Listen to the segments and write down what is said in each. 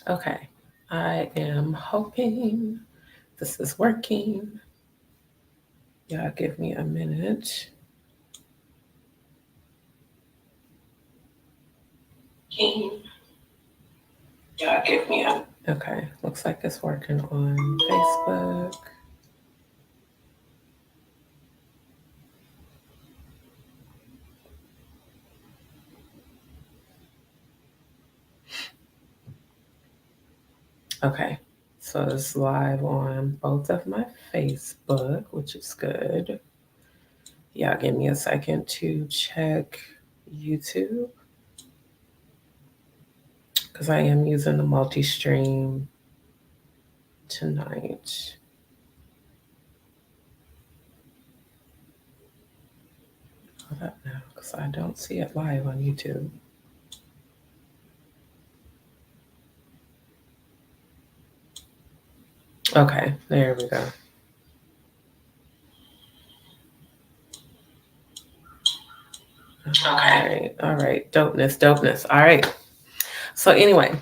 Okay, I am hoping this is working. Y'all give me a minute. Y'all give me a. Okay, looks like it's working on Facebook. Okay, so it's live on both of my Facebook, which is good. Yeah, give me a second to check YouTube because I am using the multi stream tonight. Hold up now because I don't see it live on YouTube. Okay, there we go. Okay, all right, dopeness, dopeness. All right. So anyway,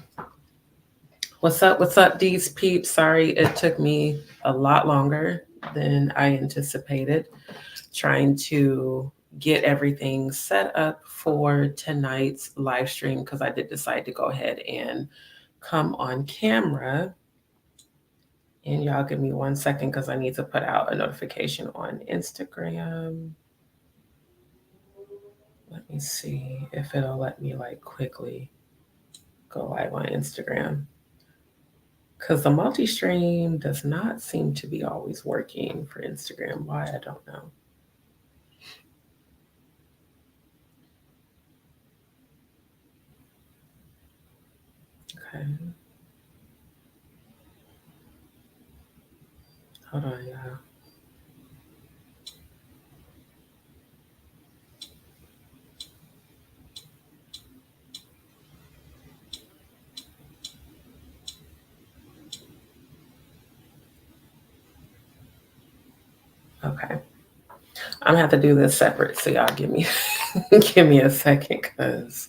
what's up? What's up, DzPeepz? Sorry, it took me a lot longer than I anticipated trying to get everything set up for tonight's live stream because I did decide to go ahead and come on camera. And y'all give me 1 second because I need to put out a notification on Instagram. Let me see if it'll let me like quickly go live on Instagram. Because the multi stream does not seem to be always working for Instagram. Why, I don't know. Okay. Hold on, y'all. Okay. I'm gonna have to do this separate, so y'all give me give me a second because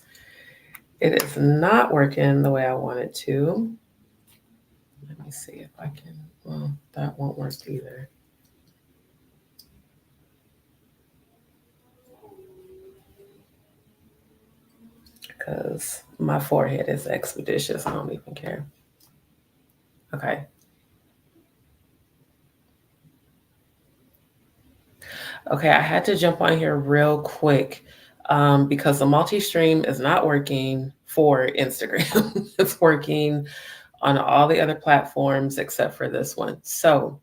it is not working the way I want it to. Let me see if I can. Well, that won't work either. Because my forehead is expeditious. I don't even care. Okay. Okay, I had to jump on here real quick because the multi stream is not working for Instagram. It's working on all the other platforms except for this one. So,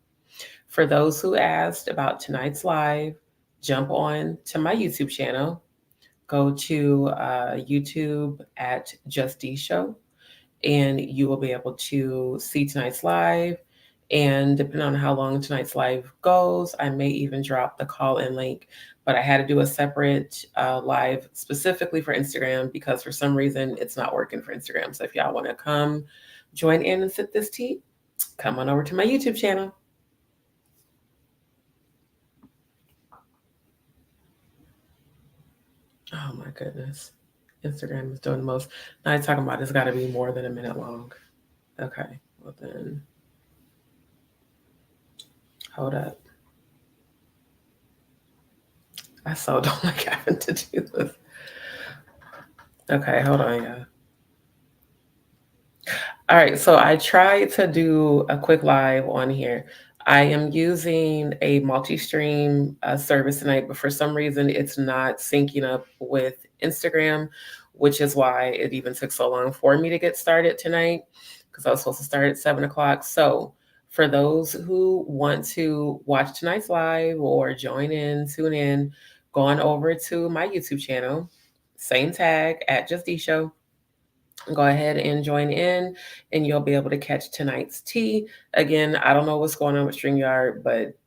for those who asked about tonight's live, jump on to my YouTube channel. Go to YouTube at Just D Show, and you will be able to see tonight's live. And depending on how long tonight's live goes, I may even drop the call in link. But I had to do a separate live specifically for Instagram because for some reason it's not working for Instagram. So if y'all want to come join in and sip this tea, come on over to my YouTube channel. Oh my goodness. Instagram is doing the most. Now I'm talking about it's got to be more than a minute long. Okay. Well, then hold up. I so don't like having to do this. Okay, hold on, yeah. All right, so I tried to do a quick live on here. I am using a multi-stream service tonight, but for some reason it's not syncing up with Instagram, which is why it even took so long for me to get started tonight because I was supposed to start at 7 o'clock. So for those who want to watch tonight's live or join in, tune in, go on over to my YouTube channel, same tag at Just D Show. Go ahead and join in, and you'll be able to catch tonight's tea. Again, I don't know what's going on with StreamYard, but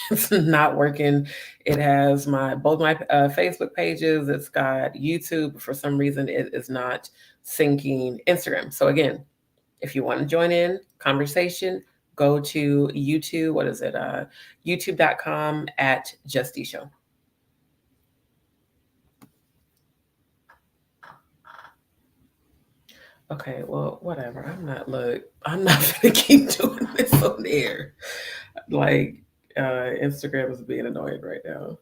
it's not working. It has my both my Facebook pages. It's got YouTube. For some reason, it is not syncing Instagram. So again, if you want to join in conversation, go to YouTube. What is it? YouTube.com at Just D Show. Okay, well, whatever. I'm not gonna keep doing this on there. Like, Instagram is being annoying right now.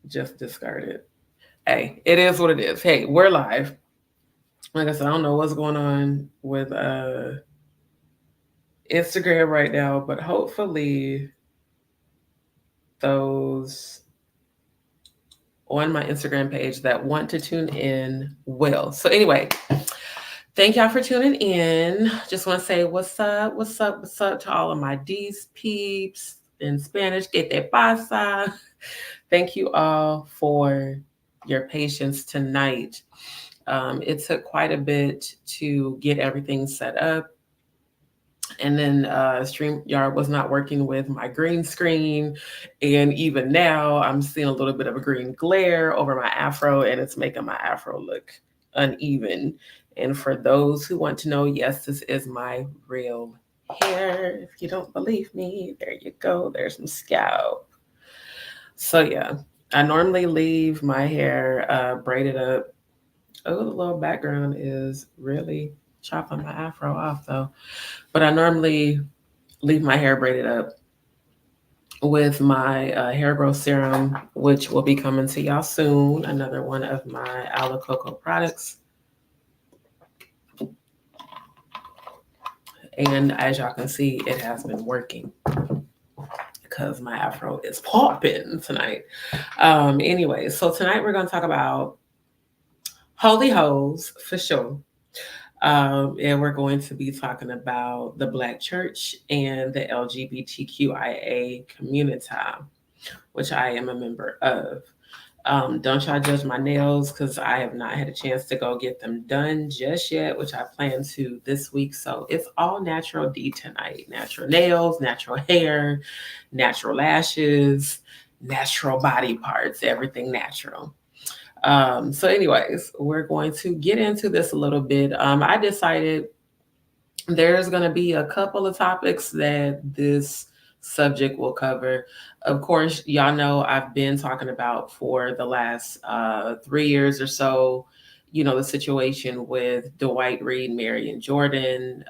Just discard it. Hey, it is what it is. Hey, we're live. Like I said, I don't know what's going on with Instagram right now, but hopefully those on my Instagram page that want to tune in will. So anyway, thank y'all for tuning in. Just want to say what's up, what's up, what's up to all of my D's peeps in Spanish. Que te pasa? Thank you all for your patience tonight. It took quite a bit to get everything set up. And then StreamYard was not working with my green screen. And even now, I'm seeing a little bit of a green glare over my afro, and it's making my afro look uneven. And for those who want to know, yes, this is my real hair. If you don't believe me, there you go. There's some scalp. So, yeah, I normally leave my hair braided up. Oh, the little background is really chopping my afro off, though. But I normally leave my hair braided up with my hair growth serum, which will be coming to y'all soon. Another one of my aloe cocoa products. And as y'all can see, it has been working because my afro is popping tonight. Anyway, so tonight we're going to talk about holy hoes for sure. And we're going to be talking about the Black church and the LGBTQIA community, which I am a member of. Don't y'all judge my nails because I have not had a chance to go get them done just yet, which I plan to this week. So it's all natural D tonight. Natural nails, natural hair, natural lashes, natural body parts, everything natural. So anyways, we're going to get into this a little bit. I decided there's going to be a couple of topics that this subject will cover. Of course, y'all know I've been talking about for the last 3 years or so, the situation with Dwight Reed, Mary, and Jordan.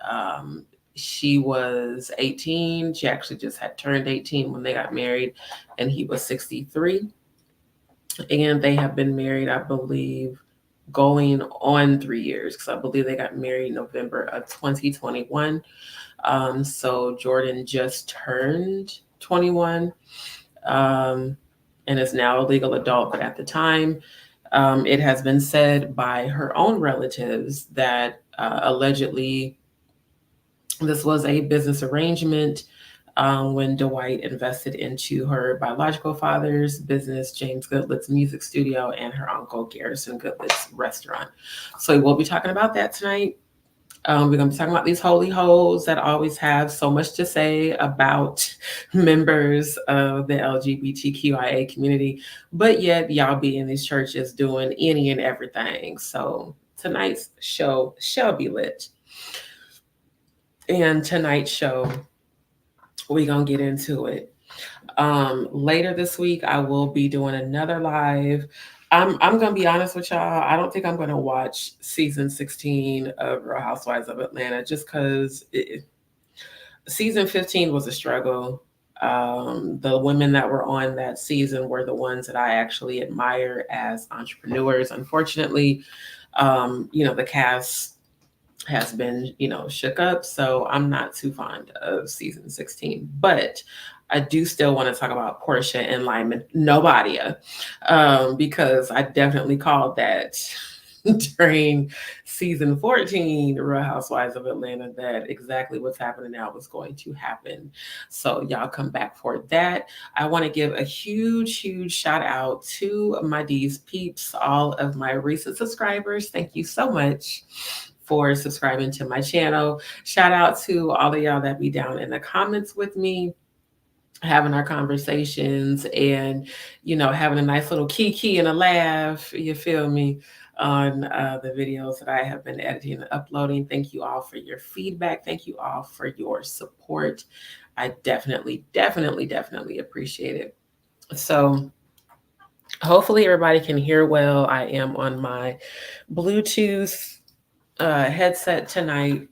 She was 18. She actually just had turned 18 when they got married, and he was 63. And they have been married, I believe, going on 3 years because I believe they got married November of 2021. So Jordan just turned 21 um, and is now a legal adult. But at the time, it has been said by her own relatives that allegedly this was a business arrangement when Dwight invested into her biological father's business, James Goodlet's music studio, and her uncle, Garrison Goodlet's restaurant. So we'll be talking about that tonight. We're going to be talking about these holy hoes that always have so much to say about members of the LGBTQIA community, but yet y'all be in these churches doing any and everything. So tonight's show shall be lit. And tonight's show, we're going to get into it. Later this week, I will be doing another live. I'm gonna be honest with y'all. I don't think I'm gonna watch season 16 of Real Housewives of Atlanta just because season 15 was a struggle. The women that were on that season were the ones that I actually admire as entrepreneurs. Unfortunately, the cast has been, shook up. So I'm not too fond of season 16, but I do still want to talk about Portia and Lyman Nobodia, because I definitely called that during season 14, Real Housewives of Atlanta, that exactly what's happening now was going to happen. So y'all come back for that. I want to give a huge, huge shout out to my DzPeepz, all of my recent subscribers. Thank you so much for subscribing to my channel. Shout out to all of y'all that be down in the comments with me, having our conversations and, having a nice little kiki and a laugh, you feel me, on the videos that I have been editing and uploading. Thank you all for your feedback. Thank you all for your support. I definitely, definitely, definitely appreciate it. So Hopefully, everybody can hear well. I am on my Bluetooth headset tonight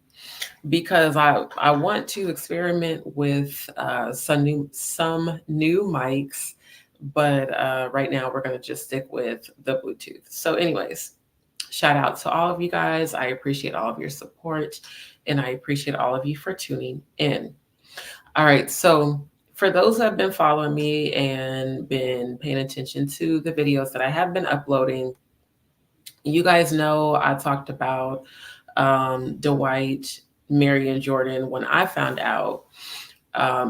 because I want to experiment with some new mics, but right now we're gonna just stick with the Bluetooth. So, anyways, shout out to all of you guys. I appreciate all of your support, and I appreciate all of you for tuning in. All right, so for those who have been following me and been paying attention to the videos that I have been uploading, you guys know I talked about Dwight, Mary, and Jordan when I found out,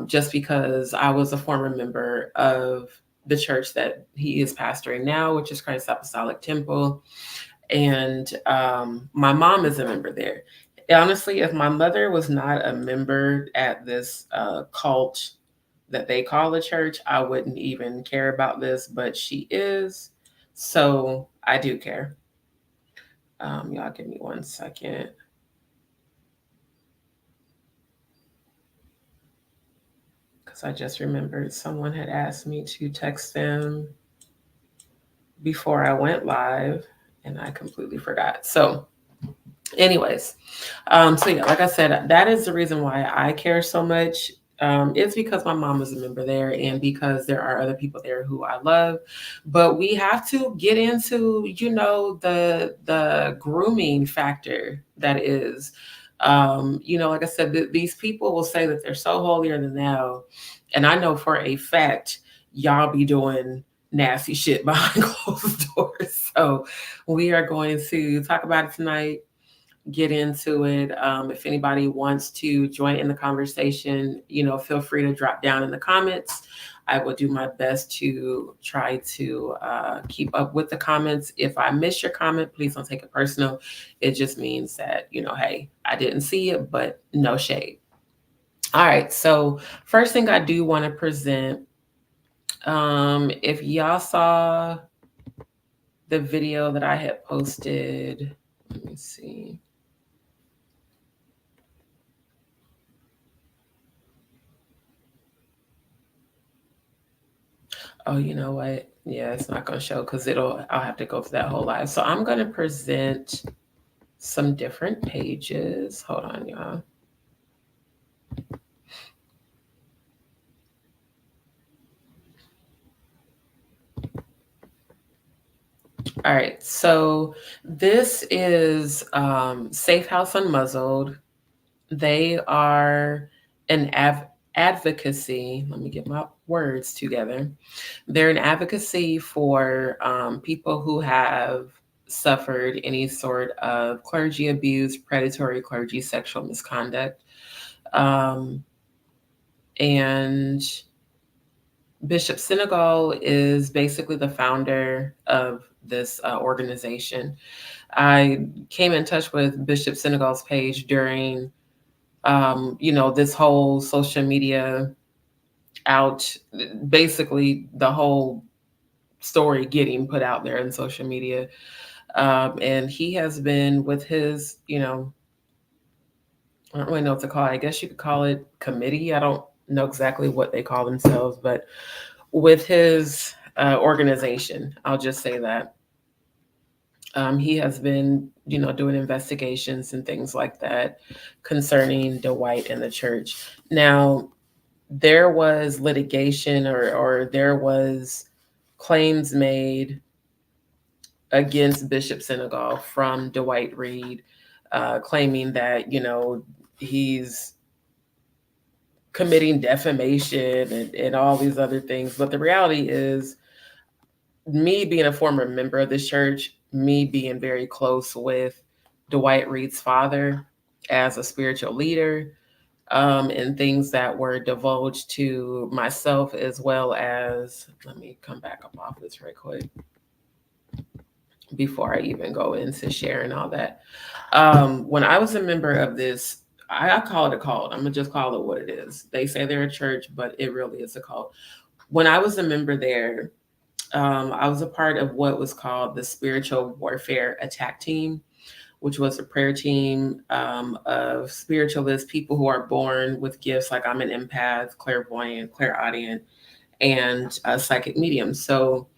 just because I was a former member of the church that he is pastoring now, which is Christ Apostolic Temple. And my mom is a member there. Honestly, if my mother was not a member at this cult that they call a church, I wouldn't even care about this, but she is. So I do care. Y'all give me 1 second. Because I just remembered someone had asked me to text them before I went live, and I completely forgot. So, anyways, so yeah, like I said, that is the reason why I care so much. It's because my mom is a member there, and because there are other people there who I love. But we have to get into, the grooming factor that is. Like I said, these people will say that they're so holier than thou, and I know for a fact y'all be doing nasty shit behind closed doors. So we are going to talk about it tonight, get into it. If anybody wants to join in the conversation, feel free to drop down in the comments. I will do my best to try to keep up with the comments. If I miss your comment, please don't take it personal. It just means that, hey, I didn't see it, but no shade. All right. So, first thing I do want to present, if y'all saw the video that I had posted, let me see. Oh, you know what? Yeah, it's not going to show because I'll have to go through that whole live. So I'm going to present some different pages. Hold on, y'all. All right. So this is Safe House Unmuzzled. They are an advocacy. Let me get my words together. They're an advocacy for people who have suffered any sort of clergy abuse, predatory clergy sexual misconduct. And Bishop Senegal is basically the founder of this organization. I came in touch with Bishop Senegal's page during, this whole social media out, basically the whole story getting put out there in social media. And he has been with his, I don't really know what to call it. I guess you could call it committee. I don't know exactly what they call themselves, but with his organization, I'll just say that. He has been, doing investigations and things like that concerning Dwight and the church. Now, there was litigation or there was claims made against Bishop Senegal from Dwight Reed, claiming that, he's committing defamation and all these other things. But the reality is, me being a former member of this church, me being very close with Dwight Reed's father as a spiritual leader, and things that were divulged to myself, as well as, let me come back up off this right quick before I even go into sharing all that. When I was a member of this, I call it a cult. I'm gonna just call it what it is. They say they're a church, but it really is a cult. When I was a member there, I was a part of what was called the Spiritual Warfare Attack Team, which was a prayer team of spiritualists, people who are born with gifts like I'm an empath, clairvoyant, clairaudient, and a psychic medium. So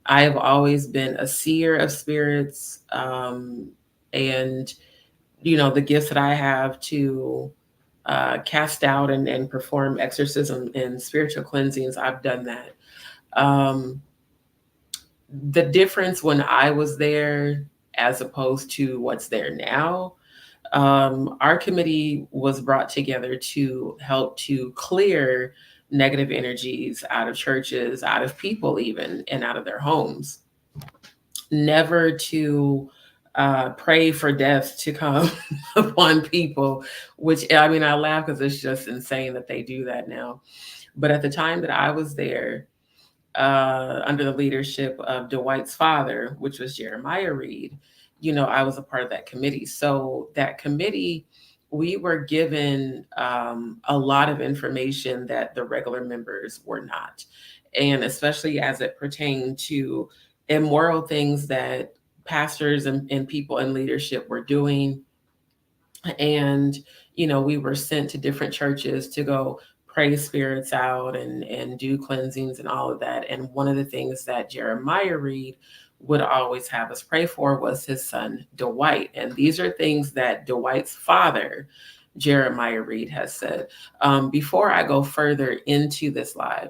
I have always been a seer of spirits, and the gifts that I have to cast out and perform exorcism and spiritual cleansings. I've done that. Um, the difference when I was there, as opposed to what's there now, our committee was brought together to help to clear negative energies out of churches, out of people, even, and out of their homes. Never to pray for death to come upon people, which I mean, I laugh because it's just insane that they do that now. But at the time that I was there, under the leadership of Dwight's father, which was Jeremiah Reed, I was a part of that committee. So that committee, we were given a lot of information that the regular members were not. And especially as it pertained to immoral things that pastors and people in leadership were doing. And we were sent to different churches to go pray spirits out and do cleansings and all of that. And one of the things that Jeremiah Reed would always have us pray for was his son Dwight. And these are things that Dwight's father, Jeremiah Reed, has said. Before I go further into this live,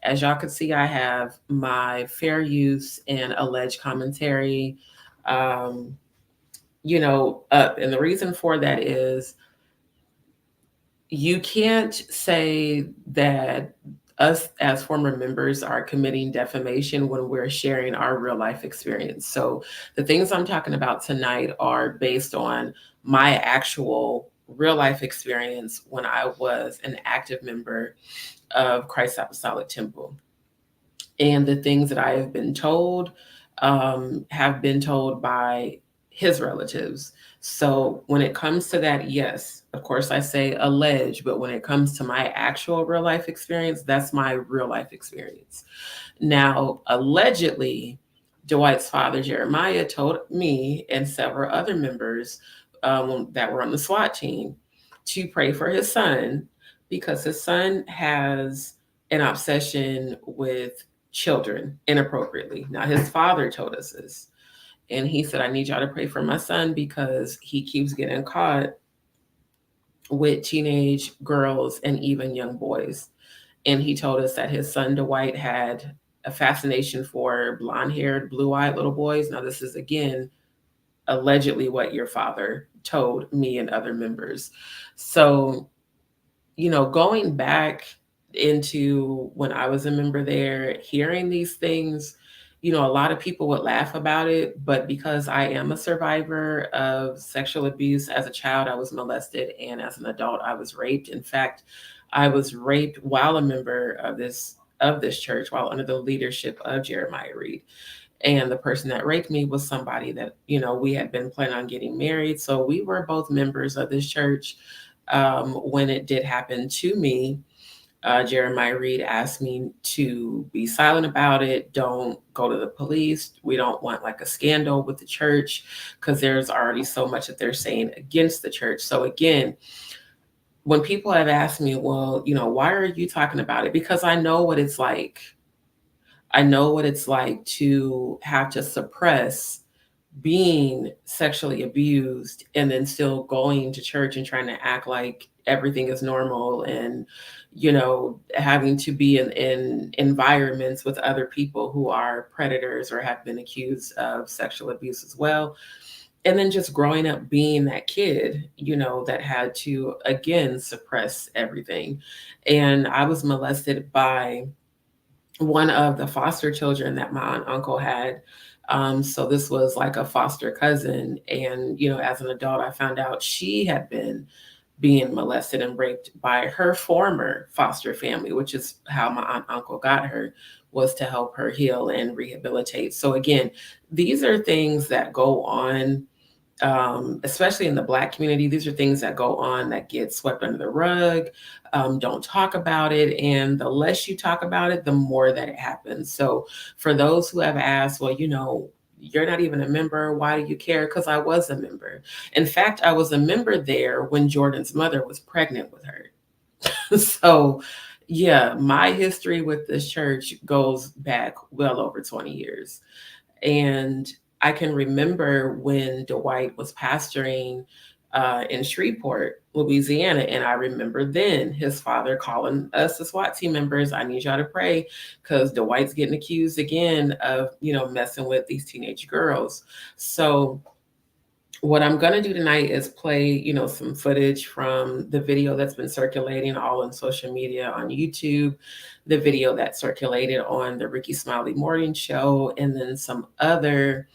as y'all can see, I have my fair use and alleged commentary up. And the reason for that is you can't say that us as former members are committing defamation when we're sharing our real life experience. So the things I'm talking about tonight are based on my actual real life experience when I was an active member of Christ Apostolic Temple. And the things that I have been told by his relatives. So when it comes to that, yes, of course I say allege, but when it comes to my actual real life experience, that's my real life experience. Now, allegedly, Dwight's father, Jeremiah, told me and several other members that were on the SWAT team to pray for his son because his son has an obsession with children inappropriately. Now, his father told us this. And he said, I need y'all to pray for my son because he keeps getting caught with teenage girls and even young boys. And he told us that his son Dwight had a fascination for blonde haired, blue eyed little boys. Now, this is again allegedly what your father told me and other members. So, going back into when I was a member there, hearing these things, a lot of people would laugh about it, but because I am a survivor of sexual abuse as a child, I was molested, and as an adult, I was raped. In fact, I was raped while a member of this church, while under the leadership of Jeremiah Reed. And the person that raped me was somebody that, we had been planning on getting married. So we were both members of this church. When it did happen to me, Jeremiah Reed asked me to be silent about it. Don't go to the police. We don't want like a scandal with the church because there's already so much that they're saying against the church. So again, when people have asked me, well, why are you talking about it? Because I know what it's like. I know what it's like to have to suppress being sexually abused and then still going to church and trying to act like everything is normal and having to be in environments with other people who are predators or have been accused of sexual abuse as well, and then just growing up being that kid that had to again suppress everything. And I was molested by one of the foster children that my aunt and uncle had. So this was like a foster cousin. And, as an adult, I found out she had been being molested and raped by her former foster family, which is how my aunt and uncle got her, was to help her heal and rehabilitate. So again, these are things that go on, especially in the Black community. These are things that go on that get swept under the rug. Don't talk about it. And the less you talk about it, the more that it happens. So for those who have asked, well, you're not even a member. Why do you care? Because I was a member. In fact, I was a member there when Jordan's mother was pregnant with her. So, Yeah, my history with this church goes back well over 20 years. And I can remember when Dwight was pastoring in Shreveport, Louisiana. And I remember then his father calling us, the SWAT team members, I need y'all to pray because Dwight's getting accused again of, messing with these teenage girls. So what I'm going to do tonight is play, some footage from the video that's been circulating all on social media on YouTube, the video that circulated on the Ricky Smiley Morning Show, and then some other,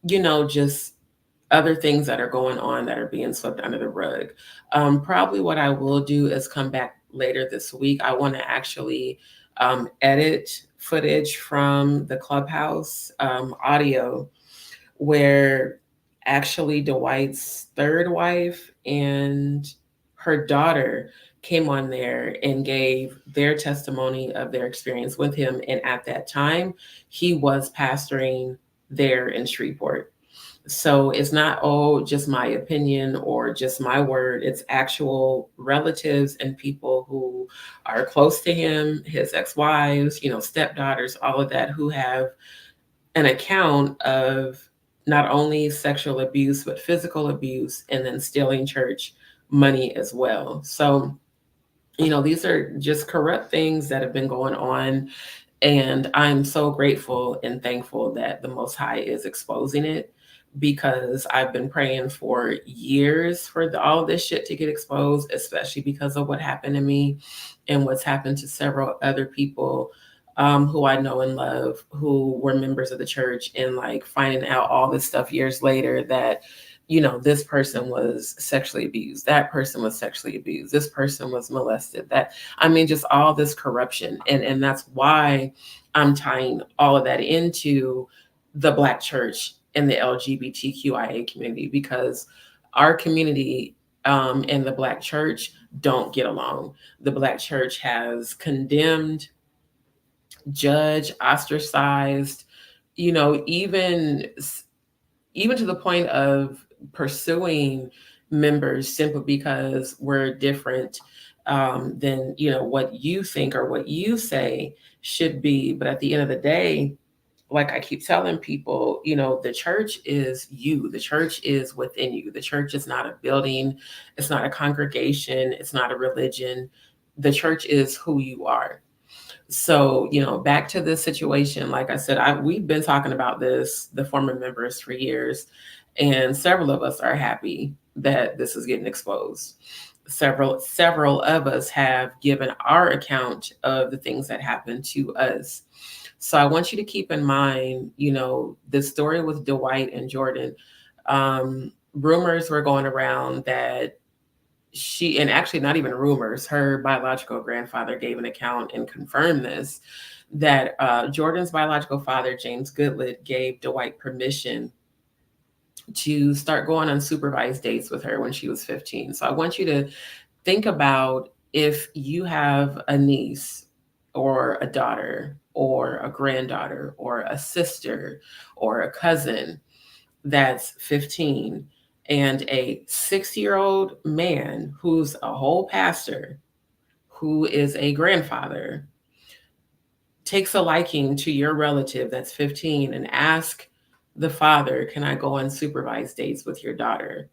just other things that are going on that are being swept under the rug. Probably what I will do is come back later this week. I want to actually edit footage from the Clubhouse audio where actually Dwight's third wife and her daughter came on there and gave their testimony of their experience with him. And at that time, he was pastoring there in Shreveport. So it's not, oh, just my opinion or just my word. It's actual relatives and people who are close to him, his ex wives, stepdaughters, all of that, who have an account of not only sexual abuse, but physical abuse, and then stealing church money as well. So, these are just corrupt things that have been going on. And I'm so grateful and thankful that the Most High is exposing it because I've been praying for years for all this shit to get exposed, especially because of what happened to me and what's happened to several other people who I know and love who were members of the church, and like finding out all this stuff years later that, this person was sexually abused, that person was sexually abused, this person was molested, just all this corruption. And that's why I'm tying all of that into the Black church and the LGBTQIA community, because our community and the Black church don't get along. The Black church has condemned, judged, ostracized, even to the point of pursuing members simply because we're different than what you think or what you say should be. But at the end of the day, like I keep telling people, the church is you. The church is within you. The church is not a building. It's not a congregation. It's not a religion. The church is who you are. So, back to this situation, like I said, we've been talking about this, the former members, for years, and several of us are happy that this is getting exposed. Several of us have given our account of the things that happened to us. So I want you to keep in mind, this story with Dwight and Jordan. Rumors were going around that and actually not even rumors, her biological grandfather gave an account and confirmed this, that Jordan's biological father, James Goodlett, gave Dwight permission to start going on supervised dates with her when she was 15. So I want you to think about, if you have a niece or a daughter or a granddaughter or a sister or a cousin that's 15, and a 60-year-old man who's a whole pastor, who is a grandfather, takes a liking to your relative that's 15 and ask the father, can I go on supervised dates with your daughter?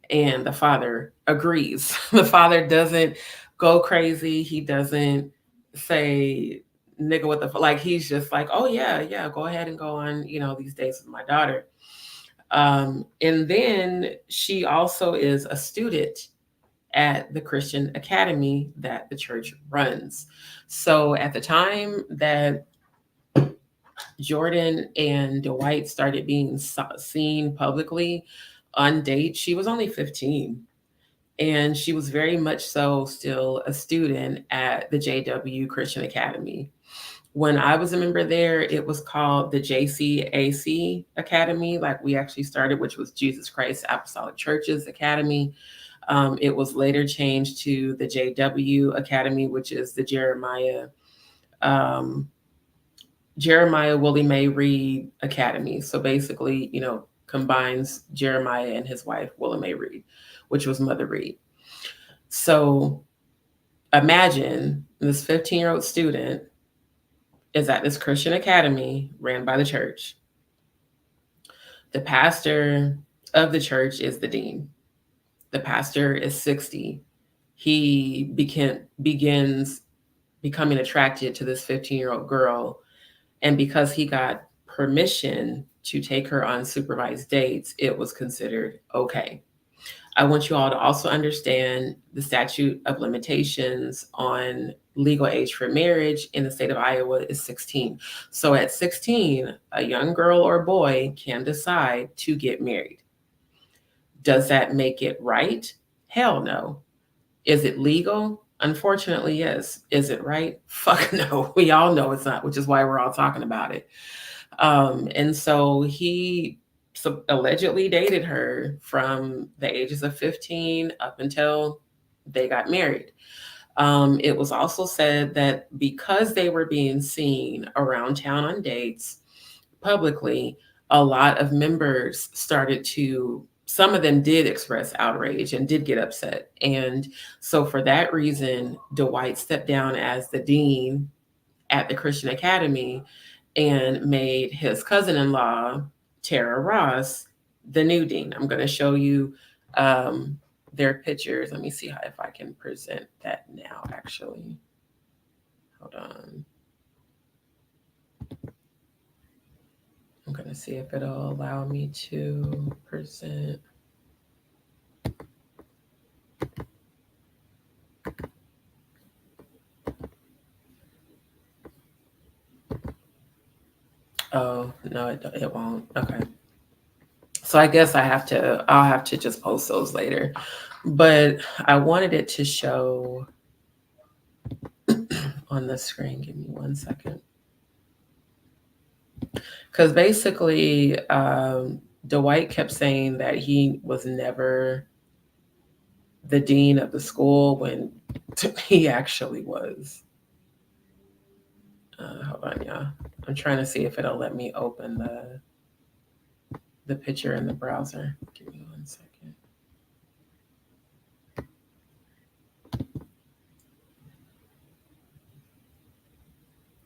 And the father agrees. The father doesn't go crazy. He doesn't say nigga what the like, he's just like, oh yeah, go ahead and go on, these dates with my daughter. And then she also is a student at the Christian academy that the church runs. So at the time that Jordan and Dwight started being seen publicly on dates, she was only 15. And she was very much so still a student at the JW Christian Academy. When I was a member there, it was called the JCAC Academy, like we actually started, which was Jesus Christ Apostolic Churches Academy. It was later changed to the JW Academy, which is the Jeremiah Willie Mae Reed Academy. So basically, combines Jeremiah and his wife, Willie Mae Reed, which was Mother Reed. So Imagine this 15-year-old student is at this Christian academy ran by the church. The pastor of the church is the dean. The pastor is 60. He begins becoming attracted to this 15-year-old girl. And because he got permission to take her on supervised dates, it was considered okay. I want you all to also understand the statute of limitations on legal age for marriage in the state of Iowa is 16. So at 16, a young girl or boy can decide to get married. Does that make it right? Hell no. Is it legal? Unfortunately, yes. Is it right? Fuck no. We all know it's not, which is why we're all talking about it. And so he allegedly dated her from the ages of 15 up until they got married. It was also said that because they were being seen around town on dates publicly, a lot of members started to, some of them did express outrage and did get upset. And so for that reason, Dwight stepped down as the dean at the Christian Academy and made his cousin-in-law, Tara Ross, the new dean. I'm going to show you their pictures. Let me see if I can present that now, actually. Hold on. I'm going to see if it'll allow me to present. Oh, no, it won't. Okay. So I guess I'll have to just post those later. But I wanted it to show on the screen. Give me 1 second. Because basically, Dwight kept saying that he was never the dean of the school when he actually was. Hold on, y'all. I'm trying to see if it'll let me open the picture in the browser. Give me 1 second.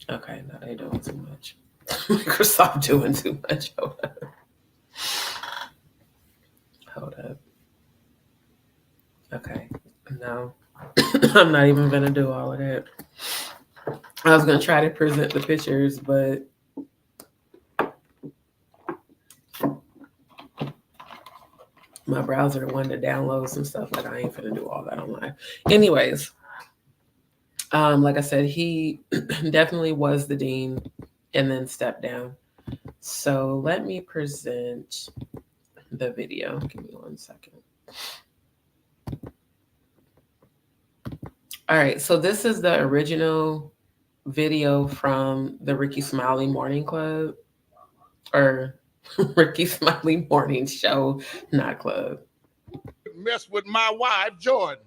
Okay, now they're doing too much. Microsoft doing too much. Hold up. Okay, no. I'm not even gonna do all of that. I was gonna try to present the pictures, but my browser wanted to download some stuff, but I ain't gonna do all that online. Anyways, like I said, he definitely was the dean and then stepped down. So let me present the video. Give me 1 second. All right, so this is the original video from the Ricky Smiley Morning Club, or Ricky Smiley Morning Show, not club. Mess with my wife, Jordan.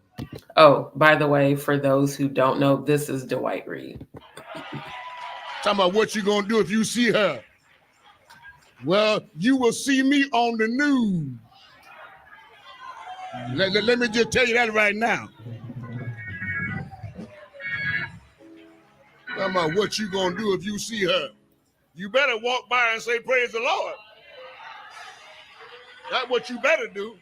Oh, by the way, for those who don't know, this is Dwight Reed. Talking about what you gonna do if you see her. Well, you will see me on the news. Let me just tell you that right now. Talking about what you gonna do if you see her. You better walk by and say, praise the Lord. That's what you better do.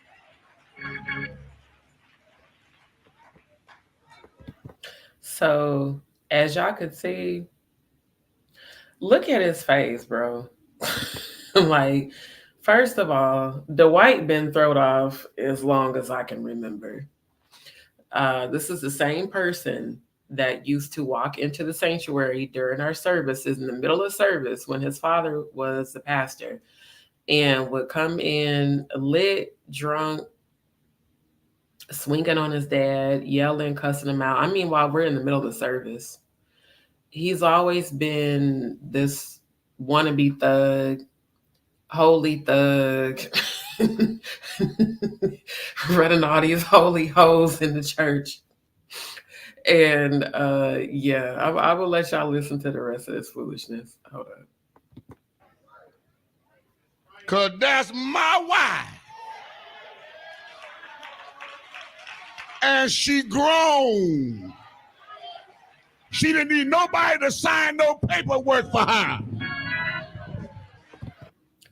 So, as y'all could see, look at his face, bro. Like, first of all, Dwight been thrown off as long as I can remember. This is the same person that used to walk into the sanctuary during our services in the middle of service when his father was the pastor and would come in lit, drunk, swinging on his dad, yelling, cussing him out. I mean, while we're in the middle of the service, he's always been this wannabe thug, holy thug, running all these holy hoes in the church. And yeah, I will let y'all listen to the rest of this foolishness. Hold on. Cause that's my wife. And she grown. She didn't need nobody to sign no paperwork for her.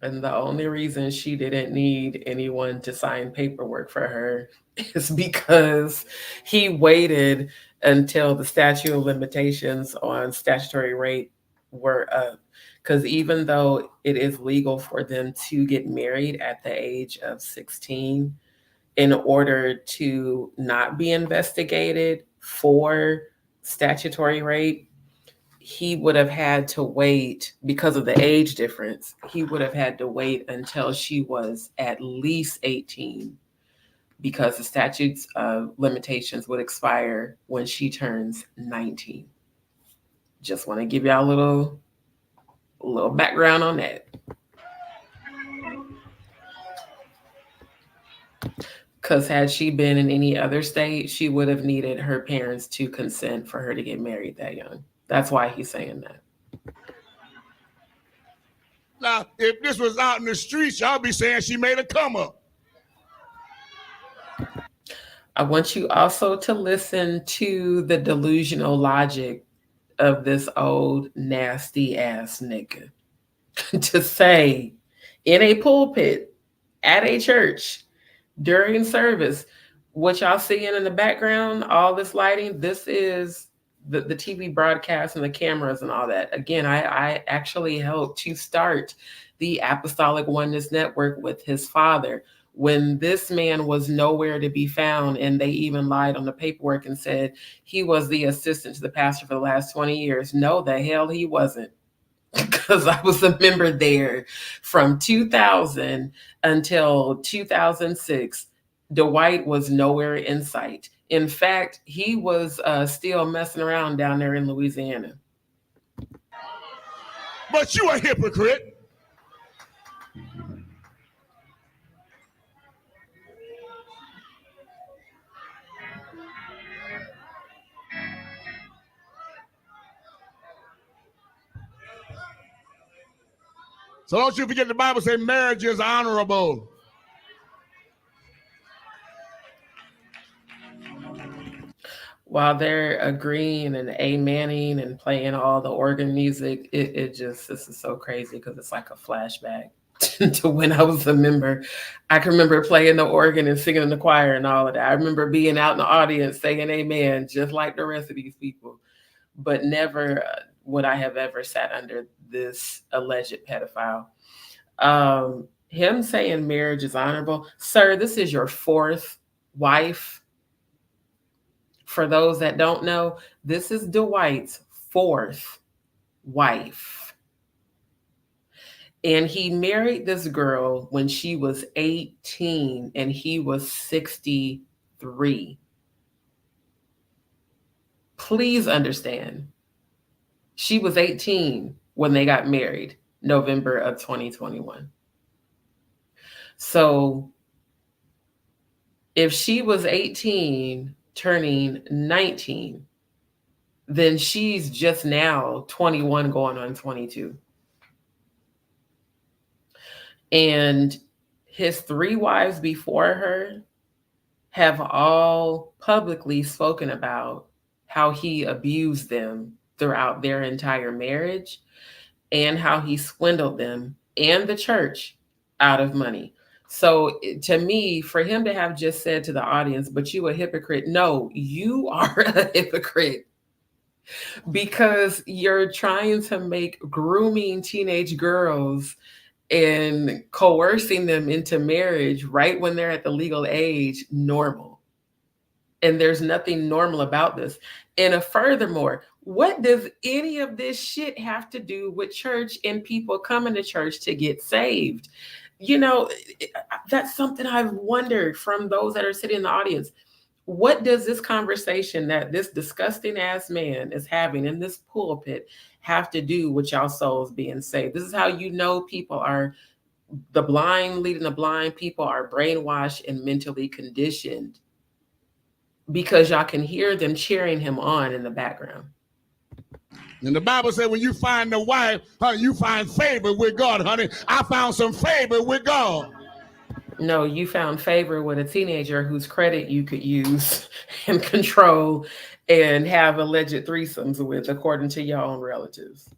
And the only reason she didn't need anyone to sign paperwork for her is because he waited until the statute of limitations on statutory rape were up. Because even though it is legal for them to get married at the age of 16, in order to not be investigated for statutory rape, he would have had to wait because of the age difference. He would have had to wait until she was at least 18 because the statutes of limitations would expire when she turns 19. Just want to give y'all a little background on that. Because had she been in any other state, she would have needed her parents to consent for her to get married that young. That's why he's saying that. Now, if this was out in the streets, y'all be saying she made a come up. I want you also to listen to the delusional logic of this old nasty ass nigga to say in a pulpit at a church during service, what y'all seeing in the background, all this lighting, this is the TV broadcast and the cameras and all that. Again, I actually helped to start the Apostolic Oneness Network with his father when this man was nowhere to be found, and they even lied on the paperwork and said he was the assistant to the pastor for the last 20 years. No, the hell he wasn't. Because I was a member there from 2000 until 2006. Dwight was nowhere in sight. In fact, he was still messing around down there in Louisiana. But you a hypocrite. So don't you forget the Bible says marriage is honorable. While they're agreeing and amening and playing all the organ music, this is so crazy because it's like a flashback to when I was a member. I can remember playing the organ and singing in the choir and all of that. I remember being out in the audience saying amen, just like the rest of these people. But never would I have ever sat under this alleged pedophile. Him saying marriage is honorable. Sir, this is your fourth wife. For those that don't know, this is Dwight's fourth wife. And he married this girl when she was 18 and he was 63. Please understand, she was 18 when they got married, November of 2021. So if she was 18, turning 19, then she's just now 21 going on 22. And his three wives before her have all publicly spoken about how he abused them throughout their entire marriage and how he swindled them and the church out of money. So to me, for him to have just said to the audience, but you a hypocrite. No, you are a hypocrite because you're trying to make grooming teenage girls and coercing them into marriage right when they're at the legal age normal. And there's nothing normal about this. And furthermore, what does any of this shit have to do with church and people coming to church to get saved? You know, that's something I've wondered from those that are sitting in the audience. What does this conversation that this disgusting ass man is having in this pulpit have to do with y'all souls being saved? This is how you know people are the blind leading the blind. People are brainwashed and mentally conditioned because y'all can hear them cheering him on in the background. And the Bible said when you find the wife, honey, you find favor with God, honey. I found some favor with God. No, you found favor with a teenager whose credit you could use and control and have alleged threesomes with, according to your own relatives.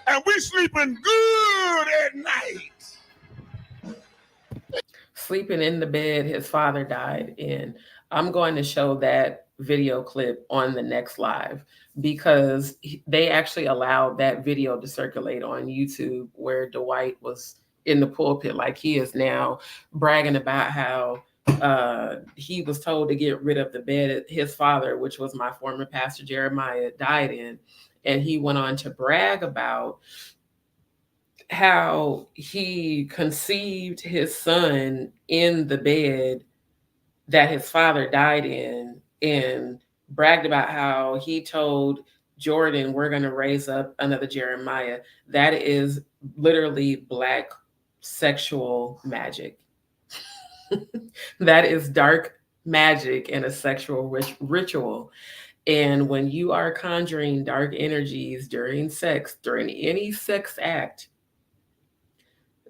And we sleeping good at night. Sleeping in the bed his father died in. I'm going to show that video clip on the next live because they actually allowed that video to circulate on YouTube where Dwight was in the pulpit like he is now, bragging about how he was told to get rid of the bed his father, which was my former pastor Jeremiah, died in. And he went on to brag about how he conceived his son in the bed that his father died in, and bragged about how he told Jordan, we're going to raise up another Jeremiah. That is literally black sexual magic. That is dark magic and a sexual ritual. And when you are conjuring dark energies during sex, during any sex act,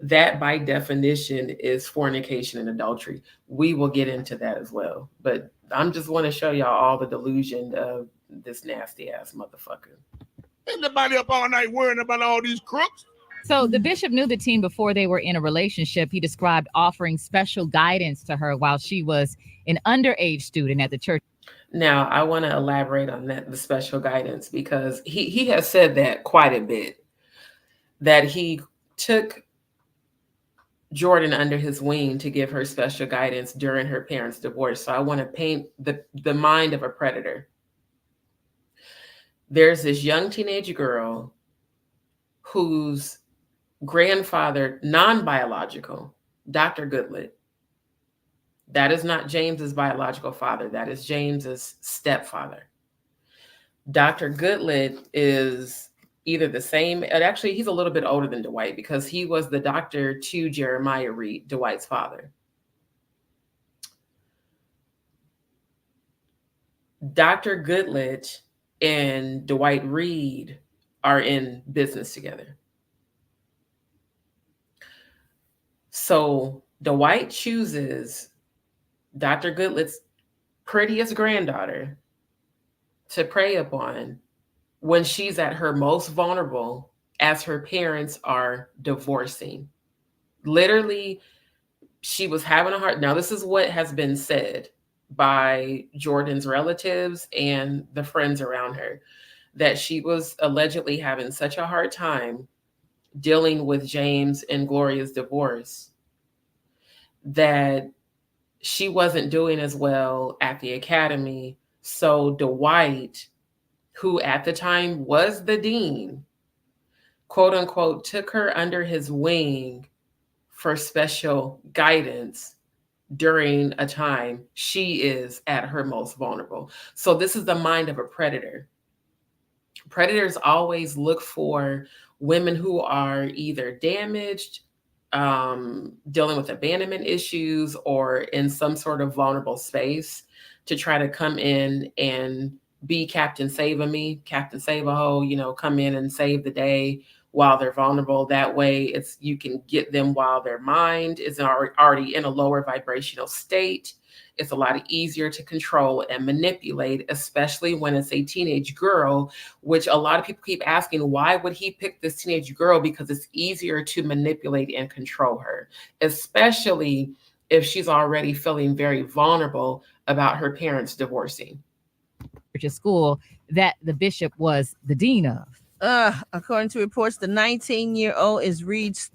that by definition is fornication and adultery. We will get into that as well. But I'm just want to show y'all all the delusion of this nasty ass motherfucker. Ain't nobody up all night worrying about all these crooks. So the bishop knew the teen before they were in a relationship. He described offering special guidance to her while she was an underage student at the church. Now, I want to elaborate on that, the special guidance, because he has said that quite a bit, that he took Jordan under his wing to give her special guidance during her parents' divorce. So I want to paint the mind of a predator. There's this young teenage girl whose grandfather, non-biological, Dr. Goodlet, that is not James's biological father. That is James's stepfather. Dr. Goodlet is either the same, and actually he's a little bit older than Dwight because he was the doctor to Jeremiah Reed, Dwight's father. Dr. Goodlet and Dwight Reed are in business together. So Dwight chooses Dr. Goodlet's prettiest granddaughter to prey upon when she's at her most vulnerable as her parents are divorcing. Literally, she was having a hard. Now, this is what has been said by Jordan's relatives and the friends around her, that she was allegedly having such a hard time dealing with James and Gloria's divorce that she wasn't doing as well at the academy. So Dwight, who at the time was the dean, quote unquote, took her under his wing for special guidance during a time she is at her most vulnerable. So this is the mind of a predator. Predators always look for women who are either damaged, dealing with abandonment issues, or in some sort of vulnerable space to try to come in and be Captain Save-A-Me, Captain Save-A-Ho, come in and save the day while they're vulnerable. That way you can get them while their mind is already in a lower vibrational state. It's a lot easier to control and manipulate, especially when it's a teenage girl, which a lot of people keep asking, why would he pick this teenage girl? Because it's easier to manipulate and control her, especially if she's already feeling very vulnerable about her parents divorcing. School that the bishop was the dean of. According to reports, the 19-year-old is Reed's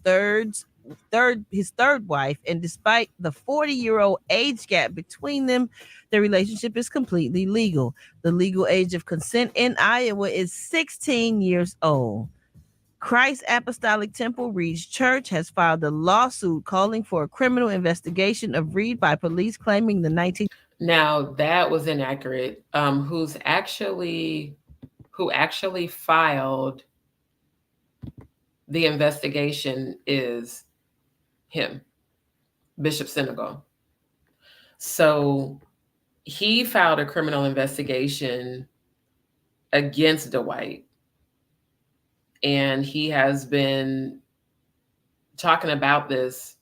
his third wife, and despite the 40-year-old age gap between them, their relationship is completely legal. The legal age of consent in Iowa is 16 years old. Christ Apostolic Temple Reed's church has filed a lawsuit calling for a criminal investigation of Reed by police claiming the 19. Now that was inaccurate. Who actually filed the investigation is him, Bishop Senegal. So he filed a criminal investigation against Dwight and he has been talking about this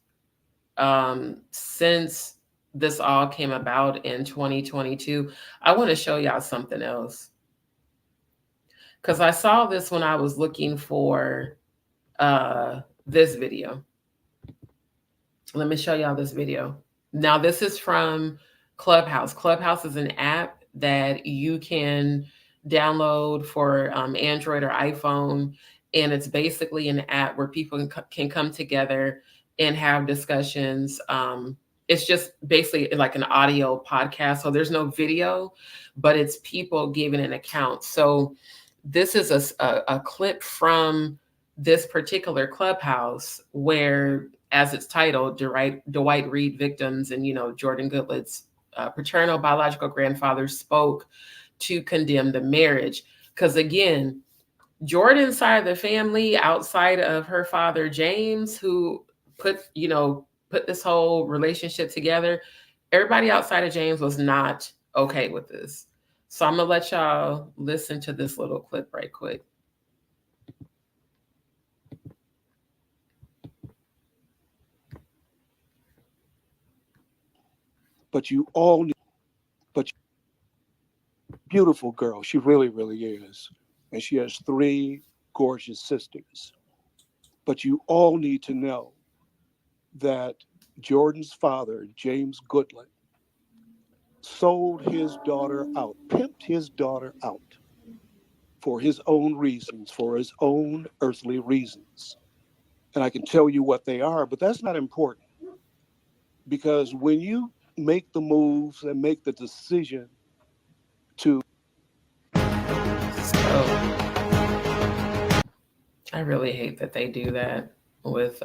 since this all came about in 2022. I want to show y'all something else, because I saw this when I was looking for this video. Let me show y'all this video. Now, this is from Clubhouse. Clubhouse is an app that you can download for Android or iPhone. And it's basically an app where people can come together and have discussions. It's just basically like an audio podcast. So there's no video, but it's people giving an account. So this is a clip from this particular Clubhouse where, as it's titled, Dwight Reed victims and, Jordan Goodlet's paternal biological grandfather spoke to condemn the marriage. Because again, Jordan's side of the family, outside of her father, James, who put this whole relationship together, everybody outside of James was not okay with this. So I'm gonna let y'all listen to this little clip right quick. But you all need, beautiful girl. She really, really is. And she has 3 gorgeous sisters. But you all need to know that Jordan's father, James Goodlet, sold his daughter out, pimped his daughter out for his own reasons, for his own earthly reasons. And I can tell you what they are, but that's not important. Because when you make the moves and make the decision to... So I really hate that they do that with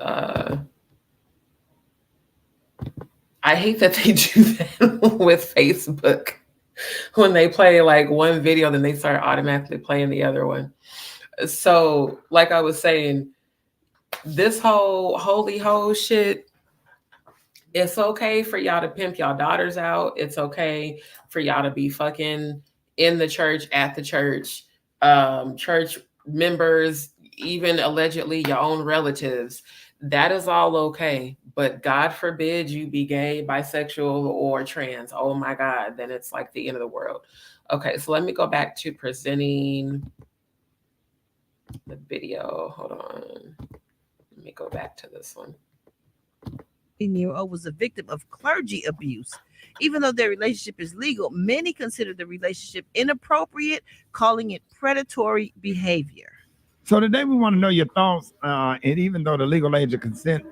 I hate that they do that with Facebook. When they play like one video, then they start automatically playing the other one. So like I was saying, this whole holy hole shit, it's okay for y'all to pimp y'all daughters out. It's okay for y'all to be fucking in the church, at the church, church members, even allegedly your own relatives. That is all okay. But God forbid you be gay, bisexual, or trans. Oh my God, then it's like the end of the world. Okay, so let me go back to presenting the video. Hold on. Let me go back to this one. 18-year-old was a victim of clergy abuse. Even though their relationship is legal, many consider the relationship inappropriate, calling it predatory behavior. So today we want to know your thoughts, and even though the legal age of consent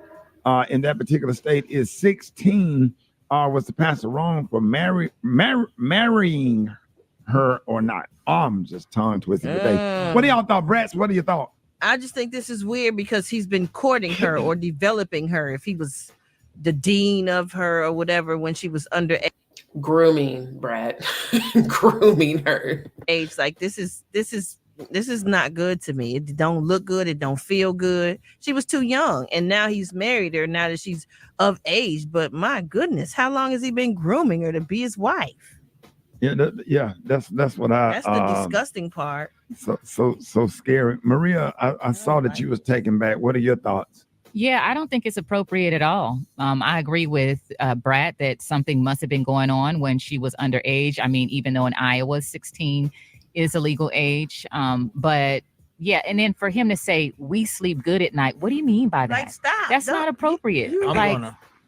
in that particular state is 16, was the pastor wrong for marrying her or not? I'm just tongue twisting today. What do y'all thought, Brats? What do you thought? I just think this is weird because he's been courting her or developing her. If he was the dean of her or whatever when she was underage. Grooming, Brad. Grooming her. Age, like this is not good to me. It don't look good. It don't feel good. She was too young, and now he's married her now that she's of age. But my goodness, how long has he been grooming her to be his wife? Yeah, that's what I. That's the disgusting part. So scary. Maria, I saw that you was taken back. What are your thoughts? Yeah, I don't think it's appropriate at all. I agree with Brad that something must have been going on when she was underage. I mean, even though in Iowa, 16 is a legal age. But yeah, and then for him to say, we sleep good at night. What do you mean by that? Like, stop. That's not appropriate.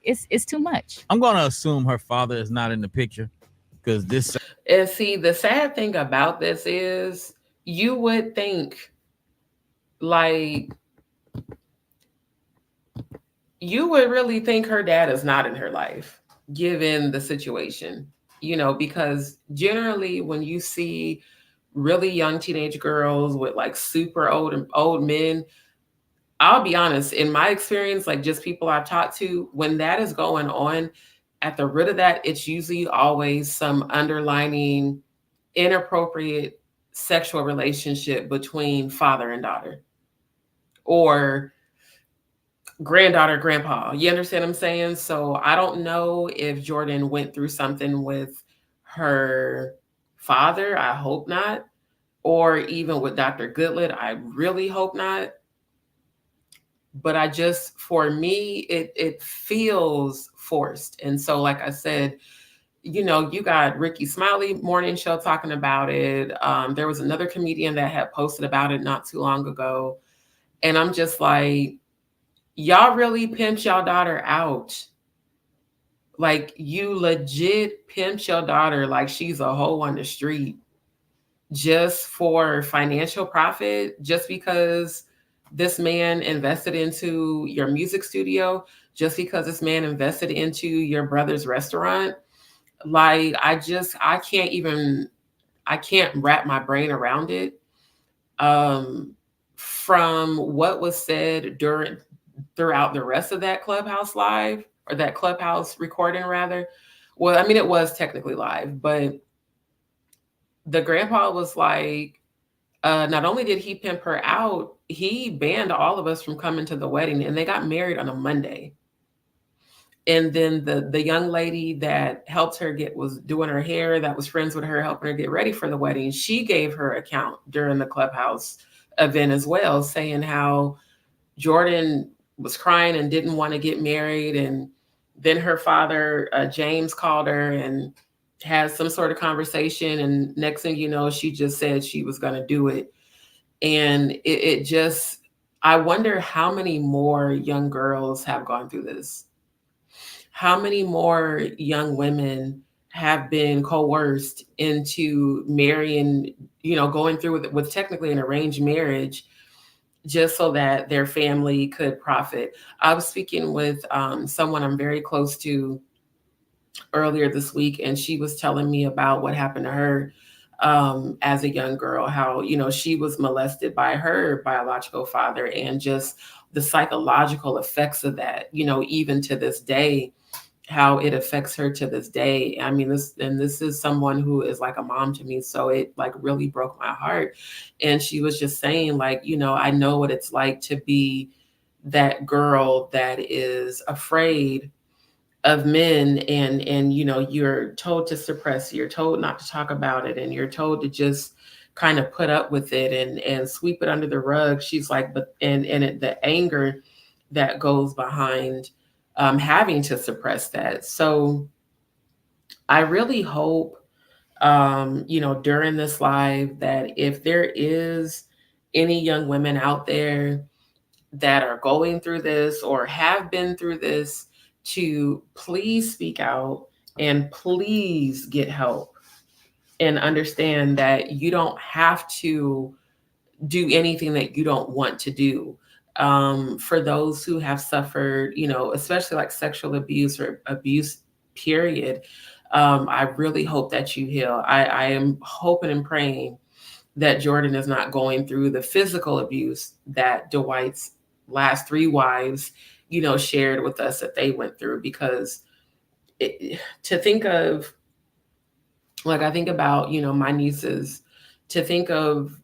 It's too much. I'm going to assume her father is not in the picture because this. And see, the sad thing about this is you would think you would really think her dad is not in her life, given the situation, because generally when you see really young teenage girls with like super old men, I'll be honest, in my experience, like just people I've talked to, when that is going on, at the root of that, it's usually always some underlining inappropriate sexual relationship between father and daughter, or granddaughter, grandpa. You understand what I'm saying? So I don't know if Jordan went through something with her father. I hope not. or even with Dr. Goodlett. I really hope not. But I just, for me, it feels forced. And so, like I said, you know, you got Ricky Smiley morning show talking about it. There was another comedian that had posted about it not too long ago. And I'm just like, y'all really pimped y'all daughter out. Like, you legit pimped your daughter like she's a hoe on the street just for financial profit, just because this man invested into your music studio, just because this man invested into your brother's restaurant. Like, I can't wrap my brain around it. From what was said throughout the rest of that Clubhouse live, or that Clubhouse recording rather. Well, I mean, it was technically live, but the grandpa was like, not only did he pimp her out, he banned all of us from coming to the wedding, and they got married on a Monday. And then the young lady that helped her was doing her hair, that was friends with her, helping her get ready for the wedding, she gave her account during the Clubhouse event as well, saying how Jordan was crying and didn't want to get married. And then her father, James, called her and had some sort of conversation. And next thing you know, she just said she was going to do it. And it just, I wonder how many more young girls have gone through this. How many more young women have been coerced into marrying, you know, going through with technically an arranged marriage, just so that their family could profit. I was speaking with someone I'm very close to earlier this week, and she was telling me about what happened to her as a young girl, how, you know, she was molested by her biological father, and just the psychological effects of that, you know, even to this day, how it affects her to this day. I mean, this is someone who is like a mom to me. So it like really broke my heart. And she was just saying, like, you know, I know what it's like to be that girl that is afraid of men, and you know, you're told to suppress, you're told not to talk about it, and you're told to just kind of put up with it and sweep it under the rug. She's like, but the anger that goes behind having to suppress that. So I really hope, you know, during this live, that if there is any young women out there that are going through this or have been through this, to please speak out and please get help, and understand that you don't have to do anything that you don't want to do. For those who have suffered, you know, especially like sexual abuse or abuse, period, I really hope that you heal. I am hoping and praying that Jordan is not going through the physical abuse that Dwight's last 3 wives, you know, shared with us that they went through. Because to think of, like, I think about, you know, my nieces, to think of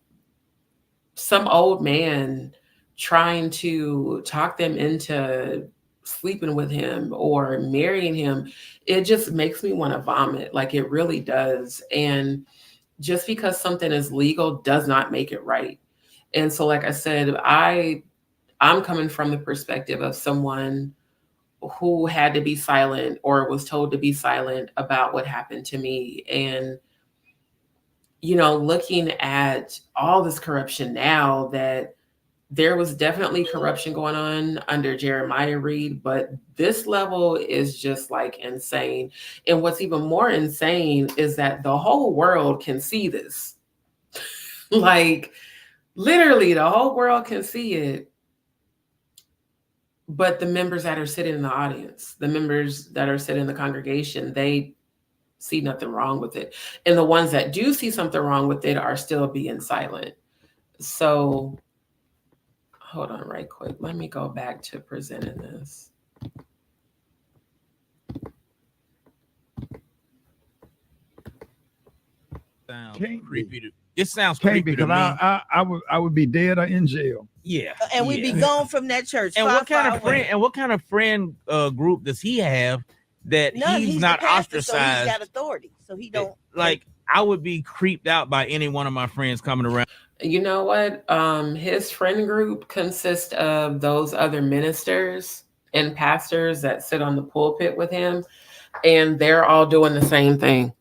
some old man trying to talk them into sleeping with him or marrying him, it just makes me want to vomit. Like, it really does. And just because something is legal does not make it right. And so, like I said, I'm coming from the perspective of someone who had to be silent or was told to be silent about what happened to me. And, you know, looking at all this corruption now, that there was definitely corruption going on under Jeremiah Reed, but this level is just like insane. And what's even more insane is that the whole world can see this. Like, literally, the whole world can see it. But the members that are sitting in the audience, the members that are sitting in the congregation, they see nothing wrong with it. And the ones that do see something wrong with it are still being silent. So hold on right quick. Let me go back to presenting this. Sounds Can't creepy. It sounds Can't creepy be, to because me. I would be dead or in jail. Yeah. And we'd be gone from that church. And far, what kind far of friend away. and what kind of friend group does he have that None. he's He's not the pastor, so ostracized? he's got authority. So he don't Like, I would be creeped out by any one of my friends coming around. You know what? His friend group consists of those other ministers and pastors that sit on the pulpit with him, and they're all doing the same thing.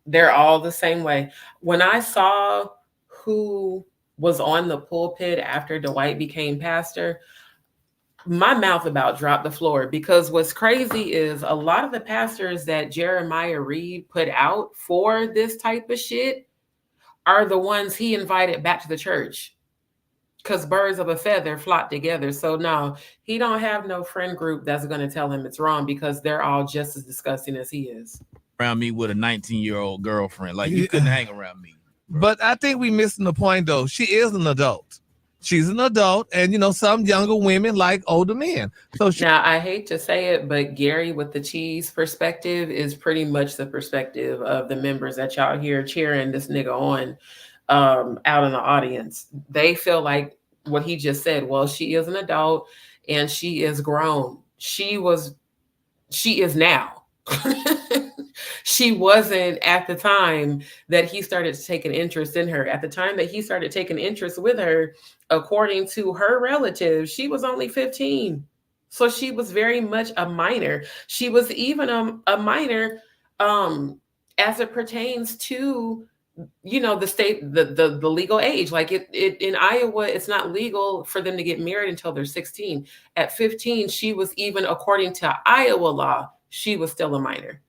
They're all the same way. When I saw who was on the pulpit after Dwight became pastor, my mouth about dropped the floor, because what's crazy is a lot of the pastors that Jeremiah Reed put out for this type of shit are the ones he invited back to the church, because birds of a feather flock together. So no, he don't have no friend group that's going to tell him it's wrong, because they're all just as disgusting as he is. Around me with a 19-year-old girlfriend, like you couldn't hang around me. But I think we missing the point though. She is an adult. She's an adult, and you know some younger women like older men. So now I hate to say it, but Gary with the cheese perspective is pretty much the perspective of the members that y'all hear cheering this nigga on out in the audience. They feel like what he just said. Well, she is an adult and she is grown. She is now. She wasn't at the time that he started to take an interest in her. At the time that he started taking interest with her, according to her relatives, she was only 15. So she was very much a minor. She was even a minor as it pertains to, you know, the state, the legal age. Like it in Iowa, it's not legal for them to get married until they're 16. At 15, she was, even according to Iowa law, she was still a minor.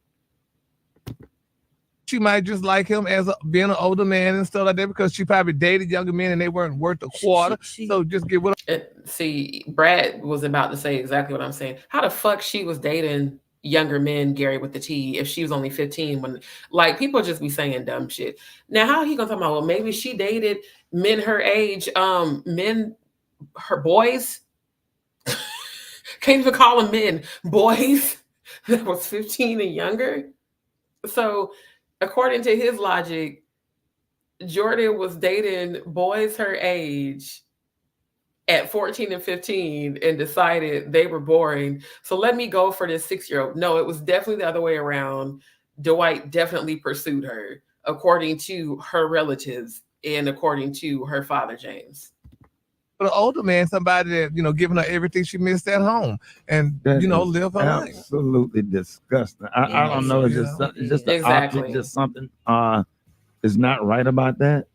She might just like him as being an older man and stuff like that, because she probably dated younger men and they weren't worth a quarter. So just get with her. See, Brad was about to say exactly what I'm saying. How the fuck she was dating younger men, Gary with the T, if she was only 15? When, like, people just be saying dumb shit. Now, how he gonna talk about, well, maybe she dated men her age, men, her boys. Can't even call them men, boys that was 15 and younger. So according to his logic, Jordan was dating boys her age at 14 and 15 and decided they were boring. So let me go for this 6-year-old. No, it was definitely the other way around. Dwight definitely pursued her, according to her relatives and according to her father, James. an older man, somebody that, you know, giving her everything she missed at home, and That you know, is live her life. Absolutely disgusting. I don't know. It's just the Exactly. optic, just something is not right about that.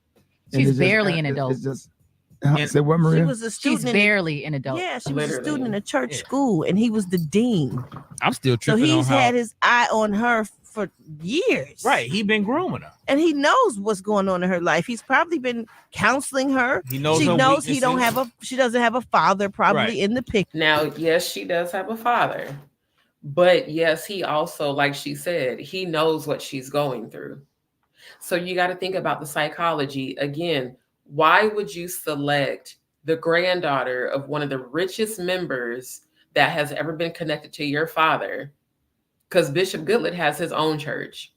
And She's it's barely an adult. It's just say what, Maria? She was a student. She's barely an adult. Yeah, she was a Literally. student in a church school, and he was the dean. I'm still So tripping on he's how. had his eye on her for years. Right, he been grooming her. And he knows what's going on in her life. He's probably been counseling her. He knows she her knows he weaknesses. she doesn't have a father probably Right. in the picture. Now, yes, she does have a father, but yes, he also, like she said, he knows what she's going through. So you got to think about the psychology. Again, why would you select the granddaughter of one of the richest members that has ever been connected to your father? Because Bishop Goodlett has his own church.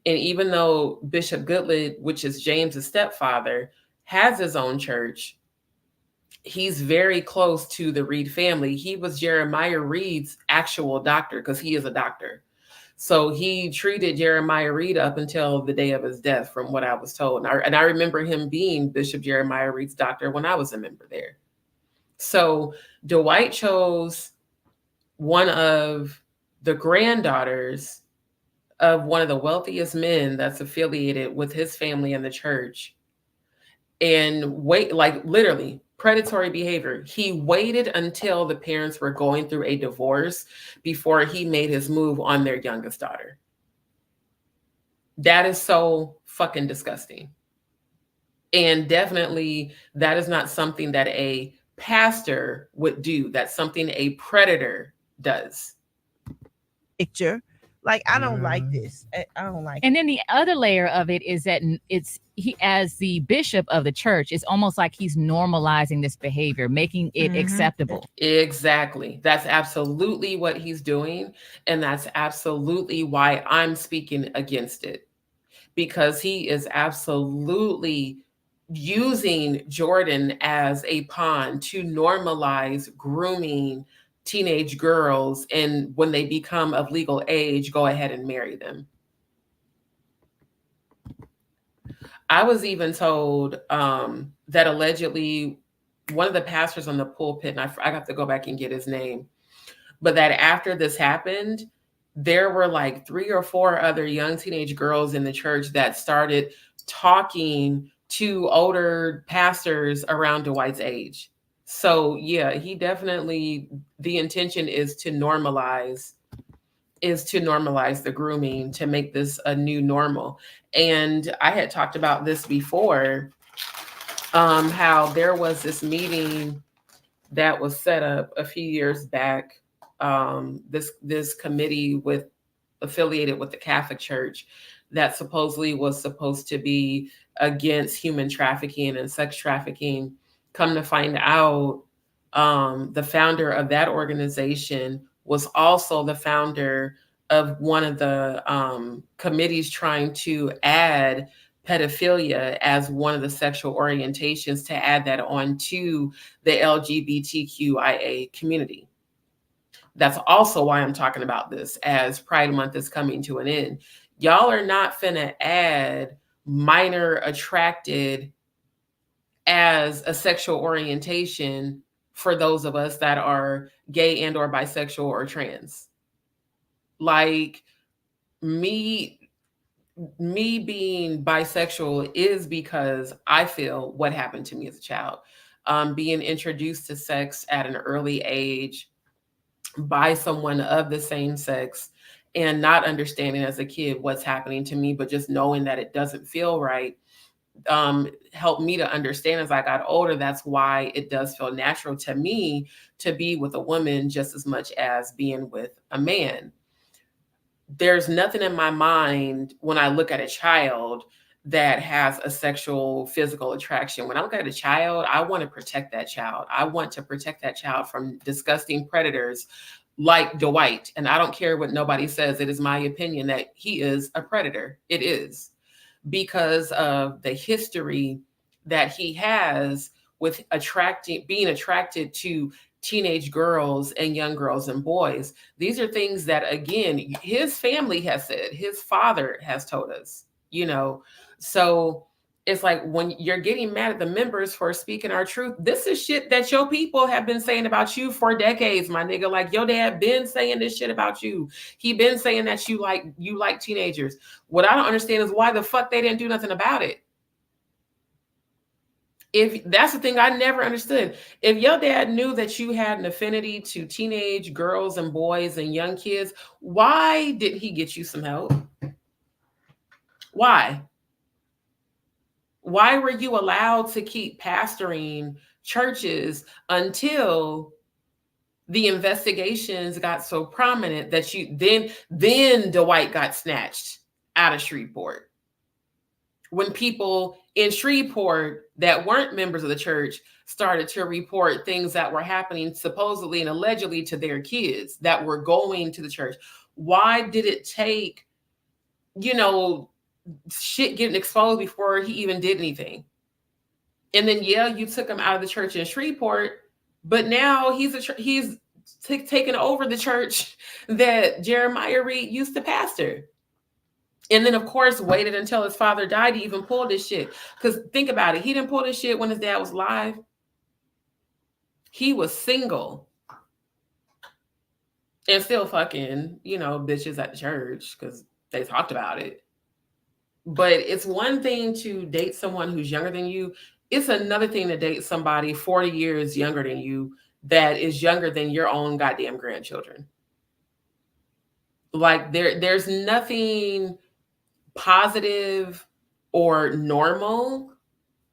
And even though Bishop Goodlett, which is James's stepfather, has his own church, he's very close to the Reed family. He was Jeremiah Reed's actual doctor, because he is a doctor. So he treated Jeremiah Reed up until the day of his death, from what I was told. And I remember him being Bishop Jeremiah Reed's doctor when I was a member there. So Dwight chose one of the granddaughters of one of the wealthiest men that's affiliated with his family in the church, and literally predatory behavior. He waited until the parents were going through a divorce before he made his move on their youngest daughter. That is so fucking disgusting. And definitely that is not something that a pastor would do. That's something a predator does. Picture. Like, I don't like this. I don't like And then the other layer of it is that he, as the bishop of the church, it's almost like he's normalizing this behavior, making it acceptable. Exactly. That's absolutely what he's doing. And that's absolutely why I'm speaking against it, because he is absolutely using Jordan as a pawn to normalize grooming teenage girls, and when they become of legal age, go ahead and marry them. I was even told that allegedly one of the pastors on the pulpit, and I got to go back and get his name, but that after this happened, there were like 3 or 4 other young teenage girls in the church that started talking to older pastors around Dwight's age. So yeah, he definitely, the intention is to normalize the grooming, to make this a new normal. And I had talked about this before, how there was this meeting that was set up a few years back, this committee affiliated with the Catholic Church that supposedly was supposed to be against human trafficking and sex trafficking. Come to find out, the founder of that organization was also the founder of one of the committees trying to add pedophilia as one of the sexual orientations, to add that on to the LGBTQIA community. That's also why I'm talking about this, as Pride Month is coming to an end. Y'all are not finna add minor attracted as a sexual orientation for those of us that are gay and or bisexual or trans. Like me being bisexual is because I feel what happened to me as a child. Being introduced to sex at an early age by someone of the same sex, and not understanding as a kid what's happening to me, but just knowing that it doesn't feel right, helped me to understand as I got older. That's why it does feel natural to me to be with a woman just as much as being with a man. There's nothing in my mind when I look at a child that has a sexual physical attraction. When I look at a child, I want to protect that child. I want to protect that child from disgusting predators like Dwight. And I don't care what nobody says. It is my opinion that he is a predator. It is, because of the history that he has with being attracted to teenage girls and young girls and boys. These are things that, again, his family has said, his father has told us, so it's like, when you're getting mad at the members for speaking our truth, this is shit that your people have been saying about you for decades, my nigga. Like, your dad been saying this shit about you. He been saying that you like teenagers. What I don't understand is why the fuck they didn't do nothing about it. If that's the thing I never understood. If your dad knew that you had an affinity to teenage girls and boys and young kids, why didn't he get you some help? Why? Why were you allowed to keep pastoring churches until the investigations got so prominent that then Dwight got snatched out of Shreveport? When people in Shreveport that weren't members of the church started to report things that were happening supposedly and allegedly to their kids that were going to the church. Why did it take, shit getting exposed before he even did anything? And then, yeah, you took him out of the church in Shreveport, but now he's taken over the church that Jeremiah Reed used to pastor. And then, of course, waited until his father died to even pull this shit. Because think about it. He didn't pull this shit when his dad was alive. He was single. And still fucking, bitches at the church because they talked about it. But it's one thing to date someone who's younger than you. It's another thing to date somebody 40 years younger than you that is younger than your own goddamn grandchildren. Like, there's nothing positive or normal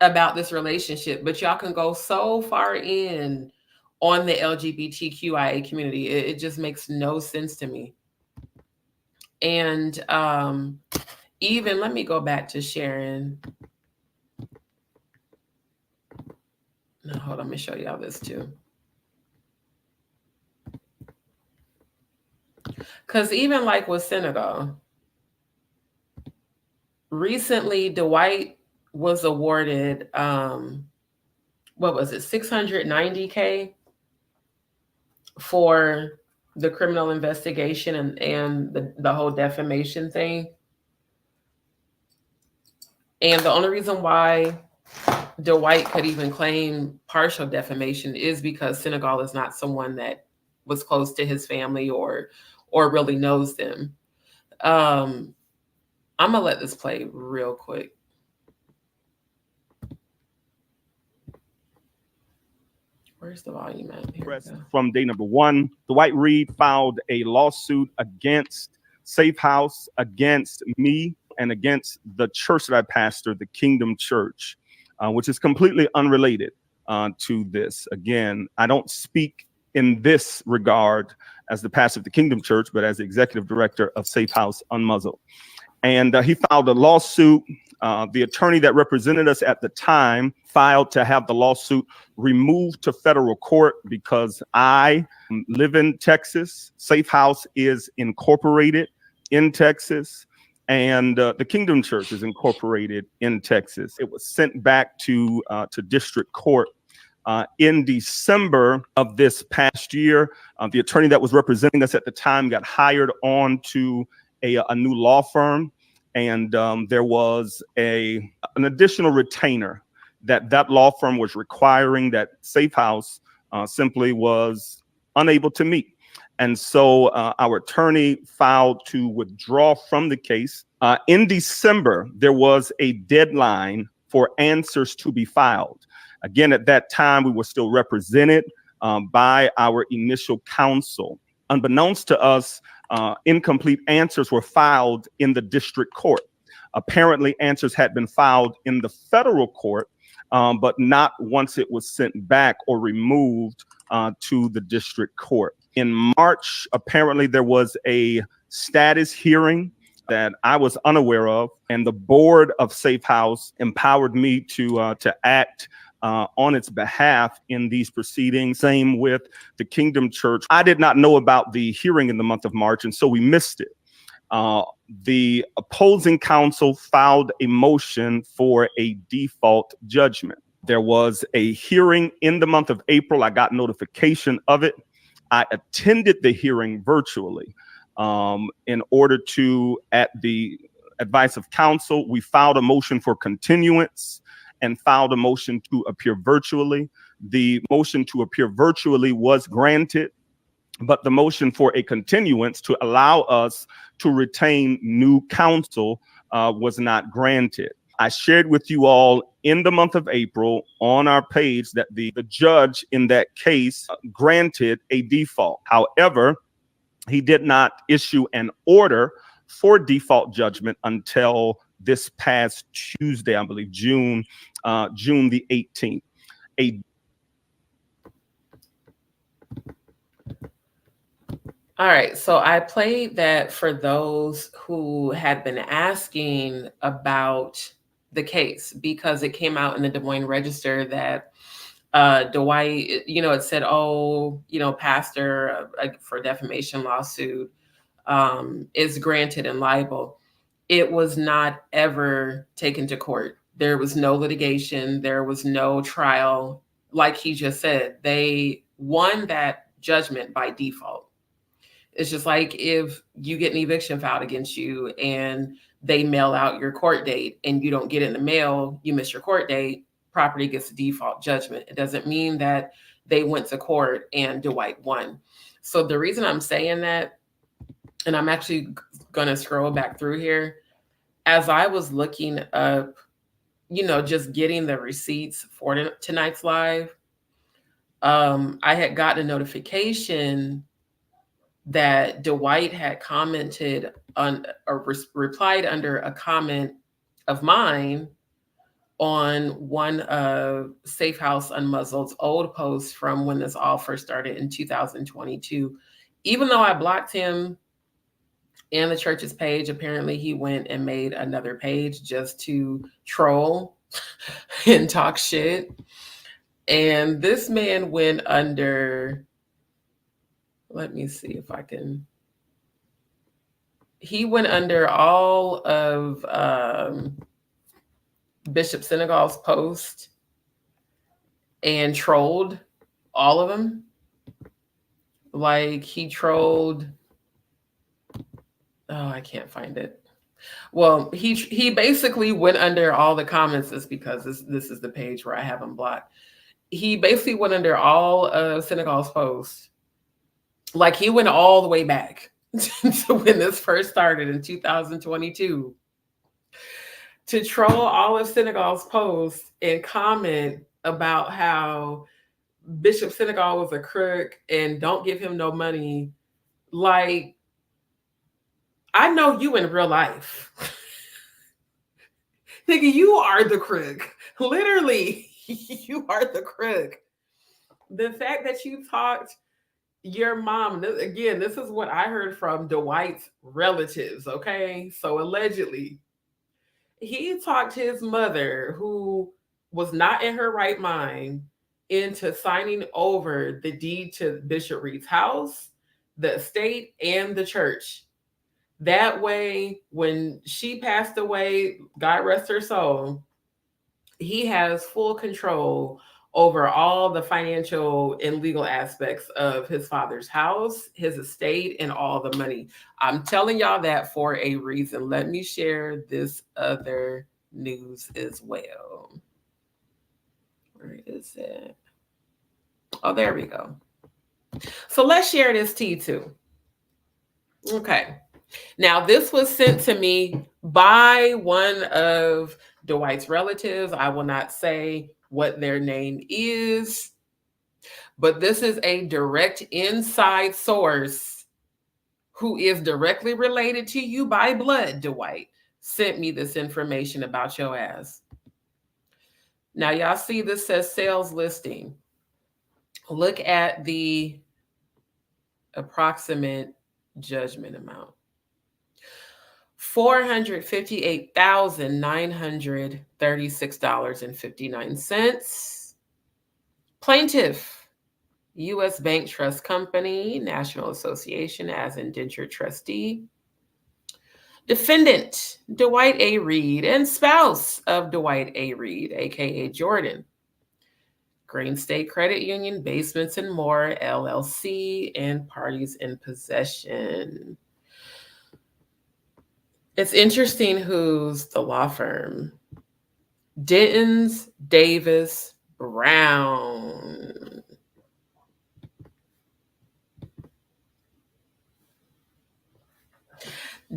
about this relationship, but y'all can go so far in on the LGBTQIA community. It just makes no sense to me. And even, let me go back to Sharon. No, hold on, let me show y'all this too. Because even like with Senegal, recently Dwight was awarded, what was it, $690K for the criminal investigation and the whole defamation thing. And the only reason why Dwight could even claim partial defamation is because Senegal is not someone that was close to his family or really knows them. I'm gonna let this play real quick. Where's the volume at? Here we go. From day number one, Dwight Reed filed a lawsuit against Safe House, against me, and against the church that I pastor, the Kingdom Church, which is completely unrelated to this. Again, I don't speak in this regard as the pastor of the Kingdom Church, but as the executive director of Safe House Unmuzzled. And he filed a lawsuit. The attorney that represented us at the time filed to have the lawsuit removed to federal court because I live in Texas. Safe House is incorporated in Texas, and the Kingdom Church is incorporated in Texas. It was sent back to district court. In December of this past year, the attorney that was representing us at the time got hired on to a new law firm, and there was an additional retainer that law firm was requiring that Safe House simply was unable to meet. And so our attorney filed to withdraw from the case. In December, there was a deadline for answers to be filed. Again, at that time, we were still represented by our initial counsel. Unbeknownst to us, incomplete answers were filed in the district court. Apparently, answers had been filed in the federal court, but not once it was sent back or removed to the district court. In March, apparently there was a status hearing that I was unaware of, and the board of Safe House empowered me to act on its behalf in these proceedings. Same with the Kingdom Church. I did not know about the hearing in the month of March, and so we missed it. The opposing counsel filed a motion for a default judgment. There was a hearing in the month of April. I got notification of it. I attended the hearing virtually in order to, at the advice of counsel, we filed a motion for continuance and filed a motion to appear virtually. The motion to appear virtually was granted, but the motion for a continuance to allow us to retain new counsel was not granted. I shared with you all in the month of April on our page that the judge in that case granted a default. However, he did not issue an order for default judgment until this past Tuesday, I believe, June the 18th. All right, so I played that for those who had been asking about the case because it came out in the Des Moines Register that Dwight, it said, pastor for defamation lawsuit is granted and liable. It was not ever taken to court. There was no litigation. There was no trial. Like he just said, they won that judgment by default. It's just like if you get an eviction filed against you and they mail out your court date and you don't get it in the mail, you miss your court date, property gets a default judgment. It doesn't mean that they went to court and Dwight won. So the reason I'm saying that, and I'm actually going to scroll back through here, as I was looking up, just getting the receipts for tonight's live, I had gotten a notification that Dwight had commented on or replied under a comment of mine on one of Safe House Unmuzzled's old posts from when this all first started in 2022. Even though I blocked him and the church's page, apparently he went and made another page just to troll and talk shit. And this man went under, let me see if I can. He went under all of Bishop Senegal's post and trolled all of them. Like he trolled, I can't find it. Well, he basically went under all the comments. Is because this is the page where I have him blocked. He basically went under all of Senegal's posts. Like he went all the way back to when this first started in 2022 to troll all of Senegal's posts and comment about how Bishop Senegal was a crook and don't give him no money. Like, I know you in real life. Nigga, you are the crook. Literally, you are the crook. The fact that you talked your mom, again, this is what I heard from Dwight's relatives, okay? So allegedly, he talked his mother, who was not in her right mind, into signing over the deed to Bishop Reed's house, the estate, and the church. That way, when she passed away, God rest her soul, he has full control over all the financial and legal aspects of his father's house, his estate, and all the money. I'm telling y'all that for a reason. Let me share this other news as well. Where is it? Oh, there we go. So let's share this tea too. Okay. Now, this was sent to me by one of Dwight's relatives. I will not say what their name is, but this is a direct inside source who is directly related to you by blood. Dwight sent me this information about your ass. Now, y'all see this says sales listing. Look at the approximate judgment amount. $458,936.59. Plaintiff, U.S. Bank Trust Company, National Association as indentured trustee. Defendant, Dwight A. Reed, and spouse of Dwight A. Reed, aka Jordan. Green State Credit Union, Basements and More, LLC, and parties in possession. It's interesting who's the law firm. Denton's Davis Brown.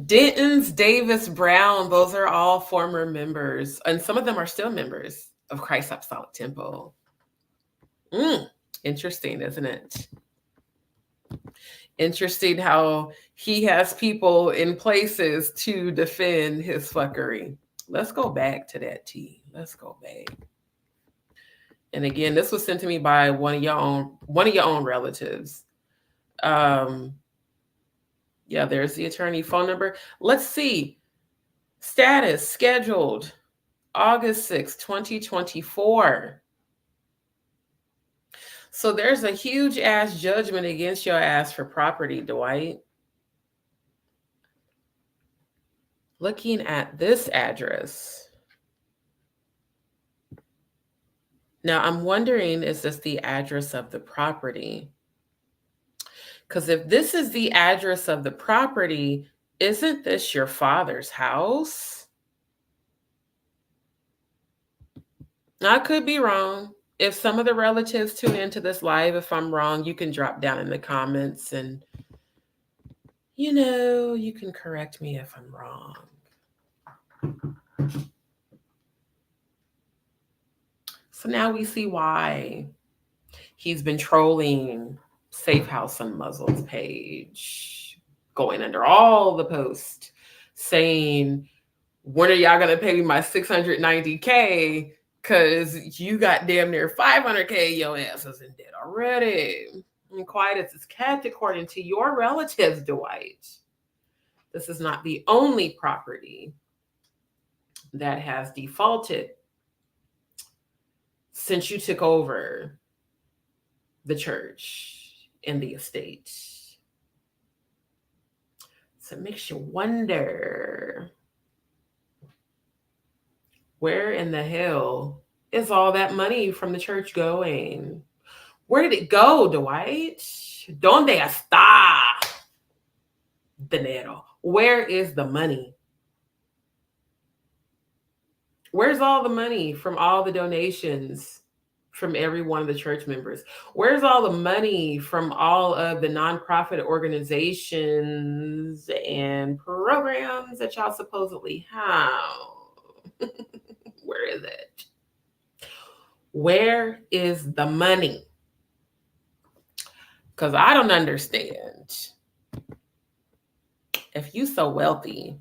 Denton's Davis Brown, those are all former members, and some of them are still members of Christ Apostolic Temple. Interesting, isn't it? Interesting how he has people in places to defend his fuckery. Let's go back to that tea. Let's go back. And again, this was sent to me by one of your own relatives. Yeah, there's the attorney phone number. Let's see. Status scheduled August 6, 2024. So there's a huge ass judgment against your ass for property, Dwight. Looking at this address. Now I'm wondering, is this the address of the property? Because if this is the address of the property, isn't this your father's house? I could be wrong. If some of the relatives tune into this live, if I'm wrong, you can drop down in the comments and, you can correct me if I'm wrong. So now we see why he's been trolling Safe House Unmuzzled's page, going under all the posts, saying, when are y'all going to pay me my $690K? Because you got damn near $500K, your ass is in debt already. And quiet as it's kept, according to your relatives, Dwight, this is not the only property that has defaulted since you took over the church and the estate. So it makes you wonder, where in the hell is all that money from the church going? Where did it go, Dwight? ¿Dónde está dinero? Where is the money? Where's all the money from all the donations from every one of the church members? Where's all the money from all of the nonprofit organizations and programs that y'all supposedly have? Where is it? Where is the money? Because I don't understand. If you so wealthy,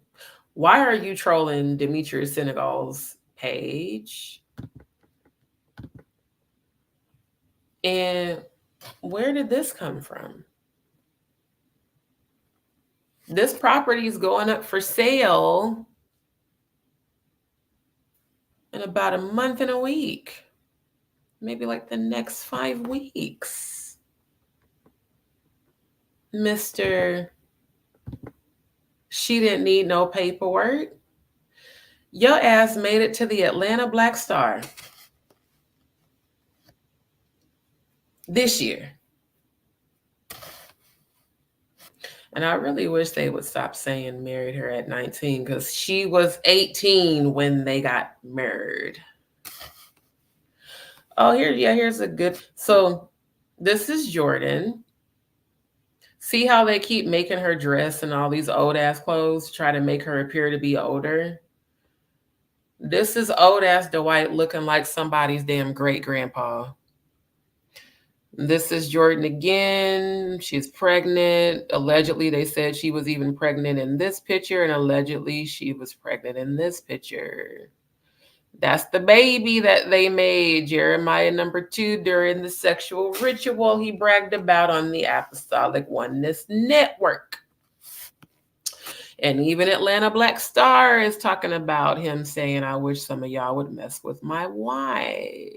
why are you trolling Demetrius Senegal's page? And where did this come from? This property is going up for sale in about a month and a week. Maybe like the next 5 weeks. Mr. She didn't need no paperwork. Your ass made it to the Atlanta Black Star this year. And I really wish they would stop saying married her at 19, because she was 18 when they got married. Oh, here's a good. So this is Jordan. See how they keep making her dress in all these old ass clothes, try to make her appear to be older. This is old ass Dwight looking like somebody's damn great grandpa. This is Jordan again. She's pregnant. Allegedly, they said she was even pregnant in this picture, and allegedly she was pregnant in this picture. That's the baby that they made, Jeremiah number 2, during the sexual ritual he bragged about on the Apostolic Oneness Network. And even Atlanta Black Star is talking about him, saying, I wish some of y'all would mess with my wife.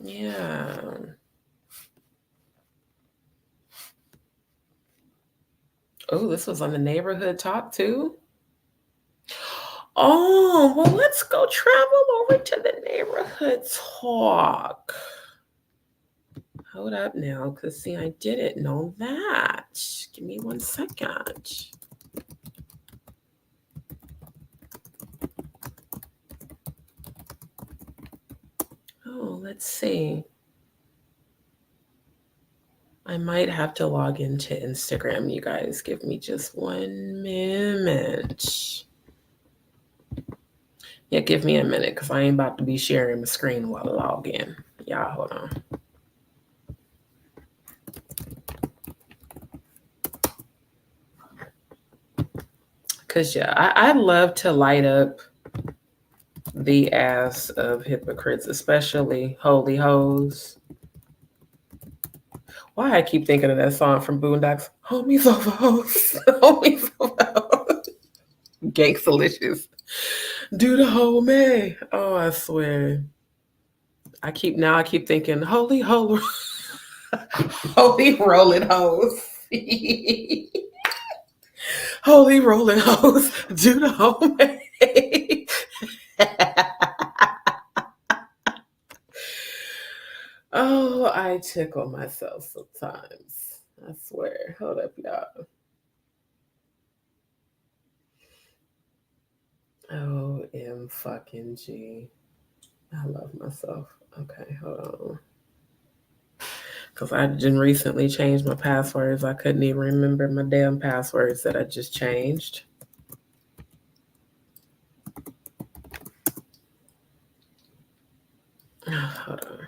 Yeah. Oh, this was on the Neighborhood Talk too. Oh, well, let's go travel over to the Neighborhood Talk. Hold up now, because see, I didn't know that. Give me 1 second. Oh, let's see. I might have to log into Instagram, you guys. Give me just 1 minute. Yeah, give me a minute, because I ain't about to be sharing my screen while I log in. Y'all, hold on. Because, yeah, I love to light up the ass of hypocrites, especially holy hoes. Why I keep thinking of that song from Boondocks? Homies over hoes. Homies over hoes. Gangsta-licious. Do the homie. Oh, I swear. I keep thinking, holy rolling hoes. Holy rolling hoes. Do the homie. Oh, I tickle myself sometimes. I swear. Hold up, y'all. OMG. I love myself. Okay, hold on. Because I didn't recently change my passwords. I couldn't even remember my damn passwords that I just changed. Hold on.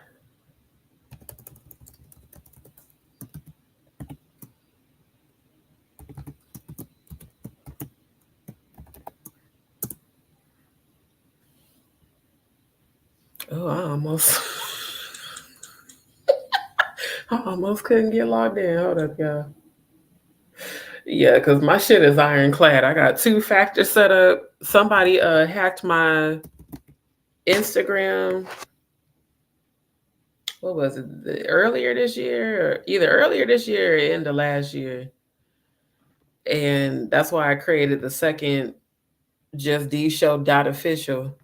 Oh, I almost couldn't get logged in. Hold up, y'all. Yeah, because my shit is ironclad. I got 2-factor set up. Somebody hacked my Instagram. What was it? Earlier this year, or either earlier this year or end of last year. And that's why I created the second Just D Show .official.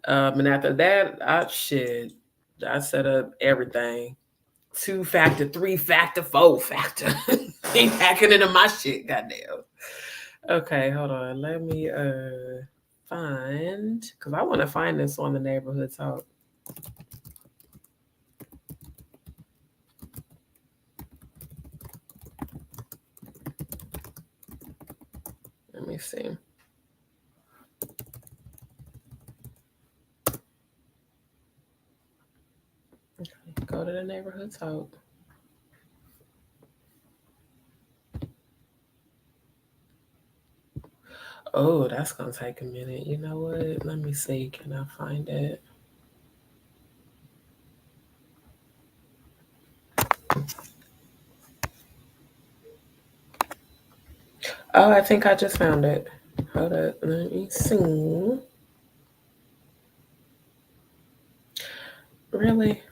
And after that, I set up everything. 2-factor, 3-factor, 4-factor. Ain't hacking into my shit, goddamn. Okay, hold on. Let me find, because I want to find this on the neighborhood talk. Let me see. Okay, go to the neighborhood talk. Oh, that's gonna take a minute. You know what? Let me see. Can I find it? Oh, I think I just found it. Hold up. Let me see. Really?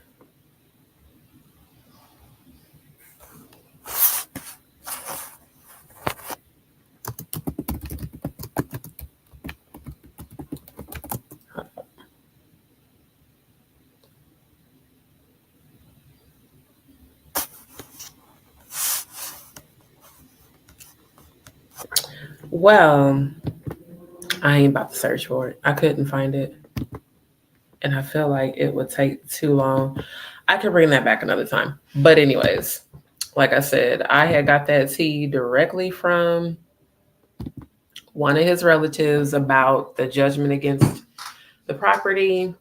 Well, I ain't about to search for it. I couldn't find it. And I feel like it would take too long. I could bring that back another time. But, anyways, like I said, I had got that tea directly from one of his relatives about the judgment against the property.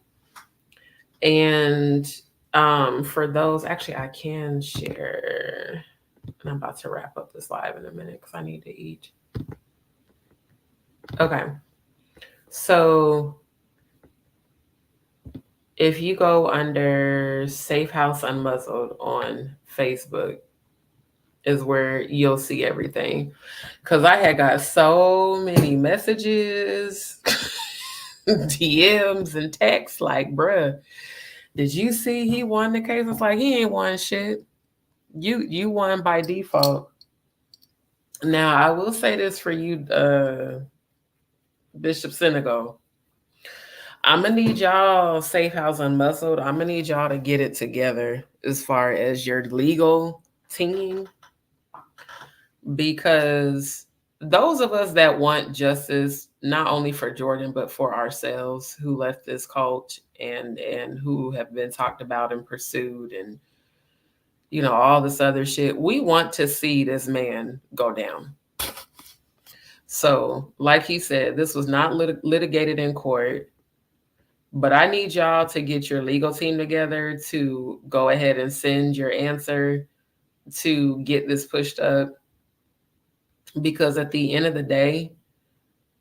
And for those, actually, I can share. And I'm about to wrap up this live in a minute because I need to eat. Okay. So if you go under Safe House Unmuzzled on Facebook, is where you'll see everything. Because I had got so many messages, DMs, and texts like, bruh, did you see he won the case? It's like, he ain't won shit. You won by default. Now, I will say this for you, Bishop Senegal. I'm gonna need y'all, Safe House Unmuzzled, I'm gonna need y'all to get it together as far as your legal team, because those of us that want justice, not only for Jordan, but for ourselves who left this cult and who have been talked about and pursued and, you know, all this other shit, we want to see this man go down. So, like he said, this was not litigated in court, but I need y'all to get your legal team together to go ahead and send your answer to get this pushed up. Because at the end of the day,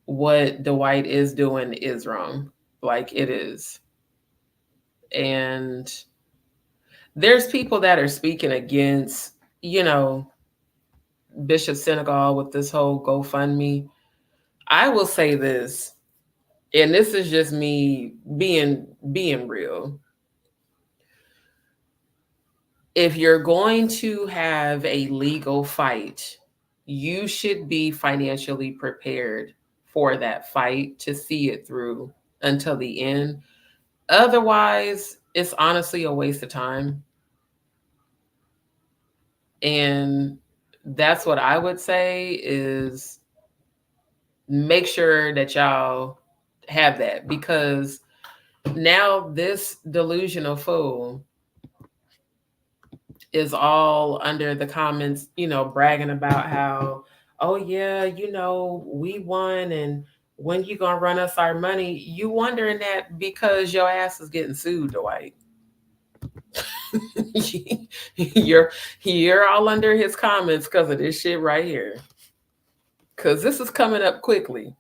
what Dwight is doing is wrong. Like, it is. And there's people that are speaking against, you know, Bishop Senegal with this whole GoFundMe. I will say this, and this is just me being real. If you're going to have a legal fight, you should be financially prepared for that fight to see it through until the end. Otherwise, it's honestly a waste of time. And that's what I would say is make sure that y'all have that, because now this delusional fool is all under the comments, you know, bragging about how, oh yeah, you know, we won, and when you gonna run us our money? You wondering that because your ass is getting sued, Dwight. you're all under his comments because of this shit right here. Because this is coming up quickly.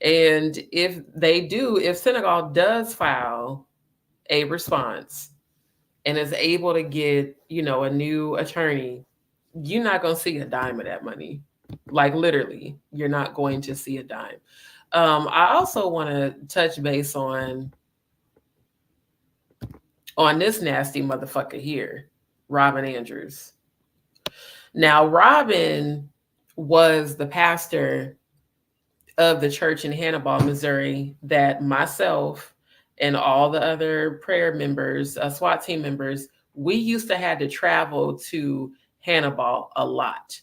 And if Senegal does file a response and is able to get, you know, a new attorney, you're not going to see a dime of that money. Like, literally, you're not going to see a dime. I also want to touch base on this nasty motherfucker here, Robin Andrews. Now, Robin was the pastor of the church in Hannibal, Missouri, that myself and all the other prayer members, SWAT team members, we used to have to travel to Hannibal a lot.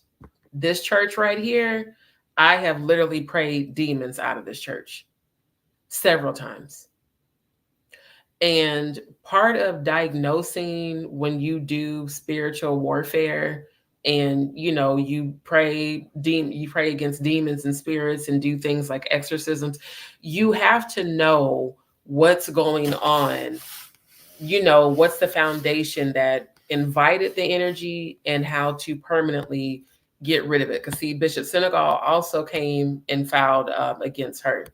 This church right here, I have literally prayed demons out of this church several times. And part of diagnosing when you do spiritual warfare and you pray against demons and spirits and do things like exorcisms, you have to know what's going on. What's the foundation that invited the energy and how to permanently get rid of it. Because see, Bishop Senegal also came and filed against her.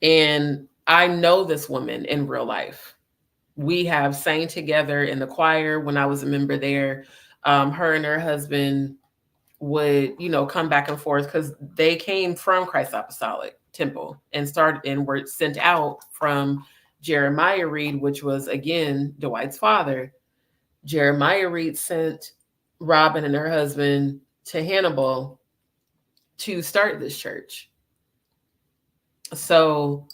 And I know this woman in real life. We have sang together in the choir when I was a member there. Her and her husband would, come back and forth because they came from Christ Apostolic Temple and were sent out from Jeremiah Reed, which was again Dwight's father. Jeremiah Reed sent Robin and her husband to Hannibal to start this church. So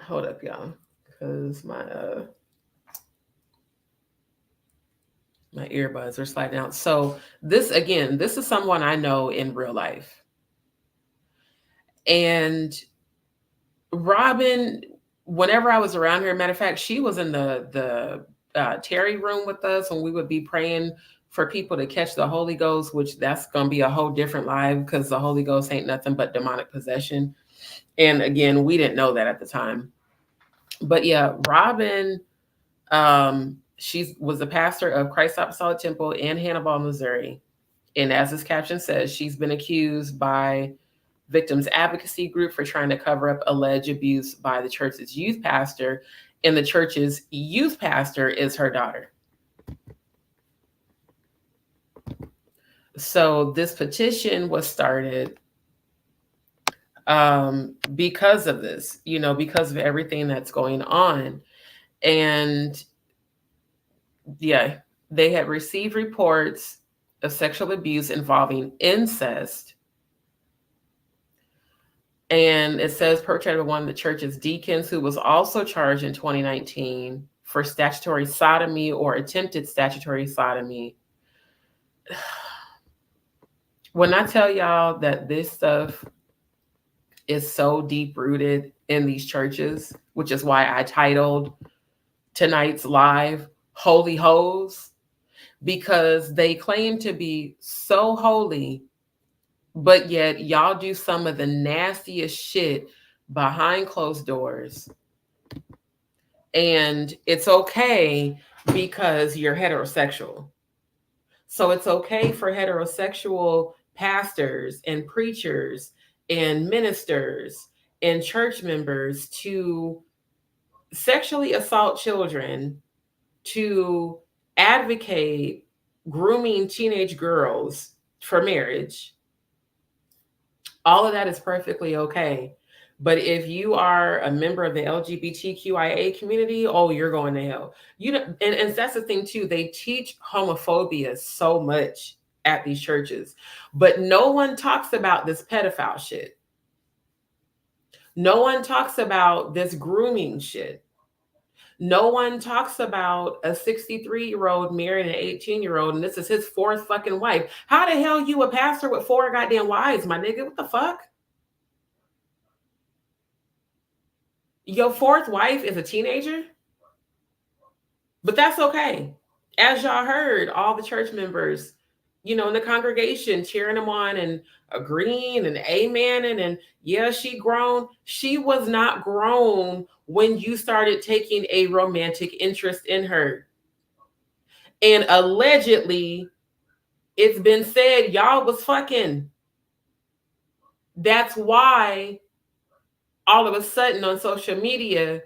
hold up, y'all, because my earbuds are sliding out. So this is someone I know in real life. And Robin, whenever I was around her, matter of fact, she was in the Terry room with us when we would be praying for people to catch the Holy Ghost, which that's going to be a whole different live because the Holy Ghost ain't nothing but demonic possession. And again, we didn't know that at the time. But yeah, Robin, she was the pastor of Christ Apostolic Temple in Hannibal, Missouri. And as this caption says, she's been accused by Victims Advocacy Group for trying to cover up alleged abuse by the church's youth pastor. And the church's youth pastor is her daughter. So this petition was started because of this, because of everything that's going on. And yeah, they had received reports of sexual abuse involving incest. And it says perpetrated by one of the church's deacons, who was also charged in 2019 for statutory sodomy or attempted statutory sodomy. When I tell y'all that this stuff is so deep rooted in these churches, which is why I titled tonight's live Holy Hoes, because they claim to be so holy, but yet y'all do some of the nastiest shit behind closed doors. And it's okay because you're heterosexual. So it's okay for heterosexual pastors and preachers and ministers and church members to sexually assault children, to advocate grooming teenage girls for marriage. All of that is perfectly okay. But if you are a member of the LGBTQIA community, oh, you're going to hell. And that's the thing too. They teach homophobia so much at these churches, but no one talks about this pedophile shit. No one talks about this grooming shit. No one talks about a 63-year-old marrying an 18-year-old, and this is his fourth fucking wife. How the hell you a pastor with 4 goddamn wives, my nigga? What the fuck? Your 4th wife is a teenager? But that's okay. As y'all heard, all the church members, in the congregation cheering him on and agreeing and amening, and yeah, she grown. She was not grown when you started taking a romantic interest in her. And allegedly, it's been said y'all was fucking. That's why all of a sudden on social media,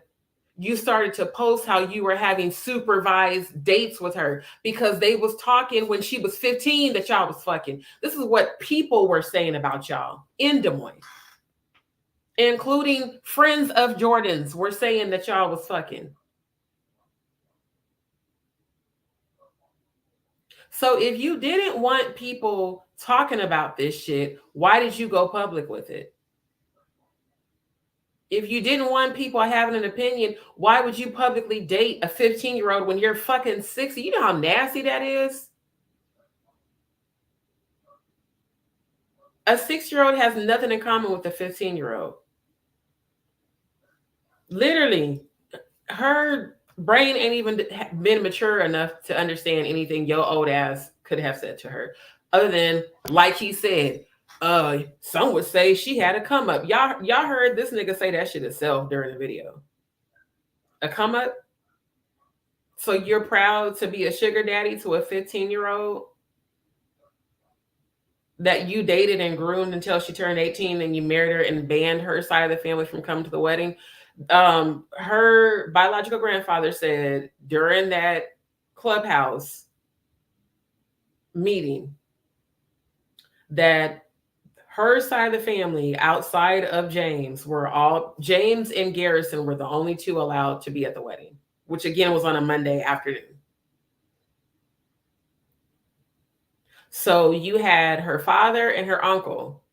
you started to post how you were having supervised dates with her because they was talking when she was 15 that y'all was fucking. This is what people were saying about y'all in Des Moines, including friends of Jordan's were saying that y'all was fucking. So if you didn't want people talking about this shit, why did you go public with it? If you didn't want people having an opinion, why would you publicly date a 15-year-old when you're fucking 60? You know how nasty that is? A 6-year-old has nothing in common with a 15-year-old. Literally, her brain ain't even been mature enough to understand anything your old ass could have said to her, other than, like he said, some would say she had a come up. Y'all heard this nigga say that shit himself during the video. A come up. So you're proud to be a sugar daddy to a 15-year-old that you dated and groomed until she turned 18, and you married her and banned her side of the family from coming to the wedding. Her biological grandfather said during that clubhouse meeting that her side of the family outside of James James and Garrison were the only two allowed to be at the wedding, which again was on a Monday afternoon. So you had her father and her uncle.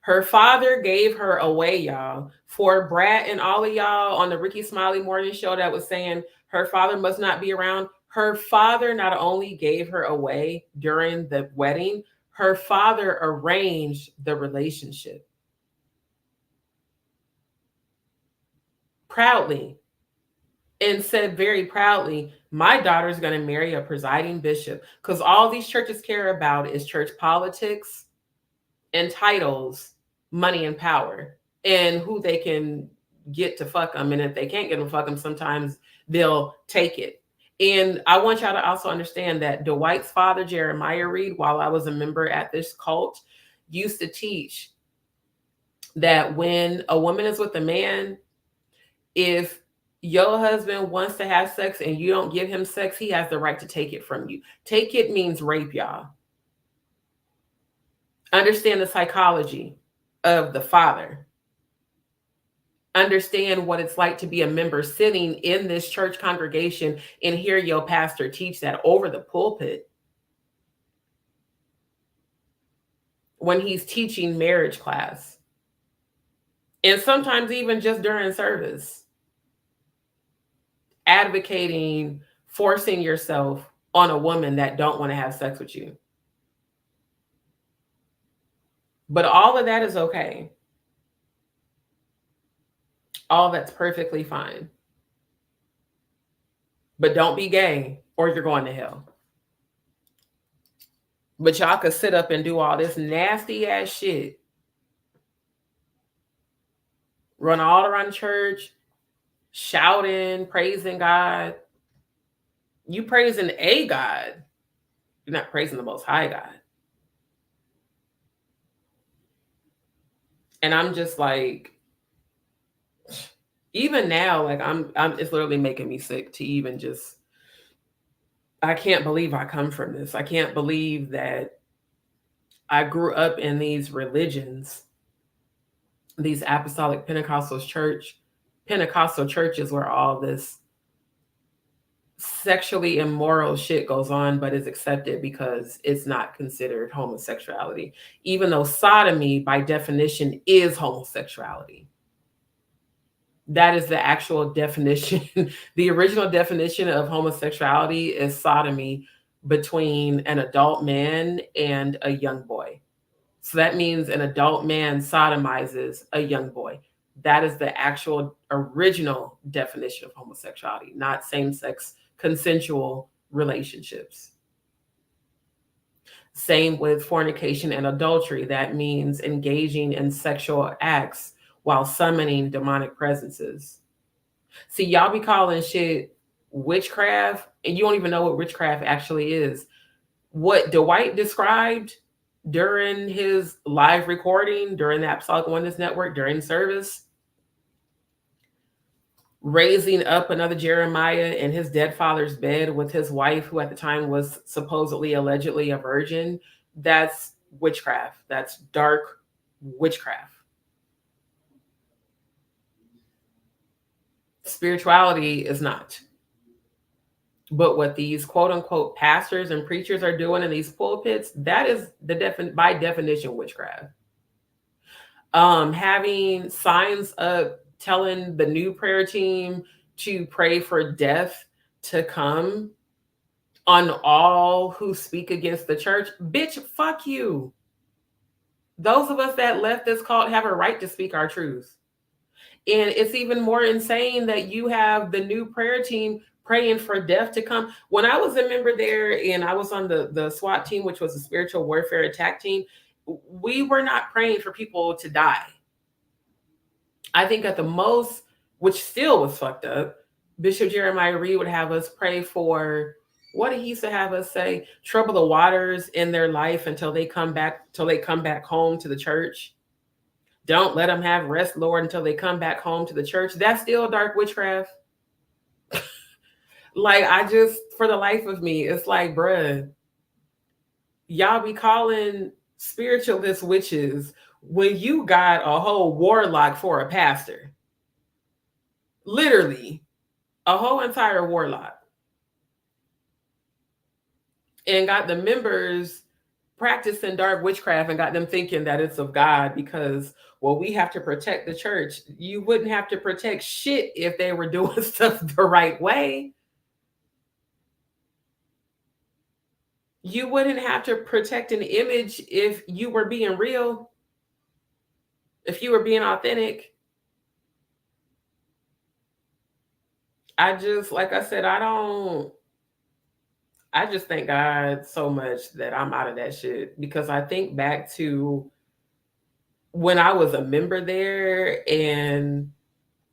Her father gave her away, y'all, for Brad and all of y'all on the Ricky Smiley morning show that was saying her father must not be around. Her father not only gave her away during the wedding, her father arranged the relationship. Proudly. And said very proudly, my daughter's going to marry a presiding bishop, because all these churches care about is church politics and titles, money and power, and who they can get to fuck them. And if they can't get them to fuck them, sometimes they'll take it. And I want y'all to also understand that Dwight's father, Jeremiah Reed, while I was a member at this cult, used to teach that when a woman is with a man, if your husband wants to have sex and you don't give him sex, he has the right to take it from you. Take it means rape, y'all. Understand the psychology of the father. Understand what it's like to be a member sitting in this church congregation and hear your pastor teach that over the pulpit when he's teaching marriage class. And sometimes even just during service. Advocating forcing yourself on a woman that don't want to have sex with you. But all of that is okay. All that's perfectly fine. But don't be gay or you're going to hell. But y'all could sit up and do all this nasty ass shit. Run all around church, shouting, praising God. You praising a God. You're not praising the Most High God. And I'm just like, even now, like I'm it's literally making me sick to even just, I can't believe I come from this. I can't believe that I grew up in these religions, these apostolic Pentecostal churches where all this sexually immoral shit goes on, but is accepted because it's not considered homosexuality, even though sodomy by definition is homosexuality. That is the actual definition. The original definition of homosexuality is sodomy between an adult man and a young boy. So that means an adult man sodomizes a young boy. That is the actual original definition of homosexuality, not same-sex consensual relationships. Same with fornication and adultery. That means engaging in sexual acts while summoning demonic presences. See, y'all be calling shit witchcraft, and you don't even know what witchcraft actually is. What Dwight described during his live recording, during the Apostolic Oneness Network, during service, raising up another Jeremiah in his dead father's bed with his wife, who at the time was supposedly, allegedly a virgin, that's witchcraft. That's dark witchcraft. Spirituality is not. But what these quote unquote pastors and preachers are doing in these pulpits, that is by definition witchcraft. Having signs up telling the new prayer team to pray for death to come on all who speak against the church. Bitch, fuck you. Those of us that left this cult have a right to speak our truth. And it's even more insane that you have the new prayer team praying for death to come. When I was a member there and I was on the SWAT team, which was the spiritual warfare attack team, we were not praying for people to die. I think at the most, which still was fucked up, Bishop Jeremiah Reed would have us pray for, what did he used to have us say? Trouble the waters in their life until they come back home to the church. Don't let them have rest, Lord, until they come back home to the church. That's still dark witchcraft. Like, I just, for the life of me, it's like, bruh, y'all be calling spiritualists witches when you got a whole warlock for a pastor. Literally, a whole entire warlock. And got the members practicing dark witchcraft and got them thinking that it's of God because, well, we have to protect the church. You wouldn't have to protect shit if they were doing stuff the right way. You wouldn't have to protect an image if you were being real, if you were being authentic. I just, like I said, I just thank God so much that I'm out of that shit, because I think back to when I was a member there and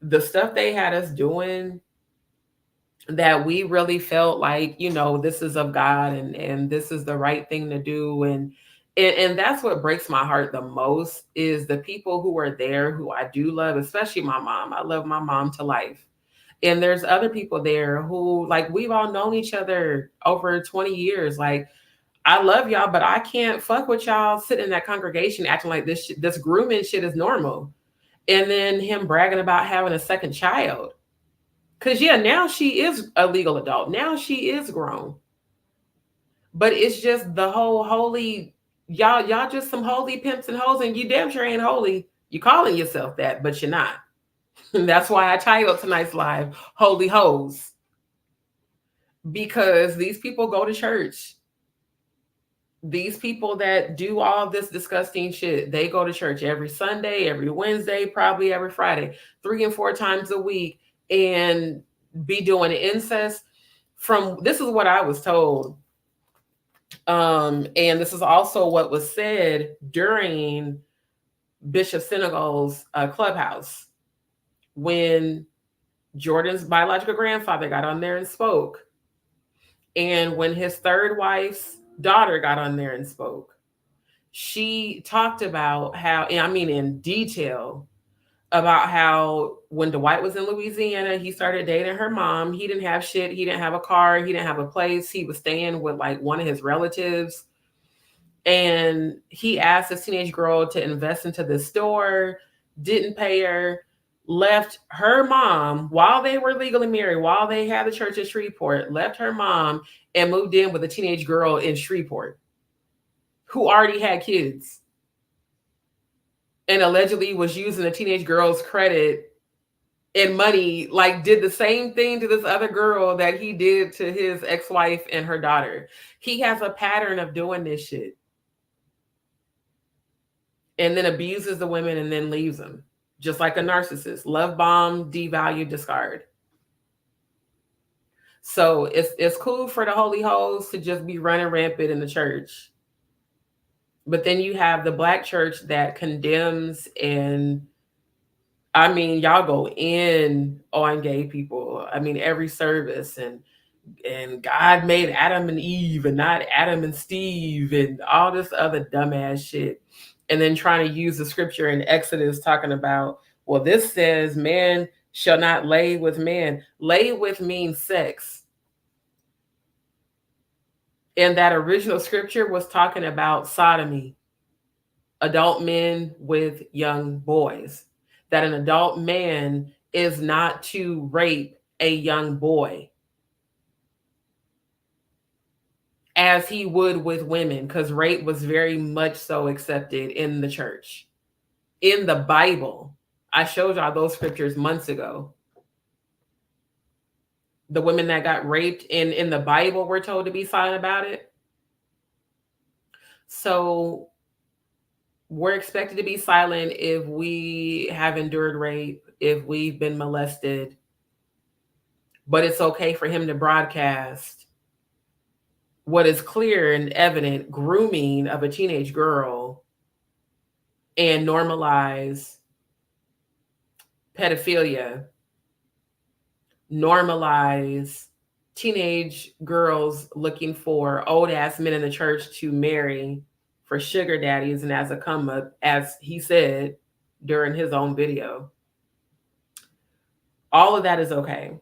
the stuff they had us doing that we really felt like, you know, this is of God and this is the right thing to do. And that's what breaks my heart the most is the people who are there who I do love, especially my mom. I love my mom to life. And there's other people there who, like, we've all known each other over 20 years. Like, I love y'all, but I can't fuck with y'all sitting in that congregation acting like this grooming shit is normal. And then him bragging about having a second child. Because, yeah, now she is a legal adult. Now she is grown. But it's just the whole holy, y'all just some holy pimps and hoes, and you damn sure ain't holy. You calling yourself that, but you're not. And that's why I titled tonight's live, Holy Hoes. Because these people go to church. These people that do all this disgusting shit, they go to church every Sunday, every Wednesday, probably every Friday, 3 and 4 times a week, and be doing incest. This is what I was told. And this is also what was said during Bishop Senegal's clubhouse when Jordan's biological grandfather got on there and spoke. And when his third wife's daughter got on there and spoke, she talked about how, I mean, in detail, about how when Dwight was in Louisiana, he started dating her mom. He didn't have shit. He didn't have a car. He didn't have a place. He was staying with like one of his relatives. And he asked this teenage girl to invest into the store, didn't pay her, left her mom while they were legally married, while they had the church in Shreveport, left her mom and moved in with a teenage girl in Shreveport who already had kids. And allegedly was using a teenage girl's credit and money, like did the same thing to this other girl that he did to his ex-wife and her daughter. He has a pattern of doing this shit. And then abuses the women and then leaves them. Just like a narcissist. Love bomb, devalue, discard. So it's cool for the holy hoes to just be running rampant in the church. But then you have the Black church that condemns, and I mean, y'all go in on gay people. I mean, every service, and God made Adam and Eve and not Adam and Steve and all this other dumbass shit. And then trying to use the scripture in Exodus talking about, well, this says man shall not lay with man. Lay with means sex. And that original scripture was talking about sodomy, adult men with young boys, that an adult man is not to rape a young boy as he would with women, because rape was very much so accepted in the church. In the Bible, I showed y'all those scriptures months ago. The women that got raped in the Bible were told to be silent about it. So We're expected to be silent if we have endured rape, if we've been molested, but it's okay for him to broadcast what is clear and evident grooming of a teenage girl and normalize pedophilia, normalize teenage girls looking for old ass men in the church to marry for sugar daddies and as a come up, as he said during his own video. All of that is okay.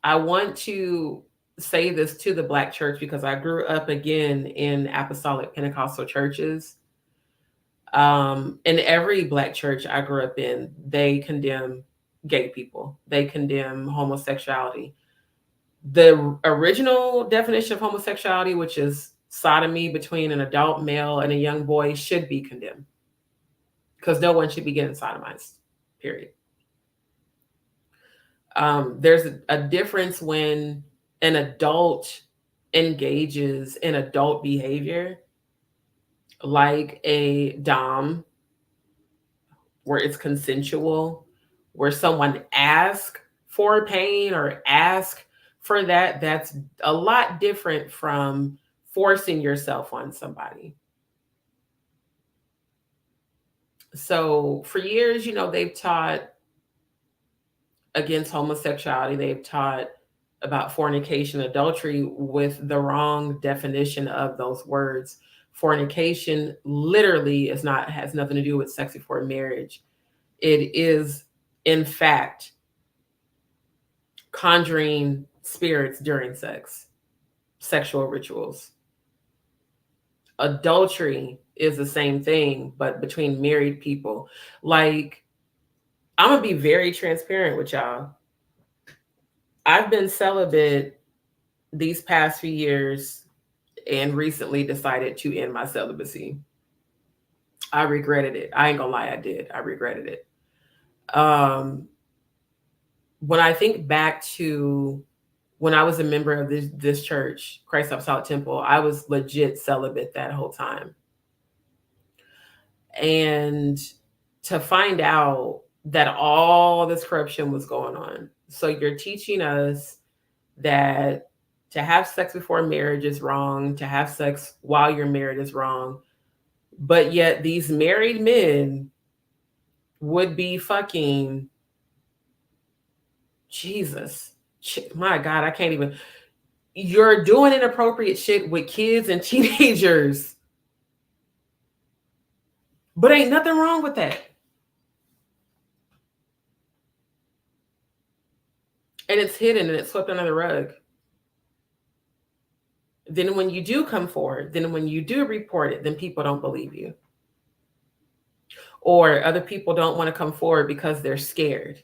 I want to say this to the Black church because I grew up again in apostolic Pentecostal churches. In every Black church I grew up in, they condemn gay people. They condemn homosexuality. The original definition of homosexuality, which is sodomy between an adult male and a young boy, should be condemned because no one should be getting sodomized, period. There's a difference when an adult engages in adult behavior, like a dom, where it's consensual, where someone asks for pain or ask for that. That's a lot different from forcing yourself on somebody. So for years, they've taught against homosexuality. They've taught about fornication, adultery with the wrong definition of those words. Fornication literally has nothing to do with sex before marriage. It is, in fact, conjuring spirits during sex, sexual rituals. Adultery is the same thing, but between married people. Like, I'm gonna be very transparent with y'all. I've been celibate these past few years and recently decided to end my celibacy. I regretted it. I ain't gonna lie, I did. I regretted it. When I think back to when I was a member of this church, Christ Apostolic Temple, I was legit celibate that whole time. And to find out that all this corruption was going on. So you're teaching us that to have sex before marriage is wrong, to have sex while you're married is wrong. But yet these married men would be fucking, Jesus, my God, I can't even. You're doing inappropriate shit with kids and teenagers. But ain't nothing wrong with that. And it's hidden and it's swept under the rug. Then when you do come forward, then when you do report it, then people don't believe you. Or other people don't want to come forward because they're scared.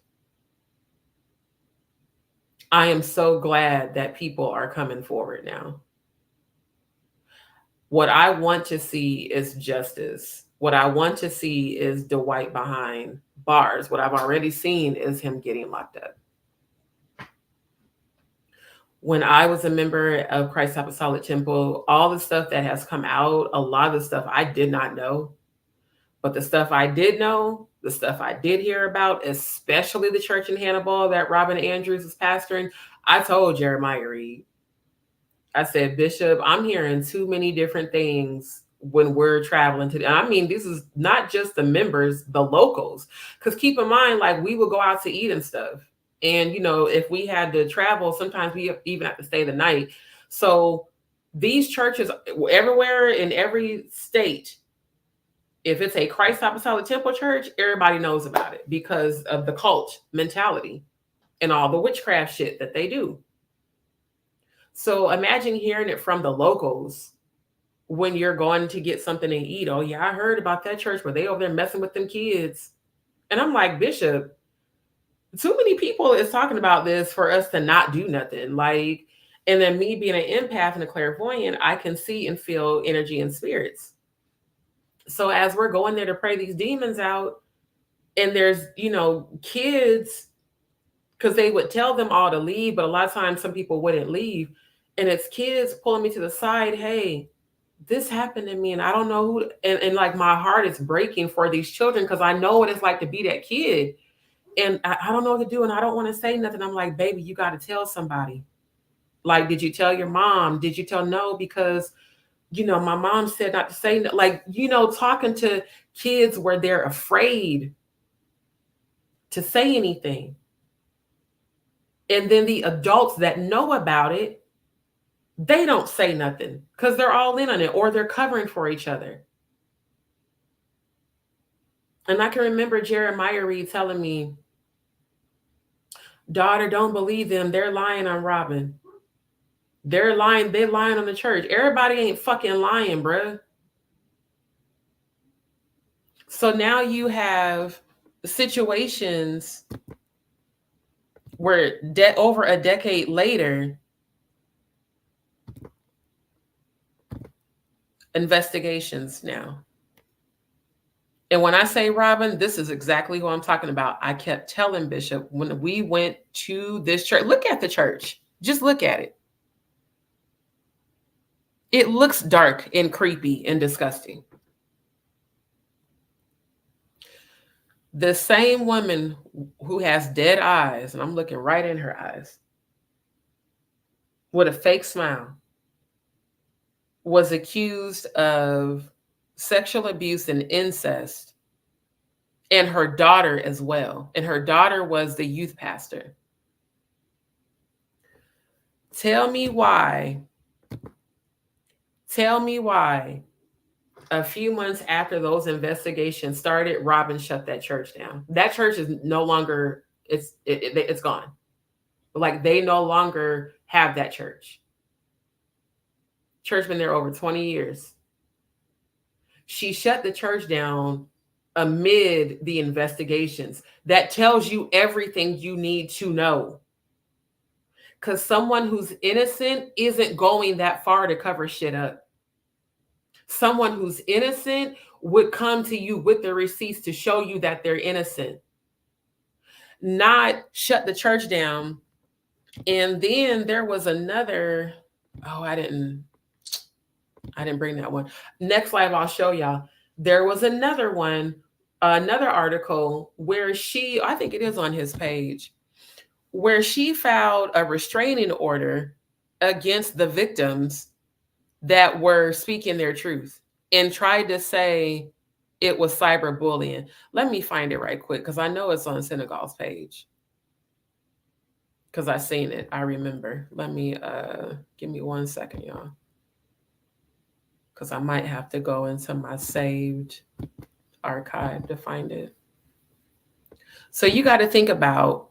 I am so glad that people are coming forward now. What I want to see is justice. What I want to see is Dwight behind bars. What I've already seen is him getting locked up. When I was a member of Christ Apostolic Temple, all the stuff that has come out, a lot of the stuff I did not know. But the stuff I did know, the stuff I did hear about, especially the church in Hannibal that Robin Andrews is pastoring, I told Jeremiah Reed, I said, Bishop, I'm hearing too many different things when we're traveling to. I mean, this is not just the members, the locals. Because keep in mind, like, we would go out to eat and stuff. And, if we had to travel, sometimes we even have to stay the night. So these churches everywhere in every state, if it's a Christ Apostolic Temple church, everybody knows about it because of the cult mentality and all the witchcraft shit that they do. So imagine hearing it from the locals when you're going to get something to eat. Oh yeah, I heard about that church where they over there messing with them kids. And I'm like, Bishop, too many people is talking about this for us to not do nothing. Like, and then me being an empath and a clairvoyant, I can see and feel energy and spirits. So as we're going there to pray these demons out, and there's, kids, because they would tell them all to leave, but a lot of times some people wouldn't leave. And it's kids pulling me to the side. Hey, this happened to me and I don't know who, and like my heart is breaking for these children because I know what it's like to be that kid. And I don't know what to do and I don't want to say nothing. I'm like, baby, you got to tell somebody. Like, did you tell your mom? Did you tell no? Because, you know, my mom said not to say no. Like, you know, talking to kids where they're afraid to say anything. And then the adults that know about it, they don't say nothing because they're all in on it or they're covering for each other. And I can remember Jeremiah Reed telling me, daughter, don't believe them. They're lying on Robin. They're lying on the church. Everybody ain't fucking lying, bruh. So now you have situations where over a decade later, investigations now. And when I say Robin, this is exactly who I'm talking about. I kept telling Bishop when we went to this church, look at the church. Just look at it. It looks dark and creepy and disgusting. The same woman who has dead eyes, and I'm looking right in her eyes, with a fake smile, was accused of sexual abuse and incest, and her daughter as well. And her daughter was the youth pastor. Tell me why a few months after those investigations started, Robin shut that church down. That church is no longer, it's gone. Like, they no longer have that church. Church been there over 20 years. She shut the church down amid the investigations. That tells you everything you need to know. Because someone who's innocent isn't going that far to cover shit up. Someone who's innocent would come to you with the receipts to show you that they're innocent. Not shut the church down. And then there was another, I didn't bring that one. Next live, I'll show y'all. There was another one, another article where I think it is on his page, where she filed a restraining order against the victims that were speaking their truth and tried to say it was cyberbullying. Let me find it right quick because I know it's on Senegal's page. Because I seen it. I remember. Let me give me 1 second, y'all. Because I might have to go into my saved archive to find it. So you got to think about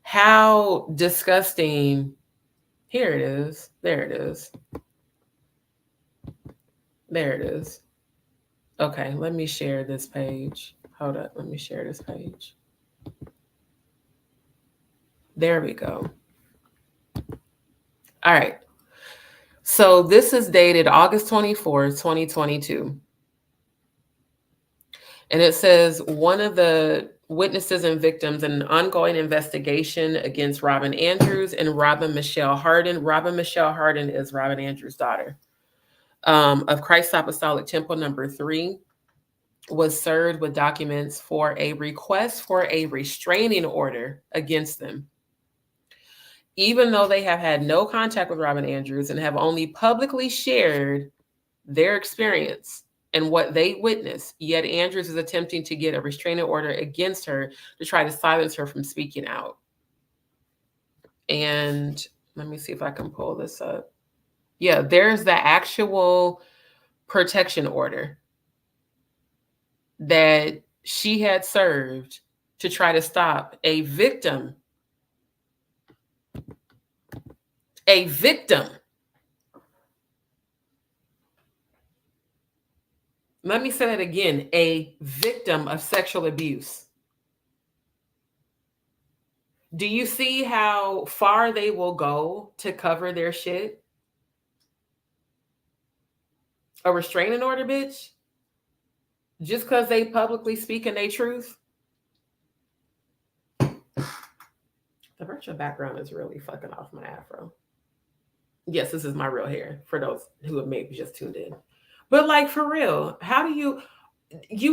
how disgusting. Here it is. There it is. There it is. Okay, let me share this page. Hold up. Let me share this page. There we go. All right. So this is dated August 24th, 2022. And it says one of the witnesses and victims in an ongoing investigation against Robin Andrews and Robin Michelle Harden. Robin Michelle Harden is Robin Andrews' daughter. Of Christ Apostolic Temple number 3 was served with documents for a request for a restraining order against them. Even though they have had no contact with Robin Andrews and have only publicly shared their experience and what they witnessed, yet Andrews is attempting to get a restraining order against her to try to silence her from speaking out. And let me see if I can pull this up. Yeah, there's the actual protection order that she had served to try to stop a victim. A victim. Let me say that again. A victim of sexual abuse. Do you see how far they will go to cover their shit? A restraining order, bitch? Just because they publicly speaking their truth? The virtual background is really fucking off my afro. Yes, this is my real hair for those who have maybe just tuned in. But like for real, how do you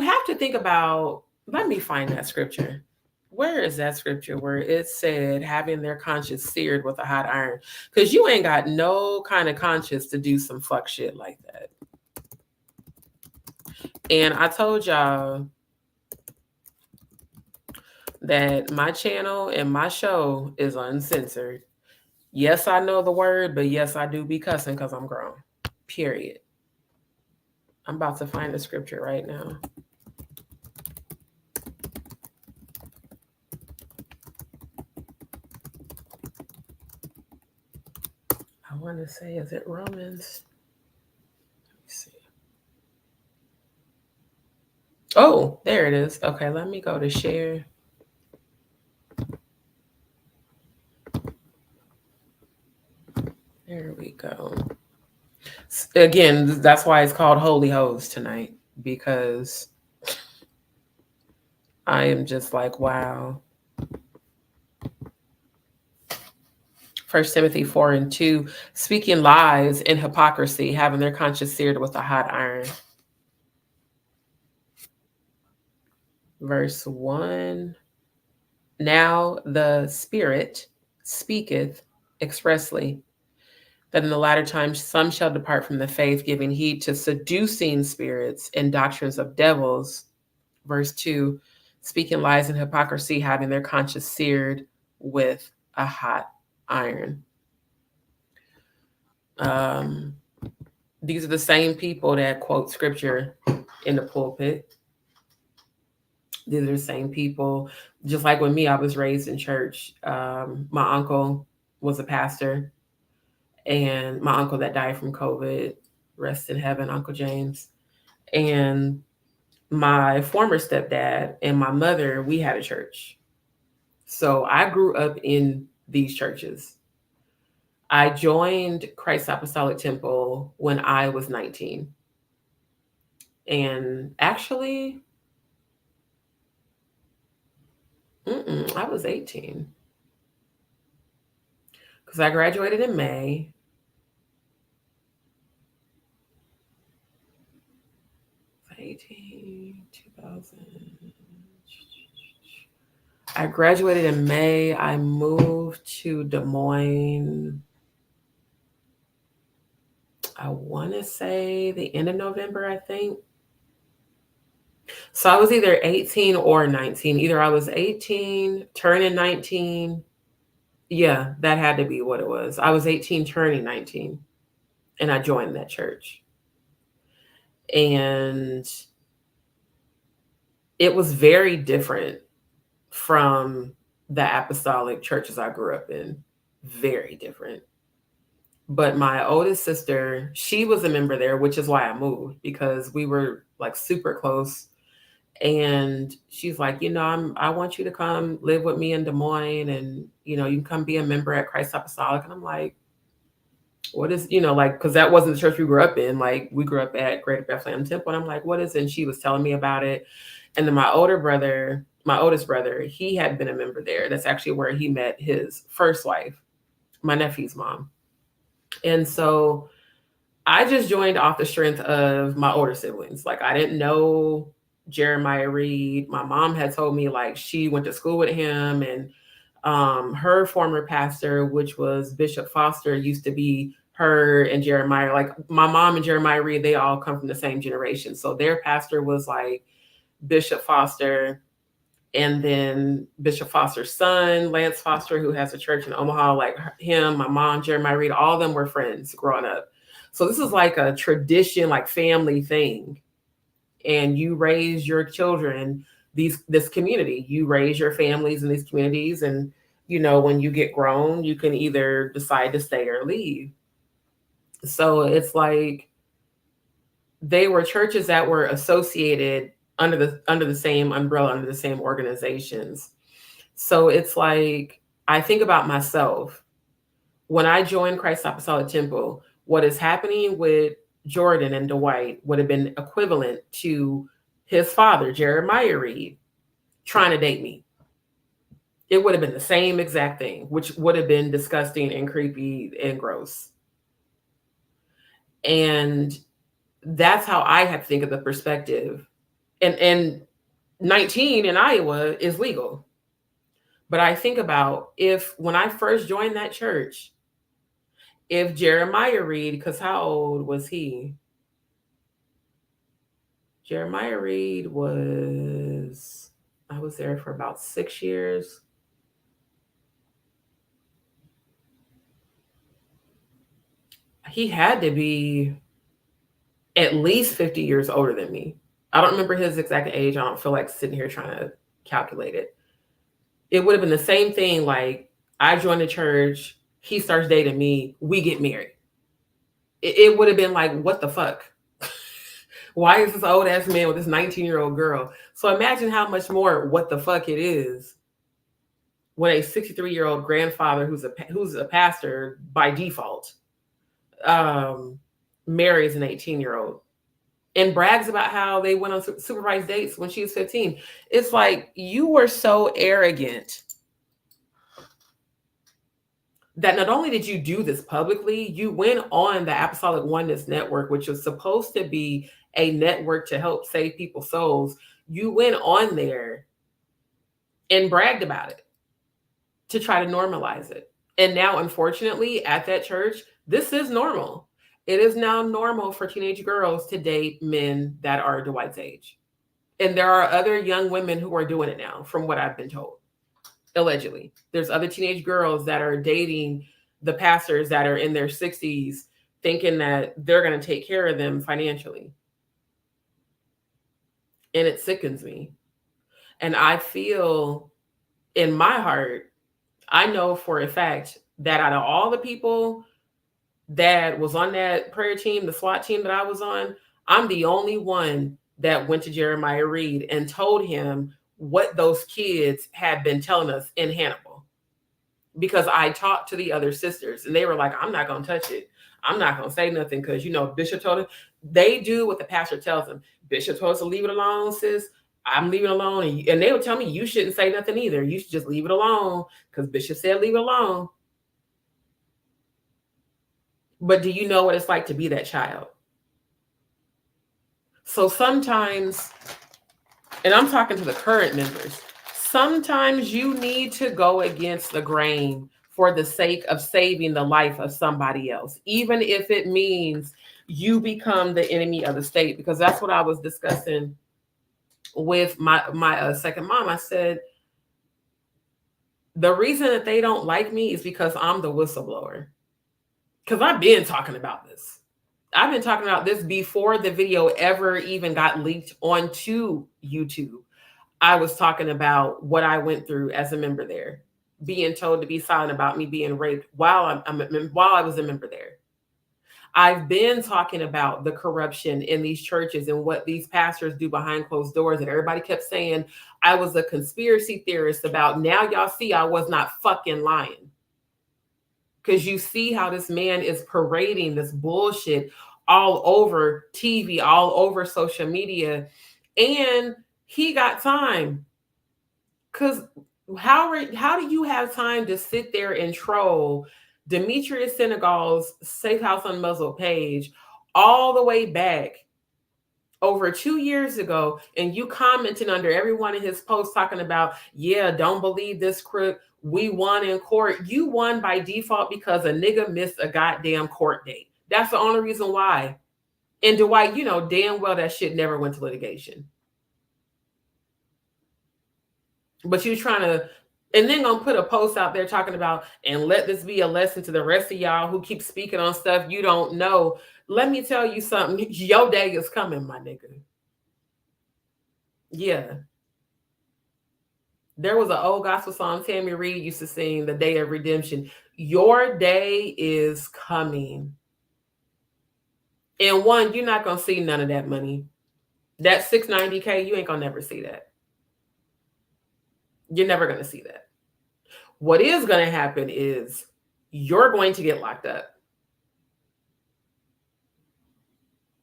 have to think about, let me find that scripture. Where is that scripture where it said having their conscience seared with a hot iron? Because you ain't got no kind of conscience to do some fuck shit like that. And I told y'all that my channel and my show is uncensored. Yes, I know the word, but yes, I do be cussing because I'm grown. Period. I'm about to find the scripture right now. I want to say, is it Romans? Let me see. Oh, there it is. Okay, let me go to share. There we go. Again, that's why it's called Holy Hose tonight, because I am just like, wow. 1 Timothy 4:2, speaking lies and hypocrisy, having their conscience seared with a hot iron. Verse 1, now the Spirit speaketh expressly that in the latter times some shall depart from the faith, giving heed to seducing spirits and doctrines of devils. Verse 2, speaking lies and hypocrisy, having their conscience seared with a hot iron. These are the same people that quote scripture in the pulpit. These are the same people. Just like with me, I was raised in church. My uncle was a pastor, and my uncle that died from COVID, rest in heaven, Uncle James. And my former stepdad and my mother, we had a church. So I grew up in these churches. I joined Christ Apostolic Temple when I was 19. And actually, I was 18. Because I graduated in May. I graduated in May. I moved to Des Moines, I want to say the end of November, I think. So I was either 18 or 19. Either I was 18, turning 19. Yeah, that had to be what it was. I was 18, turning 19, and I joined that church. And it was very different from the apostolic churches I grew up in. Very different. But my oldest sister, she was a member there, which is why I moved, because we were like super close. And she's like, I want you to come live with me in Des Moines, and, you can come be a member at Christ Apostolic. And I'm like, what is, because that wasn't the church we grew up in. Like, we grew up at Greater Bethlehem Temple. And I'm like, what is it? And she was telling me about it. And then my oldest brother, he had been a member there. That's actually where he met his first wife, my nephew's mom. And so I just joined off the strength of my older siblings. Like, I didn't know Jeremiah Reed. My mom had told me, like, she went to school with him, and her former pastor, which was Bishop Foster, used to be her and Jeremiah. Like, my mom and Jeremiah Reed, they all come from the same generation. So their pastor was like Bishop Foster, and then Bishop Foster's son, Lance Foster, who has a church in Omaha, like him, my mom, Jeremiah Reed, all of them were friends growing up. So this is like a tradition, like family thing. And you raise your children, this community, you raise your families in these communities. And, when you get grown, you can either decide to stay or leave. So it's like they were churches that were associated under the same umbrella, under the same organizations. So it's like, I think about myself. When I joined Christ Apostolic Temple, what is happening with Jordan and Dwight would have been equivalent to his father, Jeremiah Reed, trying to date me. It would have been the same exact thing, which would have been disgusting and creepy and gross. And that's how I have to think of the perspective. And 19 in Iowa is legal. But I think about when I first joined that church, if Jeremiah Reed, because how old was he? Jeremiah Reed I was there for about 6 years. He had to be at least 50 years older than me. I don't remember his exact age. I don't feel like sitting here trying to calculate it. It would have been the same thing. Like, I joined the church, he starts dating me, we get married. It would have been like, what the fuck? Why is this old ass man with this 19-year-old girl? So imagine how much more what the fuck it is when a 63-year-old grandfather who's a pastor by default marries an 18-year-old and brags about how they went on supervised dates when she was 15. It's like, you were so arrogant that not only did you do this publicly, you went on the Apostolic Oneness Network, which was supposed to be a network to help save people's souls. You went on there and bragged about it to try to normalize it. And now, unfortunately, at that church, this is normal. It is now normal for teenage girls to date men that are Dwight's age. And there are other young women who are doing it now, from what I've been told. Allegedly, there's other teenage girls that are dating the pastors that are in their 60s, thinking that they're going to take care of them financially. And it sickens me. And I feel in my heart, I know for a fact that out of all the people that was on that prayer team, the SWAT team that I was on, I'm the only one that went to Jeremiah Reed and told him what those kids had been telling us in Hannibal. Because I talked to the other sisters and they were like, I'm not going to touch it. I'm not going to say nothing because, Bishop told them. They do what the pastor tells them. Bishop told us to leave it alone, sis. I'm leaving it alone. And they would tell me, you shouldn't say nothing either. You should just leave it alone because Bishop said leave it alone. But do you know what it's like to be that child? So sometimes, and I'm talking to the current members, sometimes you need to go against the grain for the sake of saving the life of somebody else, even if it means you become the enemy of the state. Because that's what I was discussing with my second mom. I said, the reason that they don't like me is because I'm the whistleblower. Because I've been talking about this. I've been talking about this before the video ever even got leaked onto YouTube. I was talking about what I went through as a member there, being told to be silent about me being raped while I was a member there. I've been talking about the corruption in these churches and what these pastors do behind closed doors. And everybody kept saying I was a conspiracy theorist about. Now y'all see I was not fucking lying. Because you see how this man is parading this bullshit all over TV, all over social media. And he got time. Because how do you have time to sit there and troll Demetrius Senegal's Safe House Unmuzzled page all the way back over 2 years ago, and you commenting under every one of his posts talking about, yeah, don't believe this crook. We won in court. You won by default because a nigga missed a goddamn court date. That's the only reason why. And Dwight, you know damn well that shit never went to litigation. But you trying to, and then gonna put a post out there talking about, and let this be a lesson to the rest of y'all who keep speaking on stuff you don't know. Let me tell you something. Your day is coming, my nigga. Yeah. There was an old gospel song Tammy Reed used to sing, The Day of Redemption. Your day is coming. And one, you're not going to see none of that money. That $690K, you ain't going to never see that. You're never going to see that. What is going to happen is you're going to get locked up.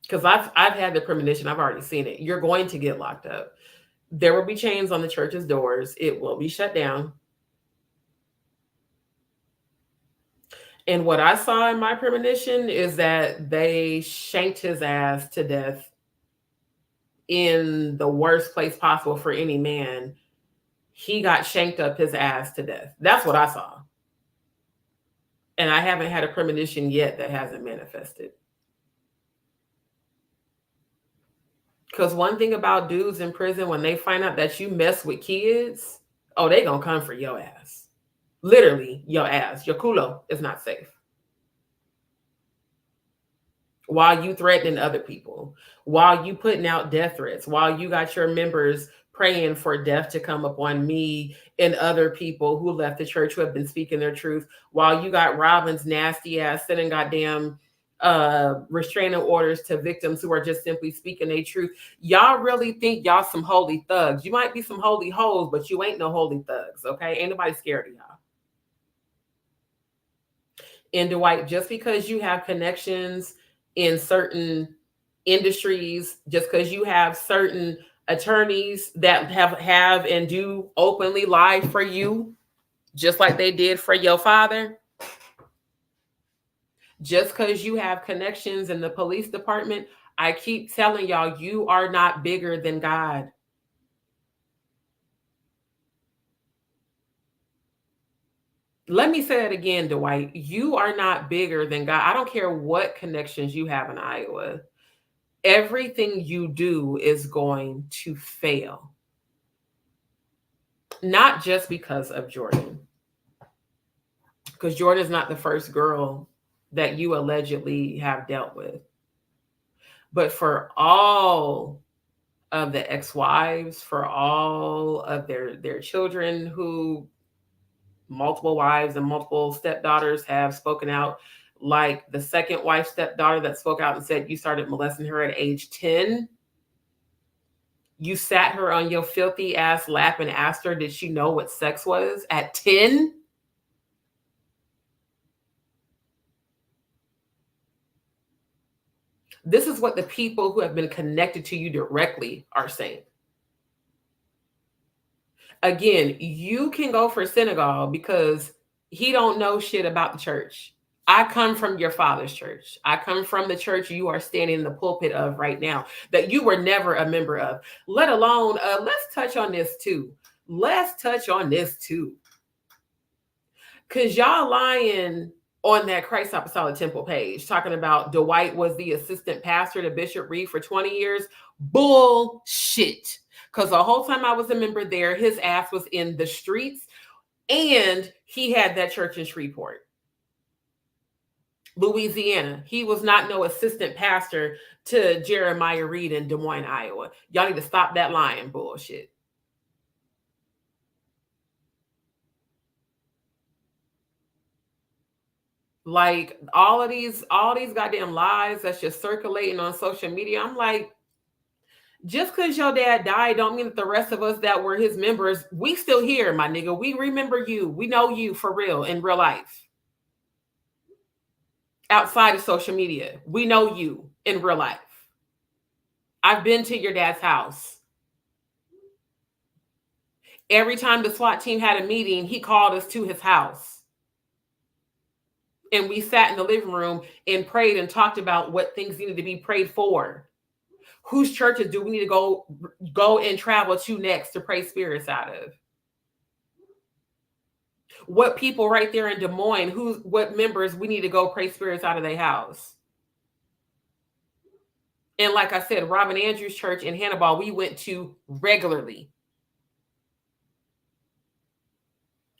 Because I've had the premonition. I've already seen it. You're going to get locked up. There will be chains on the church's doors. It will be shut down. And what I saw in my premonition is that they shanked his ass to death in the worst place possible for any man. He got shanked up his ass to death. That's what I saw. And I haven't had a premonition yet that hasn't manifested. Because one thing about dudes in prison, when they find out that you mess with kids, oh, they gonna come for your ass. Literally, your ass. Your culo is not safe. While you threatening other people, while you putting out death threats, while you got your members praying for death to come upon me and other people who left the church who have been speaking their truth, while you got Robin's nasty ass sending goddamn restraining orders to victims who are just simply speaking their truth. Y'all really think y'all some holy thugs. You might be some holy hoes, but you ain't no holy thugs, okay? Ain't nobody scared of y'all. And Dwight, just because you have connections in certain industries, just because you have certain attorneys that have and do openly lie for you, just like they did for your father, just because you have connections in the police department, I keep telling y'all, you are not bigger than God. Let me say it again, Dwight. You are not bigger than God. I don't care what connections you have in Iowa. Everything you do is going to fail. Not just because of Jordan. Because Jordan is not the first girl that you allegedly have dealt with. But for all of the ex-wives, for all of their children who multiple wives and multiple stepdaughters have spoken out, like the second wife stepdaughter that spoke out and said you started molesting her at age 10. You sat her on your filthy ass lap and asked her, did she know what sex was at 10? This is what the people who have been connected to you directly are saying. Again, you can go for synagogue because he don't know shit about the church. I come from your father's church. I come from the church you are standing in the pulpit of right now that you were never a member of, let alone, let's touch on this too. Because y'all lying on that Christ Apostolic Temple page, talking about Dwight was the assistant pastor to Bishop Reed for 20 years. Bullshit. Because the whole time I was a member there, his ass was in the streets and he had that church in Shreveport, Louisiana. He was not no assistant pastor to Jeremiah Reed in Des Moines, Iowa. Y'all need to stop that lying bullshit. Like all of these goddamn lies that's just circulating on social media. I'm like, just because your dad died don't mean that the rest of us that were his members, we still here, my nigga. We remember you. We know you for real, in real life. Outside of social media, we know you in real life. I've been to your dad's house. Every time the SWAT team had a meeting, he called us to his house. And we sat in the living room and prayed and talked about what things needed to be prayed for. Whose churches do we need to go and travel to next to pray spirits out of? What people right there in Des Moines, what members we need to go pray spirits out of their house? And like I said, Robin Andrews Church in Hannibal, we went to regularly.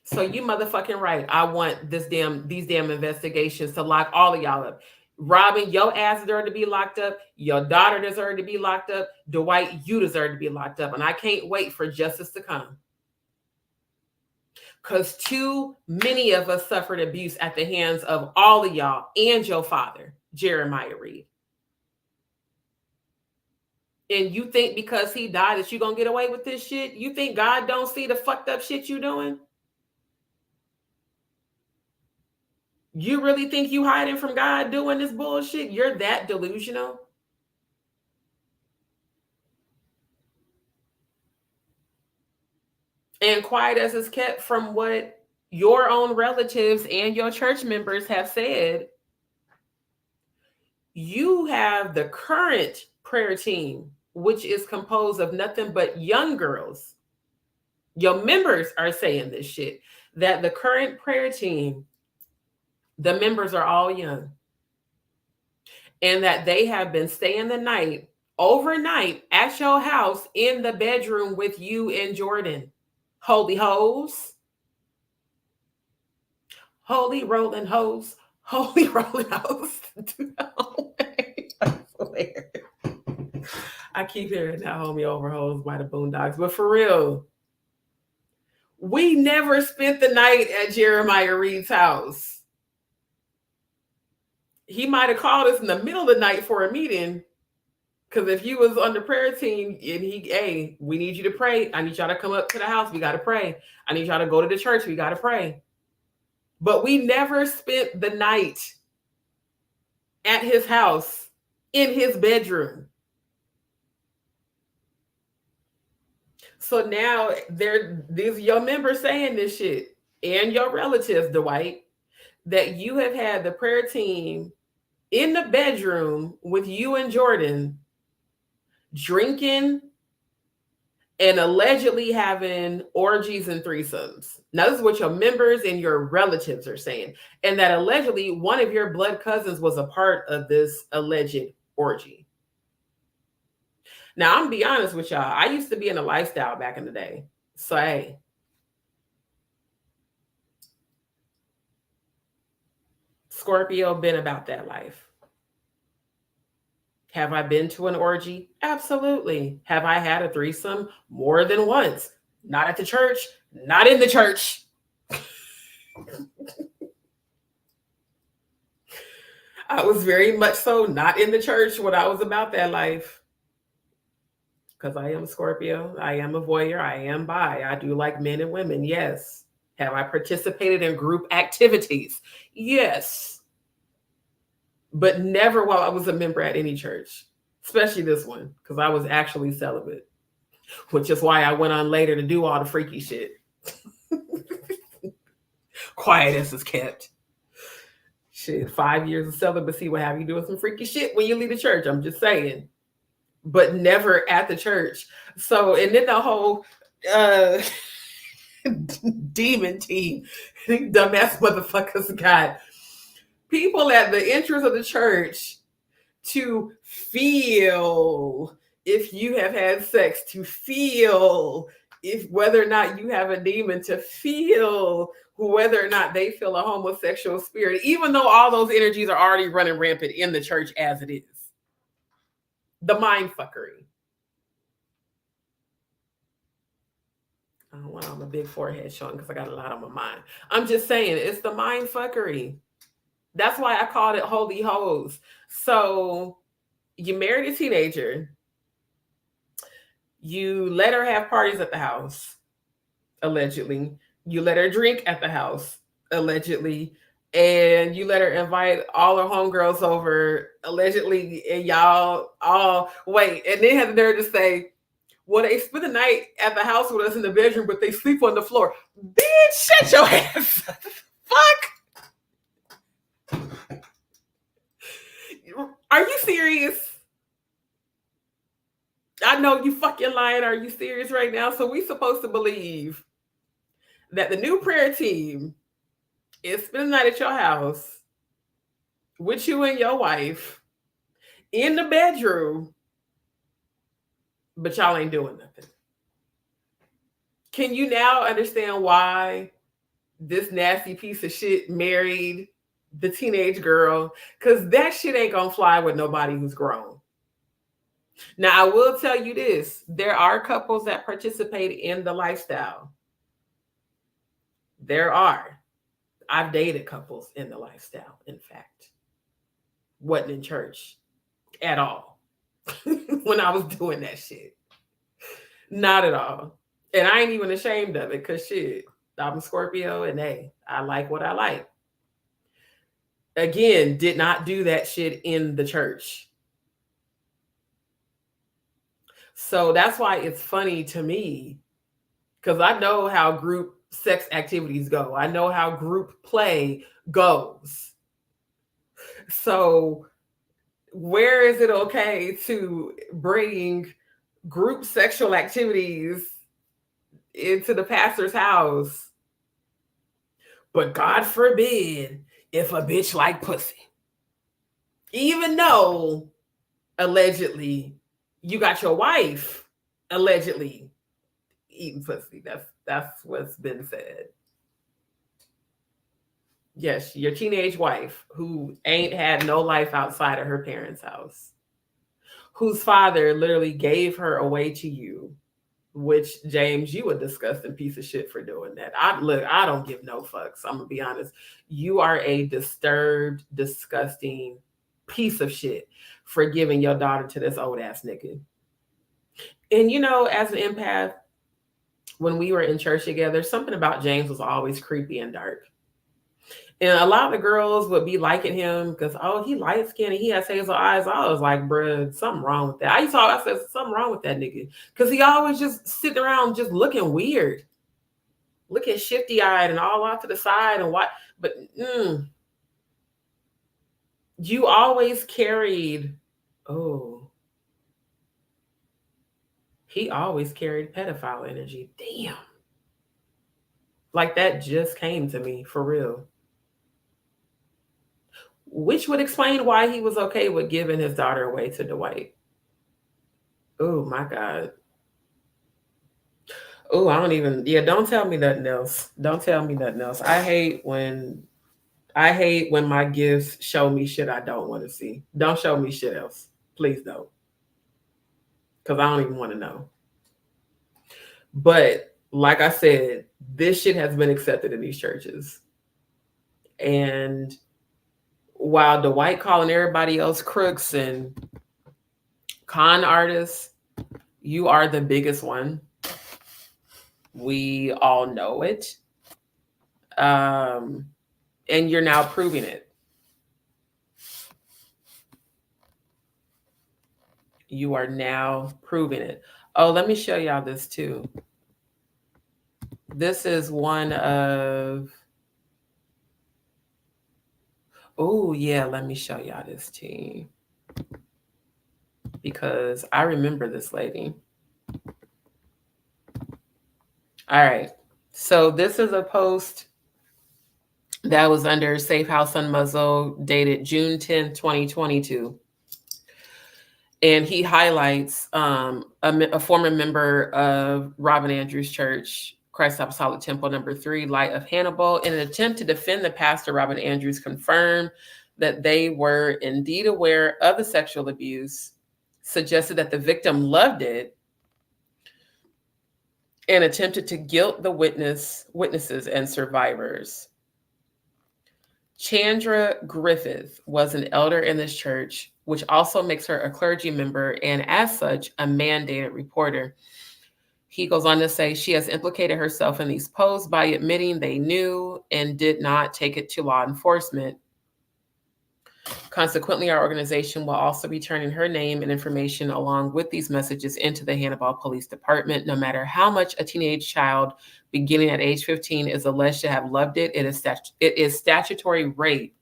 So you motherfucking right. I want these damn investigations to lock all of y'all up. Robin, your ass deserves to be locked up. Your daughter deserves to be locked up. Dwight, you deserve to be locked up. And I can't wait for justice to come. Because too many of us suffered abuse at the hands of all of y'all and your father, Jeremiah Reed. And you think because he died that you're going to get away with this shit? You think God don't see the fucked up shit you doing? You really think you hiding from God doing this bullshit? You're that delusional? And quiet as it's kept from what your own relatives and your church members have said you have the current prayer team, which is composed of nothing but young girls. Your members are saying this shit, that the current prayer team, the members are all young, and that they have been staying the night overnight at your house in the bedroom with you and Jordan. Holy hoes. Holy rolling hoes. Holy rolling hoes. I swear. I keep hearing that homie over hoes by the Boondocks, but for real, we never spent the night at Jeremiah Reed's house. He might have called us in the middle of the night for a meeting, because if you was on the prayer team and hey, we need you to pray. I need y'all to come up to the house. We got to pray. I need y'all to go to the church. We got to pray. But we never spent the night at his house in his bedroom. So now these your members saying this shit, and your relatives, Dwight, that you have had the prayer team in the bedroom with you and Jordan drinking and allegedly having orgies and threesomes. Now, this is what your members and your relatives are saying. And that allegedly one of your blood cousins was a part of this alleged orgy. Now, I'm gonna be honest with y'all. I used to be in a lifestyle back in the day. So, hey. Scorpio been about that life. Have I been to an orgy? Absolutely. Have I had a threesome? More than once. Not at the church, not in the church. I was very much so not in the church when I was about that life. Because I am Scorpio. I am a voyeur. I am bi. I do like men and women. Yes. Have I participated in group activities? Yes. But never while I was a member at any church, especially this one, because I was actually celibate, which is why I went on later to do all the freaky shit. Quiet as is kept. Shit, 5 years of celibacy will have you doing some freaky shit when you leave the church. I'm just saying. But never at the church. So, and then the whole demon team, dumbass motherfuckers got people at the entrance of the church to feel if you have had sex, to feel if whether or not you have a demon, to feel whether or not they feel a homosexual spirit, even though all those energies are already running rampant in the church as it is. The mind fuckery. I don't want my big forehead showing because I got a lot on my mind. I'm just saying, it's the mind fuckery. That's why I called it holy hoes. So you married a teenager. You let her have parties at the house, allegedly. You let her drink at the house, allegedly. And you let her invite all her homegirls over, allegedly. And y'all all wait. And then had the nerve to say, well, they spend the night at the house with us in the bedroom, but they sleep on the floor. Bitch, shut your ass. Fuck. Are you serious? I know you fucking lying. Are you serious right now? So we supposed to believe that the new prayer team is spending the night at your house with you and your wife in the bedroom, but y'all ain't doing nothing. Can you now understand why this nasty piece of shit married the teenage girl? Because that shit ain't gonna fly with nobody who's grown. Now, I will tell you this. There are couples that participate in the lifestyle. There are. I've dated couples in the lifestyle, in fact. Wasn't in church at all when I was doing that shit. Not at all. And I ain't even ashamed of it because shit, I'm a Scorpio and hey, I like what I like. Again, did not do that shit in the church. So that's why it's funny to me, because I know how group sex activities go. I know how group play goes. So where is it okay to bring group sexual activities into the pastor's house? But God forbid if a bitch like pussy. Even though allegedly you got your wife allegedly eating pussy. That's what's been said. Yes, your teenage wife who ain't had no life outside of her parents' house, whose father literally gave her away to you, which, James, you a disgusting piece of shit for doing that. I don't give no fucks. I'm gonna be honest. You are a disturbed, disgusting piece of shit for giving your daughter to this old ass nigga. And you know, as an empath, when we were in church together, something about James was always creepy and dark. And a lot of the girls would be liking him because, oh, he light skinned and he has hazel eyes. I was like, bruh, something wrong with that. I said, something wrong with that nigga. Because he always just sitting around just looking weird. Looking shifty eyed and all off to the side and what. But you always carried, he always carried pedophile energy. Damn. Like that just came to me for real. Which would explain why he was okay with giving his daughter away to Dwight. Oh my God. Oh, don't tell me nothing else. Don't tell me nothing else. I hate when my gifts show me shit I don't want to see. Don't show me shit else. Please don't. Because I don't even want to know. But like I said, this shit has been accepted in these churches. And while Dwight calling everybody else crooks and con artists, you are the biggest one. We all know it. And you're now proving it. You are now proving it. Oh, let me show y'all this too. This is one of... Oh, yeah, let me show y'all this too. Because I remember this lady. All right. So this is a post that was under Safe House Unmuzzled, dated June 10th, 2022. And he highlights a former member of Robin Andrews Church, Christ Apostolic Temple number 3, Light of Hannibal. In an attempt to defend the pastor, Robin Andrews confirmed that they were indeed aware of the sexual abuse, suggested that the victim loved it, and attempted to guilt the witnesses and survivors. Chandra Griffith was an elder in this church, which also makes her a clergy member and as such, a mandated reporter. He goes on to say she has implicated herself in these posts by admitting they knew and did not take it to law enforcement. Consequently, our organization will also be turning her name and information along with these messages into the Hannibal Police Department. No matter how much a teenage child beginning at age 15 is alleged to have loved it, it is statutory rape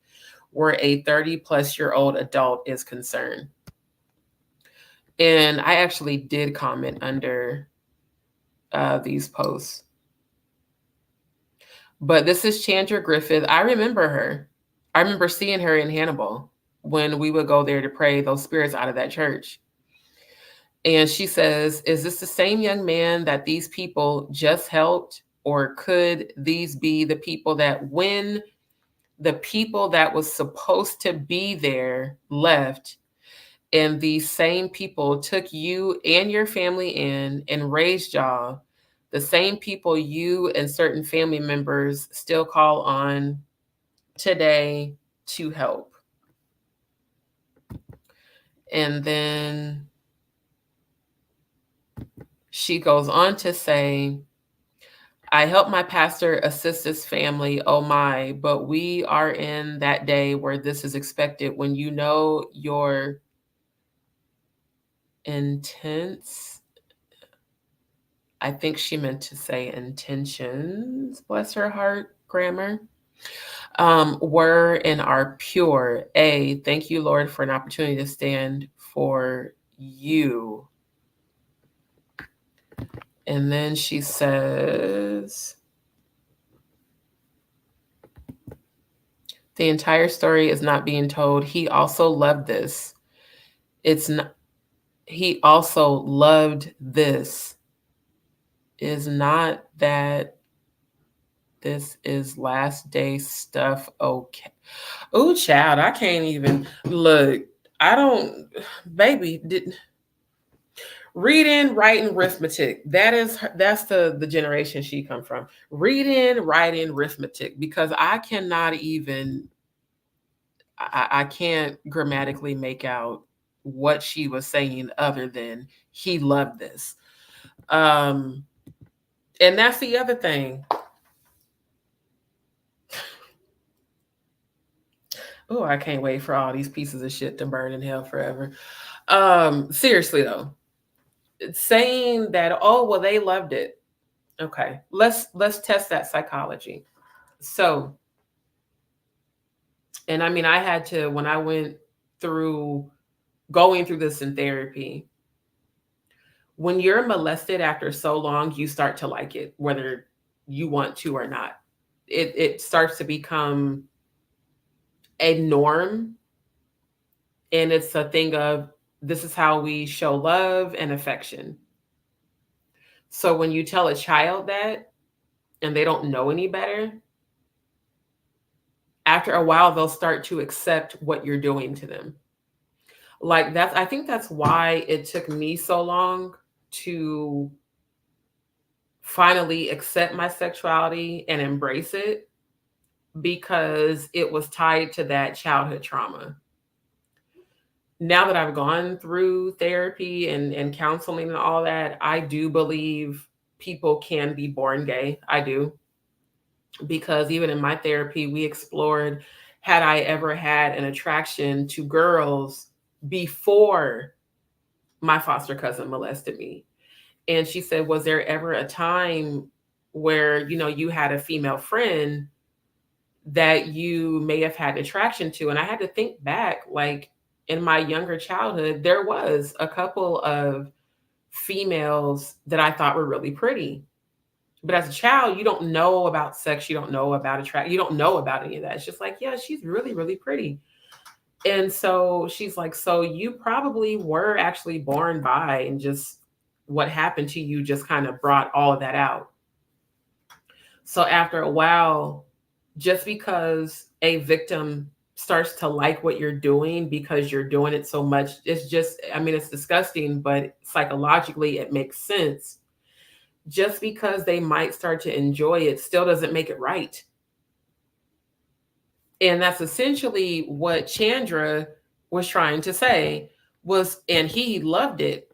where a 30-plus-year-old adult is concerned. And I actually did comment under these posts. But this is Chandra Griffith. I remember her. I remember seeing her in Hannibal when we would go there to pray those spirits out of that church. And she says, is this the same young man that these people just helped? Or could these be the people that when the people that was supposed to be there left, and these same people took you and your family in and raised y'all, the same people you and certain family members still call on today to help? And then she goes on to say, I helped my pastor assist his family. Oh my, but we are in that day where this is expected when you know your intense. I think she meant to say intentions, bless her heart, grammar, were and are pure. A, thank you, Lord, for an opportunity to stand for you. And then she says, the entire story is not being told. He also loved this. It's not, he also loved this. Is not that this is last day stuff okay? Oh, child, I can't even look. I don't, baby. Reading, writing, arithmetic. That's the generation she come from. Reading, writing, arithmetic. Because I cannot even. I can't grammatically make out what she was saying other than he loved this. And that's the other thing. Oh, I can't wait for all these pieces of shit to burn in hell forever. Seriously though, saying that, oh well, they loved it. Okay, let's test that psychology. So, and I mean, I had to, when I went through going through this in therapy, when you're molested after so long, you start to like it, whether you want to or not. It starts to become a norm. And it's a thing of, this is how we show love and affection. So when you tell a child that and they don't know any better, after a while, they'll start to accept what you're doing to them. Like that's, I think that's why it took me so long to finally accept my sexuality and embrace it, because it was tied to that childhood trauma. Now that I've gone through therapy and counseling and all that, I do believe people can be born gay. I do. Because even in my therapy, we explored, had I ever had an attraction to girls before my foster cousin molested me? And she said, was there ever a time where, you know, you had a female friend that you may have had attraction to? And I had to think back, like in my younger childhood, there was a couple of females that I thought were really pretty. But as a child, you don't know about sex. You don't know about attraction. You don't know about any of that. It's just like, yeah, she's really, really pretty. And so she's like, so you probably were actually born bi, and just what happened to you just kind of brought all of that out. So after a while, just because a victim starts to like what you're doing because you're doing it so much, it's just, I mean, it's disgusting, but psychologically it makes sense. Just because they might start to enjoy it still doesn't make it right. And that's essentially what Chandra was trying to say was, and he loved it.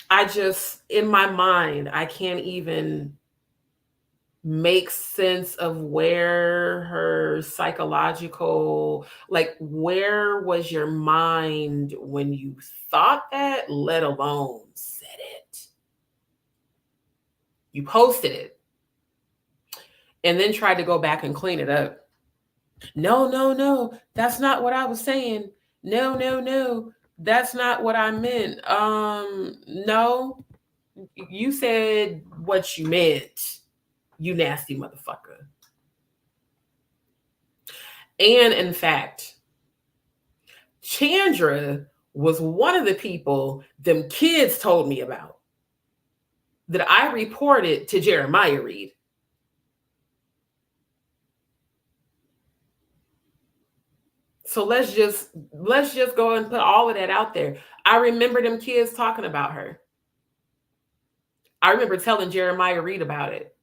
I just, in my mind, I can't even make sense of where her psychological, like, where was your mind when you thought that, let alone said it? You posted it and then tried to go back and clean it up. No, that's not what I was saying. No, that's not what I meant. No, you said what you meant, you nasty motherfucker. And in fact, Chandra was one of the people them kids told me about that I reported to Jeremiah Reed. So let's just go and put all of that out there. I remember them kids talking about her. I remember telling Jeremiah Reed about it.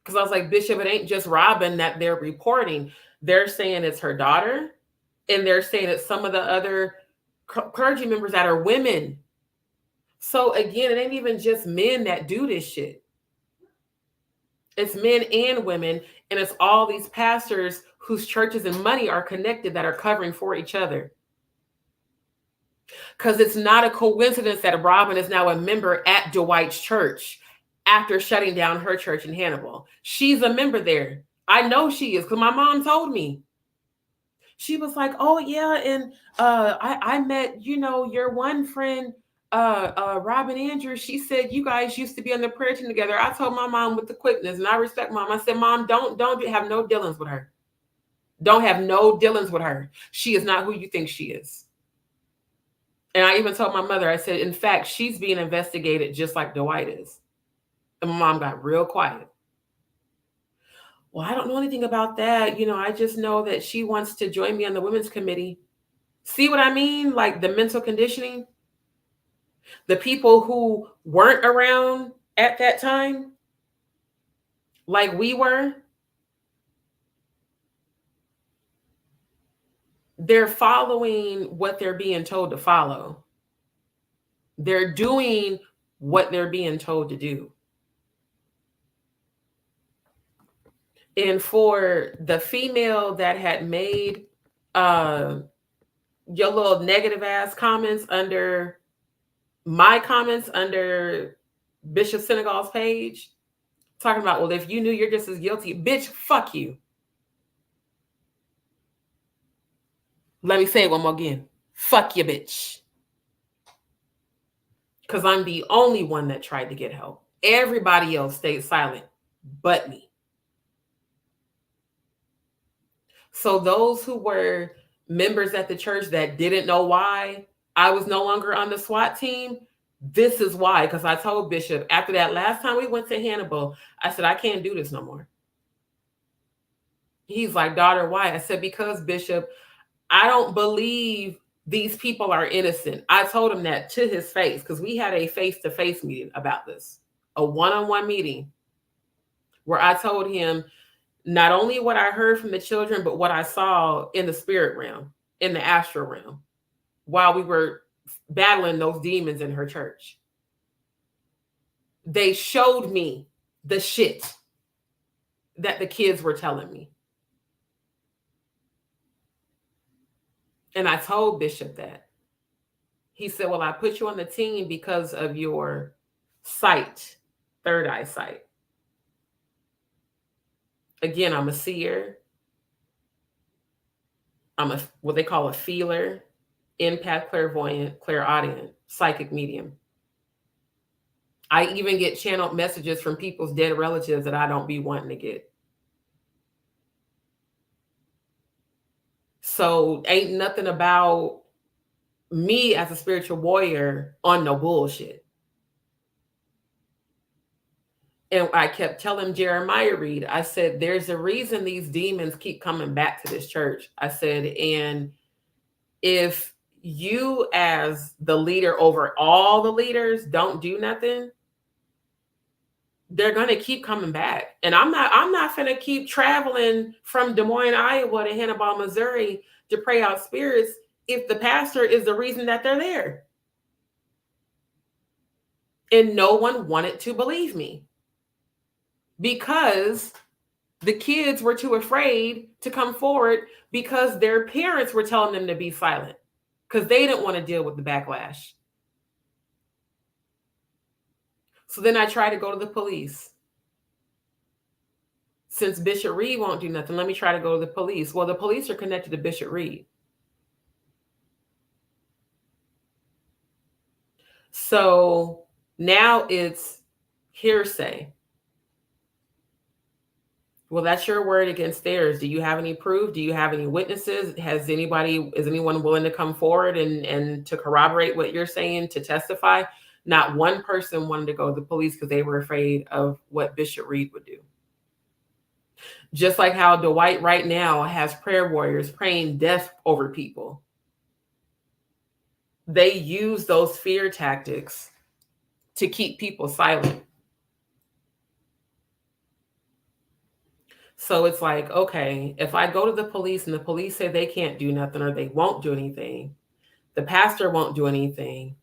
Because I was like, Bishop, it ain't just Robin that they're reporting. They're saying it's her daughter, and they're saying it's some of the other clergy members that are women. So again, it ain't even just men that do this shit. It's men and women, and it's all these pastors whose churches and money are connected that are covering for each other. Because it's not a coincidence that Robin is now a member at Dwight's church after shutting down her church in Hannibal. She's a member there. I know she is because my mom told me. She was like, oh yeah, and I met, your one friend, Robin Andrews. She said you guys used to be on the prayer team together. I told my mom with the quickness, and I respect mom. I said, Mom, don't have no dealings with her. Don't have no dealings with her. She is not who you think she is. And I even told my mother, I said, in fact, she's being investigated just like Dwight is. And my mom got real quiet. Well, I don't know anything about that. I just know that she wants to join me on the women's committee. See what I mean? Like the mental conditioning. The people who weren't around at that time, like we were, they're following what they're being told to follow. They're doing what they're being told to do. And for the female that had made your little negative ass comments under my comments under Bishop Senegal's page, talking about, well, if you knew, you're just as guilty. Bitch, fuck you. Let me say it one more again. Fuck you, bitch. Because I'm the only one that tried to get help. Everybody else stayed silent but me. So those who were members at the church that didn't know why I was no longer on the SWAT team, this is why. Because I told Bishop after that last time we went to Hannibal, I said, I can't do this no more. He's like, daughter, why? I said, because Bishop, I don't believe these people are innocent. I told him that to his face because we had a face-to-face meeting about this, a one-on-one meeting where I told him not only what I heard from the children, but what I saw in the spirit realm, in the astral realm, while we were battling those demons in her church. They showed me the shit that the kids were telling me. And I told Bishop that. He said, well, I put you on the team because of your sight, third eye sight. Again, I'm a seer. I'm what they call a feeler, empath, clairvoyant, clairaudient, psychic medium. I even get channeled messages from people's dead relatives that I don't be wanting to get. So ain't nothing about me as a spiritual warrior on no bullshit. And I kept telling Jeremiah Reed, I said, there's a reason these demons keep coming back to this church. I said, and if you as the leader over all the leaders don't do nothing, they're going to keep coming back. And I'm not going to keep traveling from Des Moines, Iowa to Hannibal, Missouri to pray out spirits if the pastor is the reason that they're there. And no one wanted to believe me because the kids were too afraid to come forward because their parents were telling them to be silent because they didn't want to deal with the backlash. So then I try to go to the police. Since Bishop Reed won't do nothing, let me try to go to the police. Well, the police are connected to Bishop Reed. So now it's hearsay. Well, that's your word against theirs. Do you have any proof? Do you have any witnesses? Is anyone willing to come forward and to corroborate what you're saying, to testify? Not one person wanted to go to the police because they were afraid of what Bishop Reed would do. Just like how Dwight right now has prayer warriors praying death over people. They use those fear tactics to keep people silent. So it's like, okay, if I go to the police and the police say they can't do nothing or they won't do anything, the pastor won't do anything,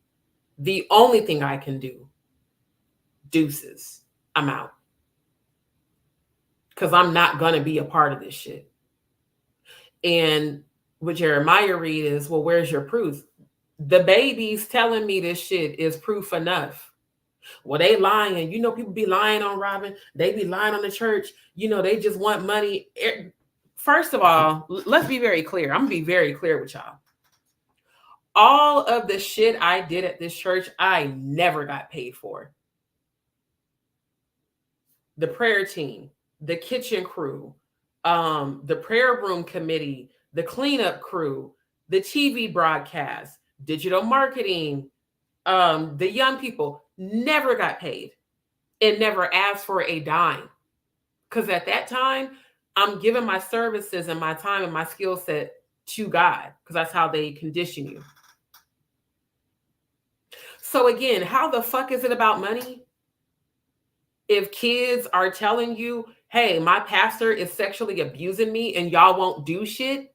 the only thing I can do, deuces, I'm out. because I'm not going to be a part of this shit. And what Jeremiah read is, well, where's your proof? The babies telling me this shit is proof enough. Well, they lying. You know, people be lying on Robin. They be lying on the church. You know, they just want money. First of all, let's be very clear. I'm going to be very clear with y'all. All of the shit I did at this church, I never got paid for. The prayer team, the kitchen crew, the prayer room committee, the cleanup crew, the TV broadcast, digital marketing, the young people never got paid and never asked for a dime. Because at that time, I'm giving my services and my time and my skill set to God, because that's how they condition you. So again, how the fuck is it about money? If kids are telling you, hey, my pastor is sexually abusing me and y'all won't do shit,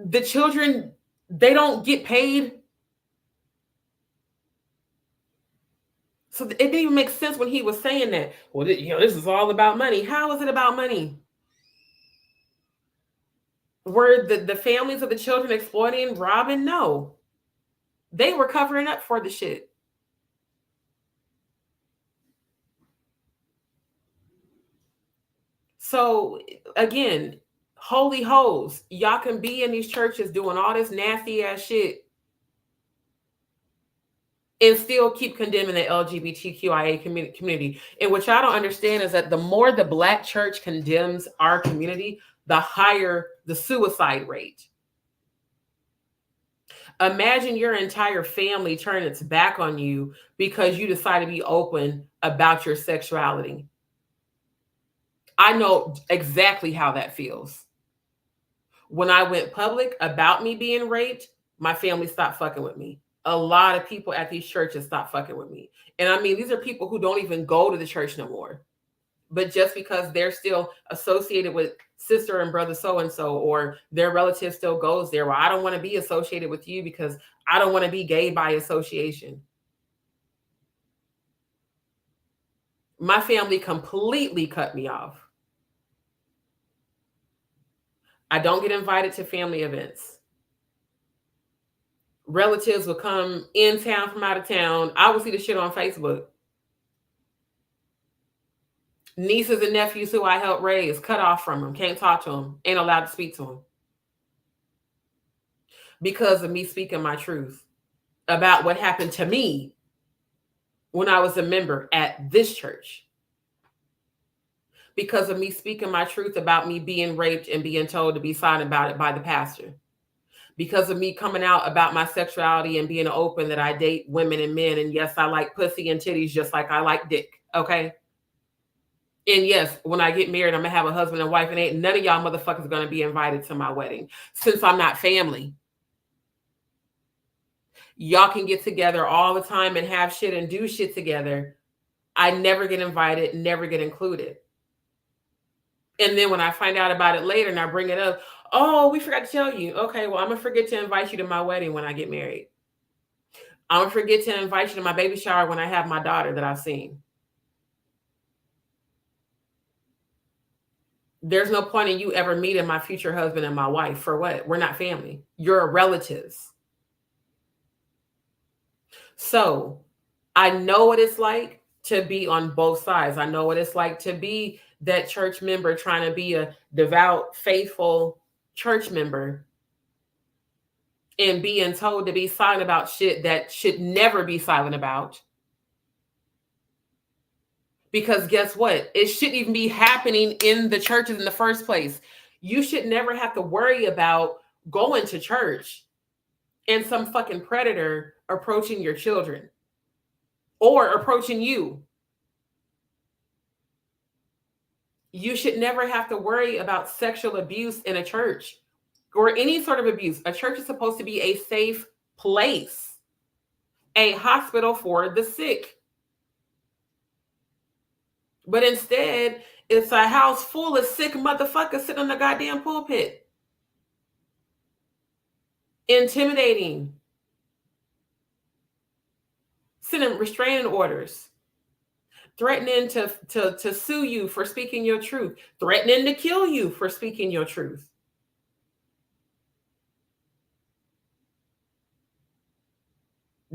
the children, they don't get paid. So it didn't even make sense when he was saying that. Well, you know, this is all about money. How is it about money? Were the families of the children exploiting Robin? No. They were covering up for the shit. So again, holy hoes, y'all can be in these churches doing all this nasty ass shit and still keep condemning the LGBTQIA community. And what y'all don't understand is that the more the Black church condemns our community, the higher the suicide rate. Imagine your entire family turning its back on you because you decide to be open about your sexuality. I know exactly how that feels. When I went public about me being raped, my family stopped fucking with me. A lot of people at these churches stopped fucking with me. And I mean, these are people who don't even go to the church no more. But just because they're still associated with sister and brother so-and-so, or their relative still goes there, well, I don't want to be associated with you because I don't want to be gay by association. My family completely cut me off. I don't get invited to family events. Relatives will come in town from out of town. I will see the shit on Facebook. Nieces and nephews who I helped raise, cut off from them, can't talk to them, ain't allowed to speak to them. Because of me speaking my truth about what happened to me when I was a member at this church. Because of me speaking my truth about me being raped and being told to be silent about it by the pastor. Because of me coming out about my sexuality and being open that I date women and men. And yes, I like pussy and titties just like I like dick. Okay. And yes, when I get married, I'm going to have a husband and wife, and ain't none of y'all motherfuckers going to be invited to my wedding since I'm not family. Y'all can get together all the time and have shit and do shit together. I never get invited, never get included. And then when I find out about it later and I bring it up, oh, we forgot to tell you. Okay, well, I'm going to forget to invite you to my wedding when I get married. I'm going to forget to invite you to my baby shower when I have my daughter that I've seen. There's no point in you ever meeting my future husband and my wife. For what? We're not family. You're relatives. So I know what it's like to be on both sides. I know what it's like to be that church member trying to be a devout, faithful church member and being told to be silent about shit that should never be silent about. Because guess what? It shouldn't even be happening in the churches in the first place. You should never have to worry about going to church and some fucking predator approaching your children or approaching you. You should never have to worry about sexual abuse in a church or any sort of abuse. A church is supposed to be a safe place, a hospital for the sick. But instead, it's a house full of sick motherfuckers sitting on the goddamn pulpit. Intimidating. Sending restraining orders. threatening to sue you for speaking your truth, threatening to kill you for speaking your truth.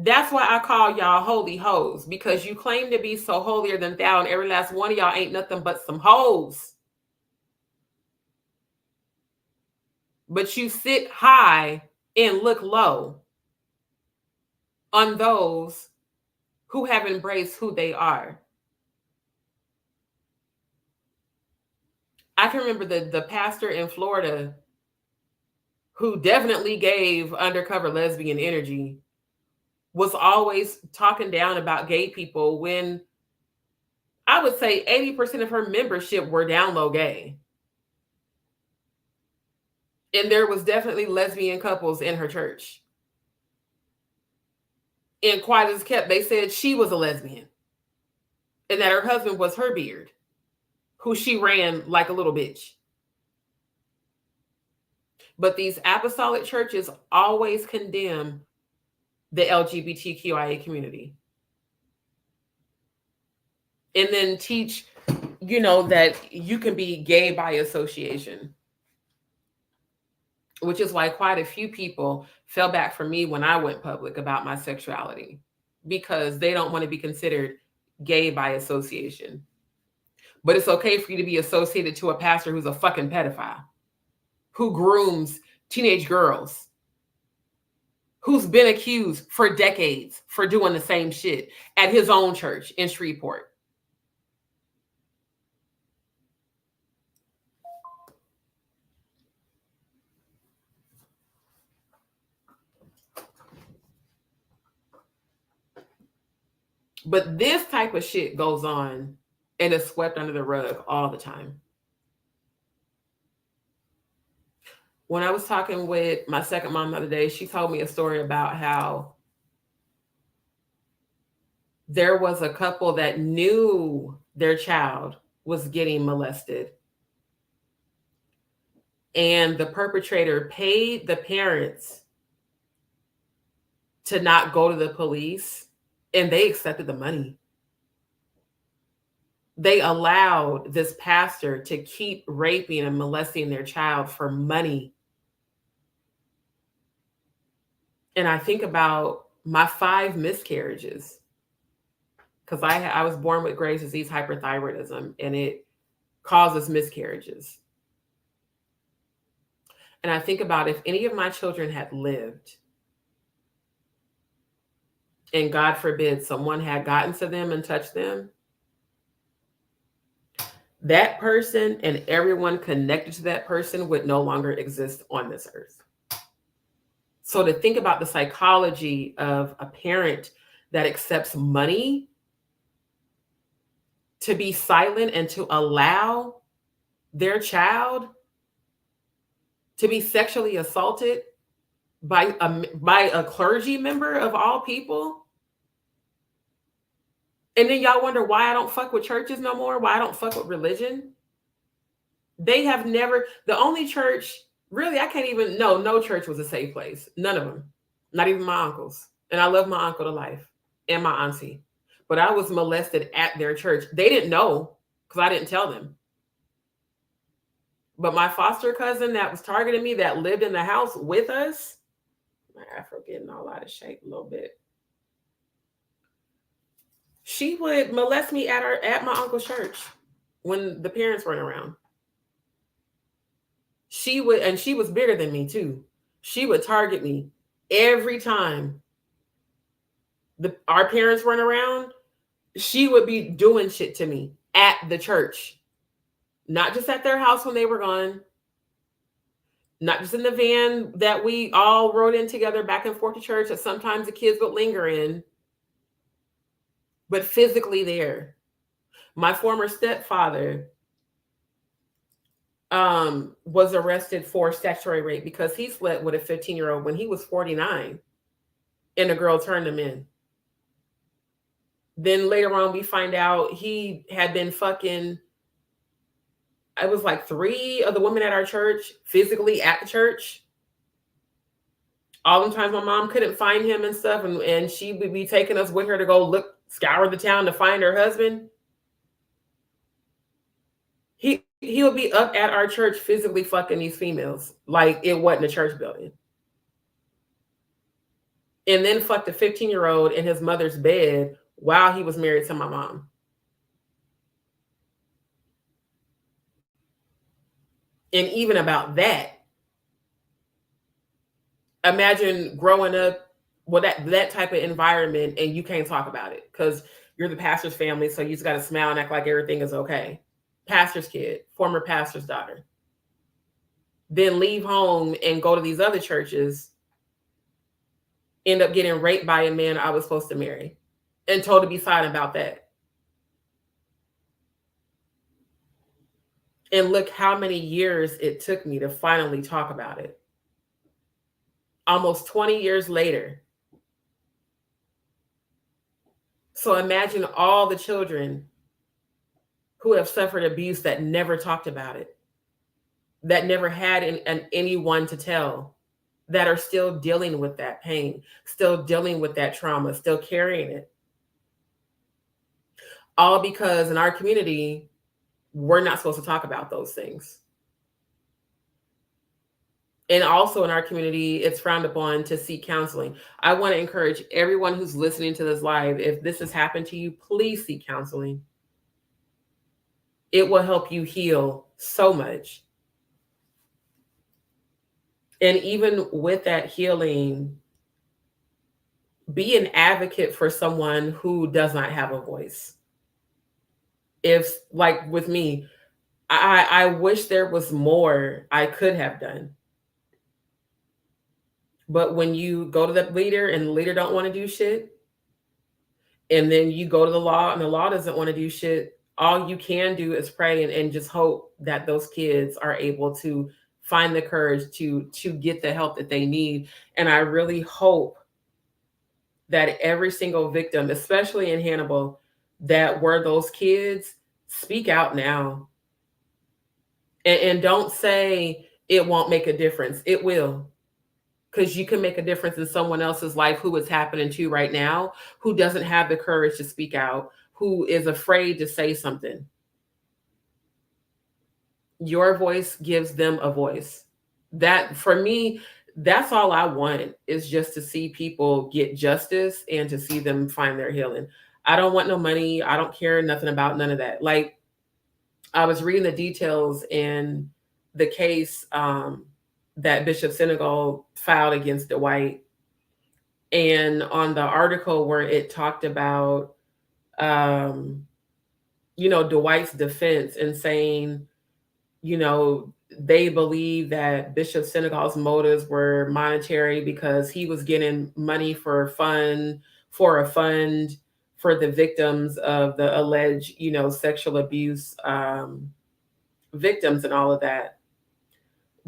That's why I call y'all holy hoes, because you claim to be so holier than thou, and every last one of y'all ain't nothing but some hoes. But you sit high and look low on those who have embraced who they are. I can remember the pastor in Florida who definitely gave undercover lesbian energy was always talking down about gay people when I would say 80% of her membership were down low gay. And there was definitely lesbian couples in her church. And quiet as kept, they said she was a lesbian and that her husband was her beard, who she ran like a little bitch. But these apostolic churches always condemn the LGBTQIA community. And then teach, that you can be gay by association. Which is why quite a few people fell back from me when I went public about my sexuality, because they don't want to be considered gay by association. But it's okay for you to be associated to a pastor who's a fucking pedophile, who grooms teenage girls, who's been accused for decades for doing the same shit at his own church in Shreveport. But this type of shit goes on and is swept under the rug all the time. When I was talking with my second mom the other day, she told me a story about how there was a couple that knew their child was getting molested. And the perpetrator paid the parents to not go to the police, and they accepted the money. They allowed this pastor to keep raping and molesting their child for money. And I think about my 5 miscarriages, because I was born with Graves' disease, hyperthyroidism, and it causes miscarriages. And I think about if any of my children had lived, and God forbid someone had gotten to them and touched them, that person and everyone connected to that person would no longer exist on this earth. So to think about the psychology of a parent that accepts money to be silent and to allow their child to be sexually assaulted by a clergy member of all people. And then y'all wonder why I don't fuck with churches no more, why I don't fuck with religion. They have never, the only church, really, I can't even, no church was a safe place. None of them, not even my uncles. And I love my uncle to life and my auntie. But I was molested at their church. They didn't know because I didn't tell them. But my foster cousin that was targeting me, that lived in the house with us, my afro getting all out of shape a little bit. She would molest me at my uncle's church when the parents weren't around. She would, and she was bigger than me too. She would target me every time our parents weren't around. She would be doing shit to me at the church, not just at their house when they were gone, not just in the van that we all rode in together back and forth to church that sometimes the kids would linger in, but physically there. My former stepfather was arrested for statutory rape because he slept with a 15-year-old when he was 49 and a girl turned him in. Then later on, we find out he had been fucking, it was like 3 of the women at our church, physically at the church. All the times my mom couldn't find him and stuff, and she would be taking us with her to go scour the town to find her husband. He would be up at our church physically fucking these females like it wasn't a church building. And then fucked a 15-year-old in his mother's bed while he was married to my mom. And even about that, imagine growing up with that type of environment and you can't talk about it because you're the pastor's family, so you just got to smile and act like everything is okay. Pastor's kid, former pastor's daughter. Then leave home and go to these other churches, end up getting raped by a man I was supposed to marry and told to be silent about that. And look how many years it took me to finally talk about it. Almost 20 years later. So imagine all the children who have suffered abuse that never talked about it, that never had anyone to tell, that are still dealing with that pain, still dealing with that trauma, still carrying it. All because in our community, we're not supposed to talk about those things. And also in our community, it's frowned upon to seek counseling. I want to encourage everyone who's listening to this live, if this has happened to you, please seek counseling. It will help you heal so much. And even with that healing, be an advocate for someone who does not have a voice. If, like with me, I wish there was more I could have done. But when you go to the leader and the leader don't want to do shit, and then you go to the law and the law doesn't want to do shit, all you can do is pray and just hope that those kids are able to find the courage to get the help that they need. And I really hope that every single victim, especially in Hannibal, that were those kids, speak out now. And don't say it won't make a difference. It will. Because you can make a difference in someone else's life who is happening to right now, who doesn't have the courage to speak out, who is afraid to say something. Your voice gives them a voice. That, for me, that's all I want, is just to see people get justice and to see them find their healing. I don't want no money. I don't care nothing about none of that. Like, I was reading the details in the case that Bishop Senegal filed against Dwight. And on the article where it talked about, Dwight's defense and saying, they believe that Bishop Senegal's motives were monetary because he was getting money for a fund for the victims of the alleged, sexual abuse victims and all of that.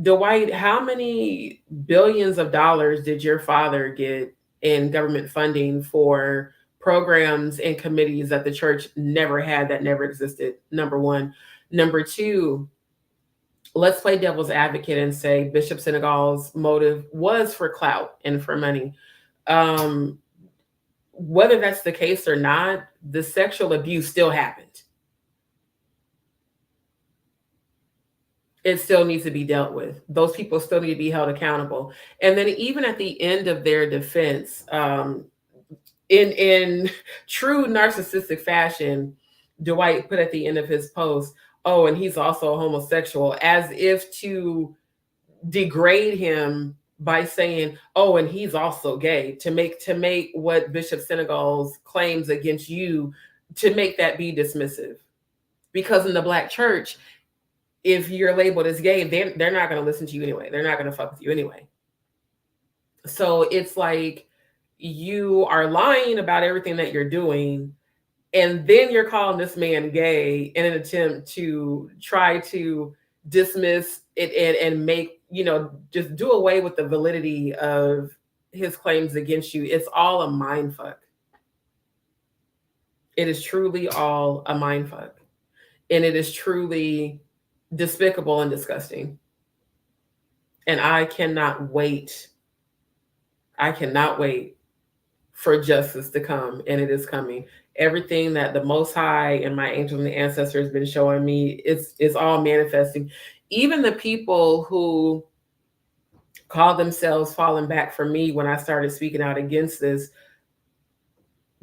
Dwight, how many billions of dollars did your father get in government funding for programs and committees that the church never had, that never existed? Number one. Number two, let's play devil's advocate and say Bishop Senegal's motive was for clout and for money. Whether that's the case or not, the sexual abuse still happened. It still needs to be dealt with. Those people still need to be held accountable. And then even at the end of their defense, in true narcissistic fashion, Dwight put at the end of his post, "Oh, and he's also a homosexual," as if to degrade him by saying, "Oh, and he's also gay," to make what Bishop Senegal's claims against you, to make that be dismissive. Because in the Black church, if you're labeled as gay, they're not going to listen to you anyway. They're not going to fuck with you anyway. So it's like you are lying about everything that you're doing, and then you're calling this man gay in an attempt to try to dismiss it and make, just do away with the validity of his claims against you. It's all a mind fuck. It is truly all a mind fuck. And it is truly despicable and disgusting. And I cannot wait for justice to come, and it is coming. Everything that the Most High and my angels and the ancestors has been showing me, it's all manifesting. Even the people who call themselves falling back from me when I started speaking out against this,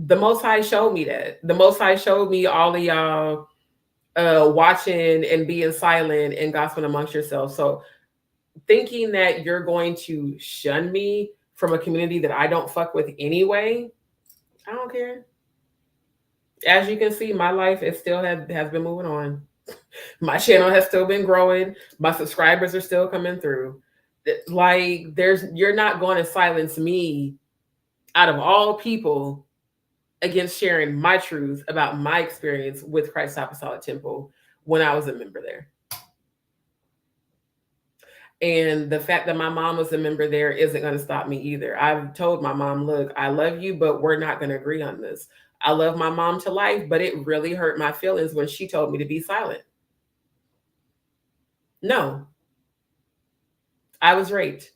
the Most High showed me that. The Most High showed me all of y'all watching and being silent and gossiping amongst yourselves. So thinking that you're going to shun me from a community that I don't fuck with anyway, I don't care. As you can see, my life is still has been moving on. My channel has still been growing. My subscribers are still coming through. Like, you're not going to silence me out of all people against sharing my truth about my experience with Christ Apostolic Temple when I was a member there. And the fact that my mom was a member there isn't going to stop me either. I've told my mom, look, I love you, but we're not going to agree on this. I love my mom to life, but it really hurt my feelings when she told me to be silent. No. I was raped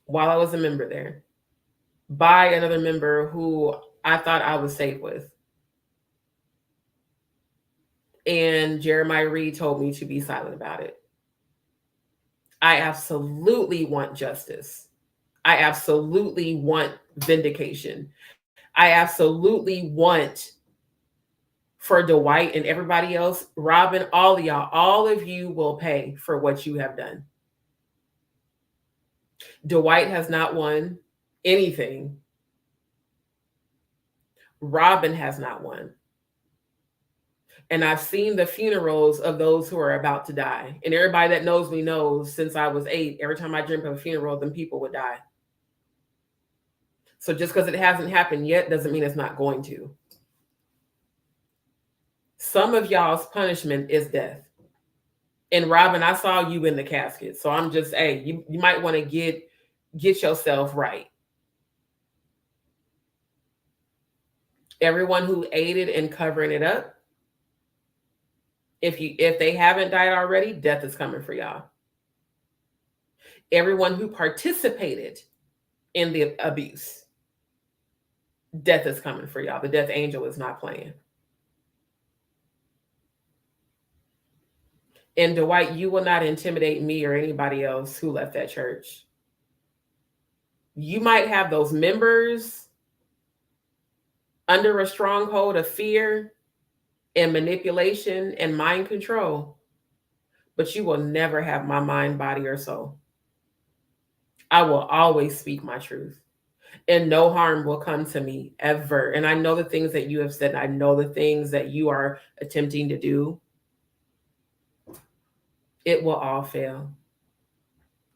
while I was a member there by another member who I thought I was safe with. And Jeremiah Reed told me to be silent about it. I absolutely want justice. I absolutely want vindication. I absolutely want for Dwight and everybody else, Robin, all of y'all, all of you will pay for what you have done. Dwight has not won anything. Robin has not won. And I've seen the funerals of those who are about to die. And everybody that knows me knows since I was 8, every time I dreamt of a funeral, then people would die. So just because it hasn't happened yet doesn't mean it's not going to. Some of y'all's punishment is death. And Robin, I saw you in the casket. So I'm just, hey, you might want to get yourself right. Everyone who aided in covering it up, if they haven't died already, death is coming for y'all. Everyone who participated in the abuse, death is coming for y'all. The death angel is not playing. And Dwight, you will not intimidate me or anybody else who left that church. You might have those members under a stronghold of fear and manipulation and mind control, but you will never have my mind, body, or soul. I will always speak my truth, and no harm will come to me ever. And I know the things that you have said. I know the things that you are attempting to do. It will all fail.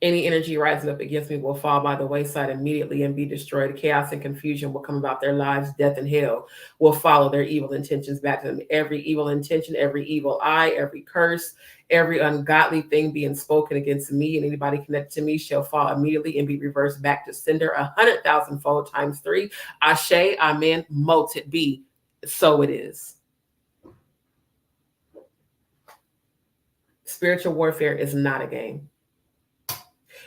Any energy rising up against me will fall by the wayside immediately and be destroyed. Chaos and confusion will come about their lives. Death and hell will follow their evil intentions back to them. Every evil intention, every evil eye, every curse, every ungodly thing being spoken against me and anybody connected to me shall fall immediately and be reversed back to sender 100,000-fold times 3. Ashe, amen, mote it be. So it is. Spiritual warfare is not a game.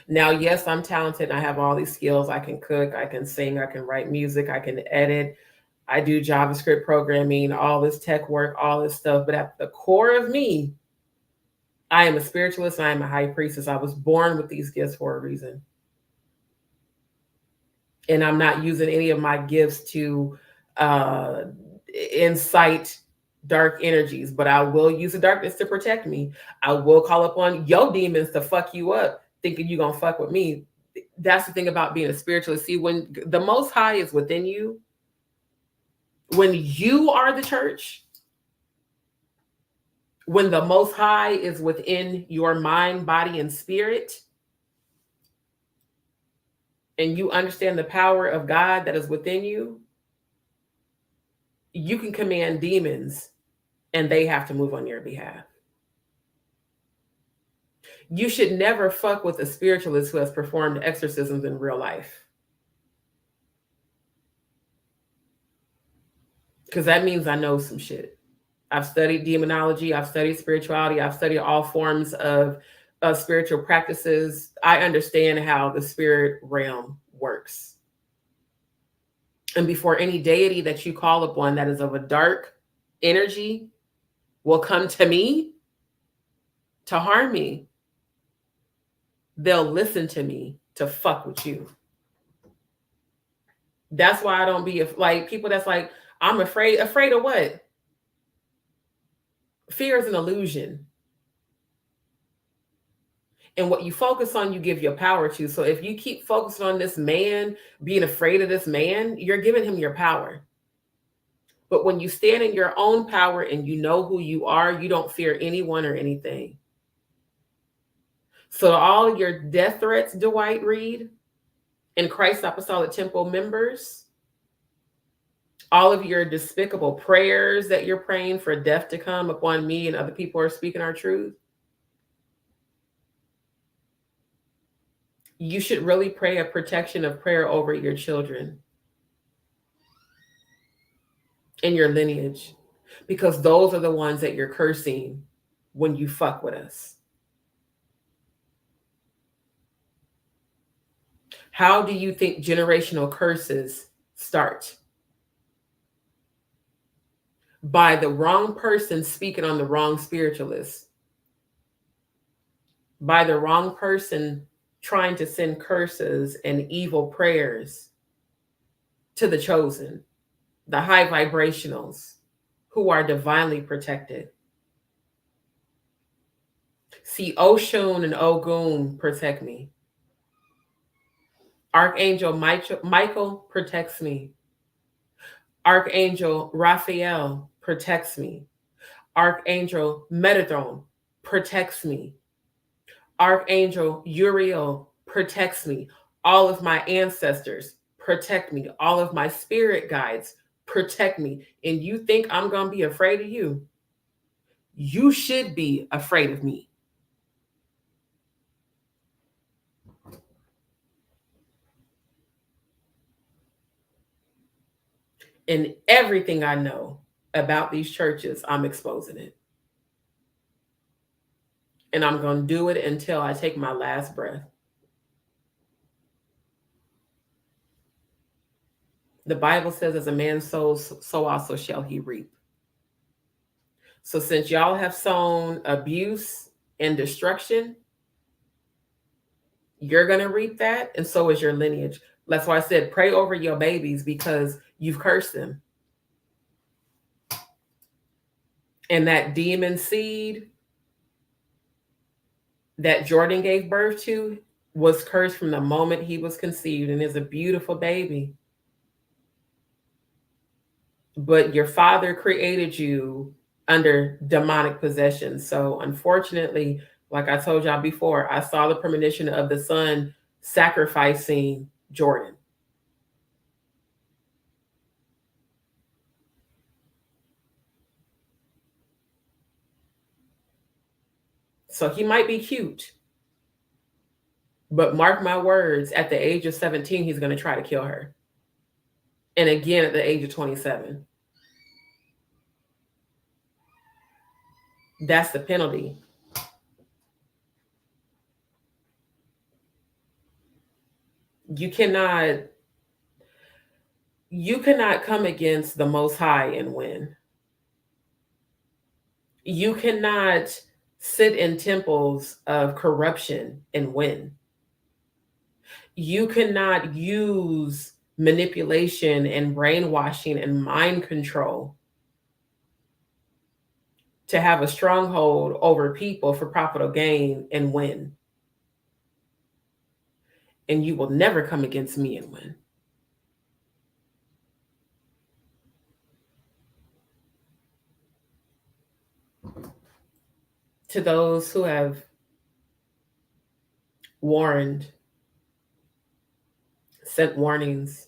Now, yes, I'm talented. I have all these skills. I can cook, I can sing, I can write music, I can edit. I do JavaScript programming, all this tech work, all this stuff. But at the core of me, I am a spiritualist. I am a high priestess. I was born with these gifts for a reason. And I'm not using any of my gifts to incite dark energies, but I will use the darkness to protect me. I will call upon your demons to fuck you up, thinking you're going to fuck with me. That's the thing about being a spiritualist. See, when the Most High is within you, when you are the church, when the Most High is within your mind, body, and spirit, and you understand the power of God that is within you, you can command demons and they have to move on your behalf. You should never fuck with a spiritualist who has performed exorcisms in real life. Because that means I know some shit. I've studied demonology. I've studied spirituality. I've studied all forms of spiritual practices. I understand how the spirit realm works. And before any deity that you call upon that is of a dark energy will come to me to harm me, they'll listen to me to fuck with you. That's why I don't be like people that's like, I'm afraid. Afraid of what? Fear is an illusion. And what you focus on, you give your power to. So if you keep focusing on this man, being afraid of this man, you're giving him your power. But when you stand in your own power and you know who you are, you don't fear anyone or anything. So all your death threats, Dwight Reed, and Christ Apostolic Temple members, all of your despicable prayers that you're praying for death to come upon me and other people who are speaking our truth, you should really pray a protection of prayer over your children and your lineage, because those are the ones that you're cursing when you fuck with us. How do you think generational curses start? By the wrong person speaking on the wrong spiritualist. By the wrong person trying to send curses and evil prayers to the chosen, the high vibrationals who are divinely protected. See, Oshun and Ogun protect me. Archangel Michael protects me. Archangel Raphael protects me. Archangel Metatron protects me. Archangel Uriel protects me. All of my ancestors protect me. All of my spirit guides protect me. And you think I'm going to be afraid of you? You should be afraid of me. And everything I know about these churches, I'm exposing it. And I'm going to do it until I take my last breath. The Bible says, as a man sows, so also shall he reap. So since y'all have sown abuse and destruction, you're going to reap that. And so is your lineage. That's why I said, pray over your babies, because you've cursed them. And that demon seed that Jordan gave birth to was cursed from the moment he was conceived, and is a beautiful baby. But your father created you under demonic possession. So unfortunately, like I told y'all before, I saw the premonition of the son sacrificing Jordan. So he might be cute, but mark my words, at the age of 17, he's going to try to kill her. And again, at the age of 27. That's the penalty. You cannot come against the Most High and win. You cannot sit in temples of corruption and win. You cannot use manipulation and brainwashing and mind control to have a stronghold over people for profitable gain and win. And you will never come against me and win. To those who have warned, sent warnings,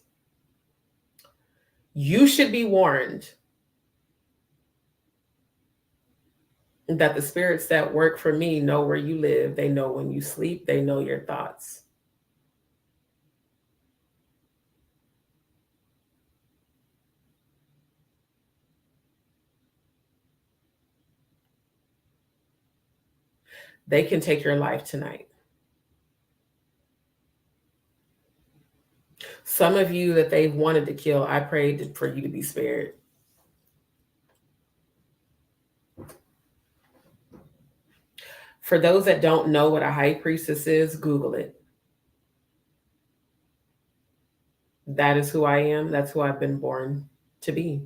you should be warned that the spirits that work for me know where you live. They know when you sleep. They know your thoughts. They can take your life tonight. Some of you that they've wanted to kill, I prayed for you to be spared. For those that don't know what a high priestess is, Google it. That is who I am. That's who I've been born to be.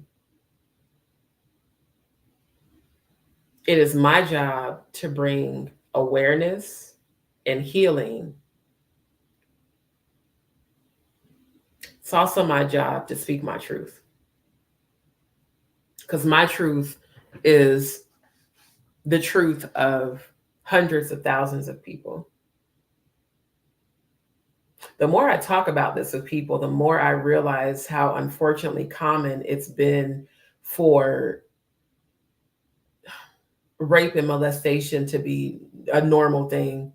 It is my job to bring awareness and healing. It's also my job to speak my truth. Because my truth is the truth of hundreds of thousands of people. The more I talk about this with people, the more I realize how unfortunately common it's been for rape and molestation to be a normal thing.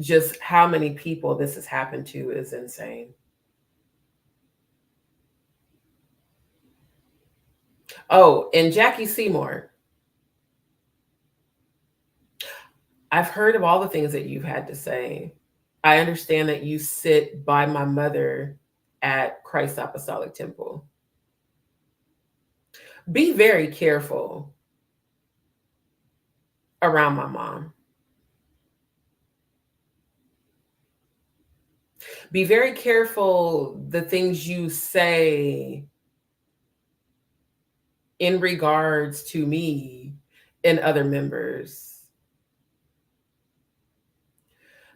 Just how many people this has happened to is insane. Oh, and Jackie Seymour, I've heard of all the things that you've had to say. I understand that you sit by my mother at Christ Apostolic Temple. Be very careful around my mom. Be very careful the things you say in regards to me and other members.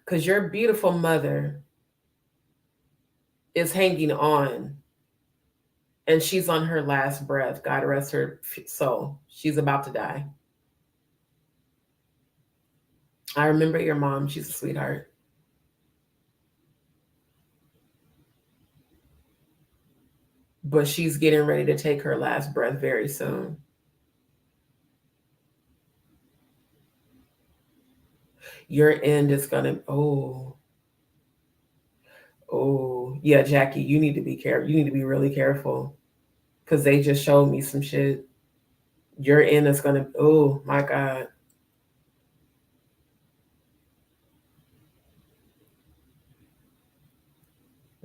Because your beautiful mother is hanging on and she's on her last breath. God rest her soul. She's about to die. I remember your mom. She's a sweetheart. But she's getting ready to take her last breath very soon. Your end is gonna, yeah, Jackie, you need to be careful. You need to be really careful because they just showed me some shit. Your end is gonna, oh my God.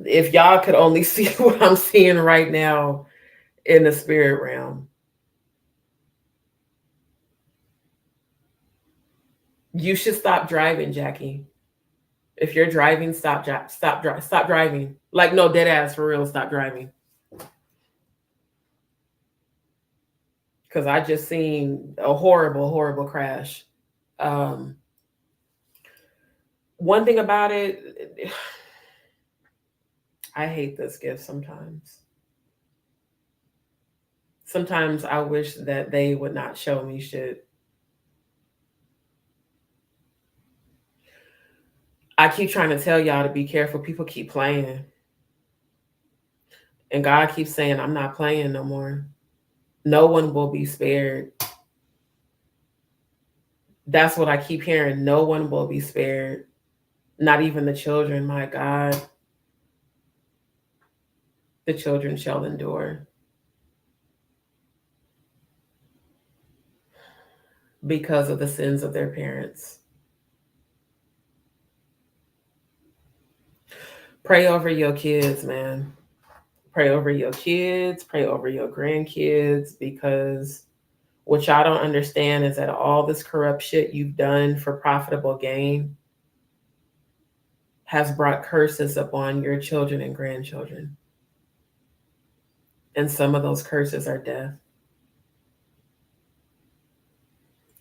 If y'all could only see what I'm seeing right now in the spirit realm. You should stop driving, Jackie. If you're driving, stop driving. Like, no, dead ass, for real, stop driving. Because I just seen a horrible, horrible crash. One thing about it, I hate this gift sometimes. Sometimes I wish that they would not show me shit. I keep trying to tell y'all to be careful. People keep playing. And God keeps saying, I'm not playing no more. No one will be spared. That's what I keep hearing. No one will be spared. Not even the children, my God. The children shall endure. Because of the sins of their parents. Pray over your kids, man. Pray over your kids, pray over your grandkids, because what y'all don't understand is that all this corrupt shit you've done for profitable gain has brought curses upon your children and grandchildren. And some of those curses are death.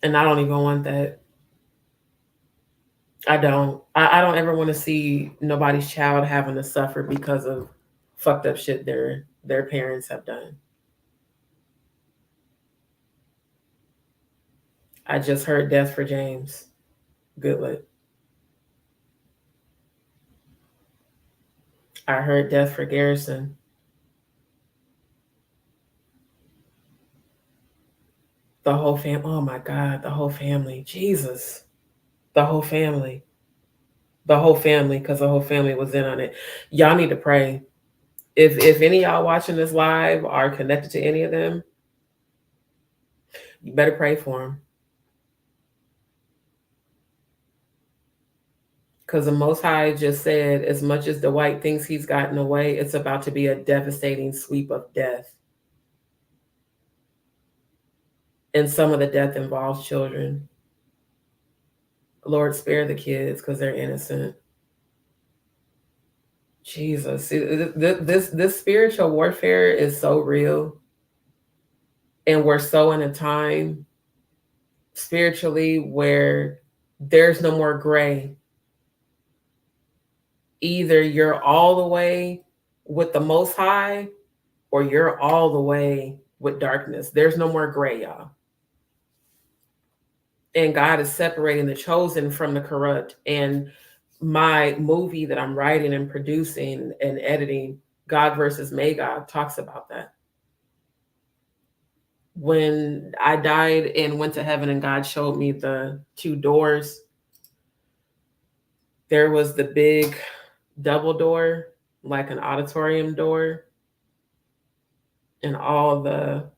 And I don't even want that. I don't ever want to see nobody's child having to suffer because of fucked up shit their parents have done. I just heard death for James Goodlet. I heard death for Garrison. The whole family. Oh my God, the whole family. Jesus. The whole family. The whole family, because the whole family was in on it. Y'all need to pray. If any of y'all watching this live are connected to any of them, you better pray for them. Because the Most High just said, as much as the white thinks he's gotten away, it's about to be a devastating sweep of death. And some of the death involves children. Lord, spare the kids because they're innocent. Jesus, this spiritual warfare is so real. And we're so in a time spiritually where there's no more gray. Either you're all the way with the Most High or you're all the way with darkness. There's no more gray, y'all. And God is separating the chosen from the corrupt. And my movie that I'm writing and producing and editing, God versus Magog, talks about that. When I died and went to heaven and God showed me the 2 doors, there was the big double door, like an auditorium door, and all the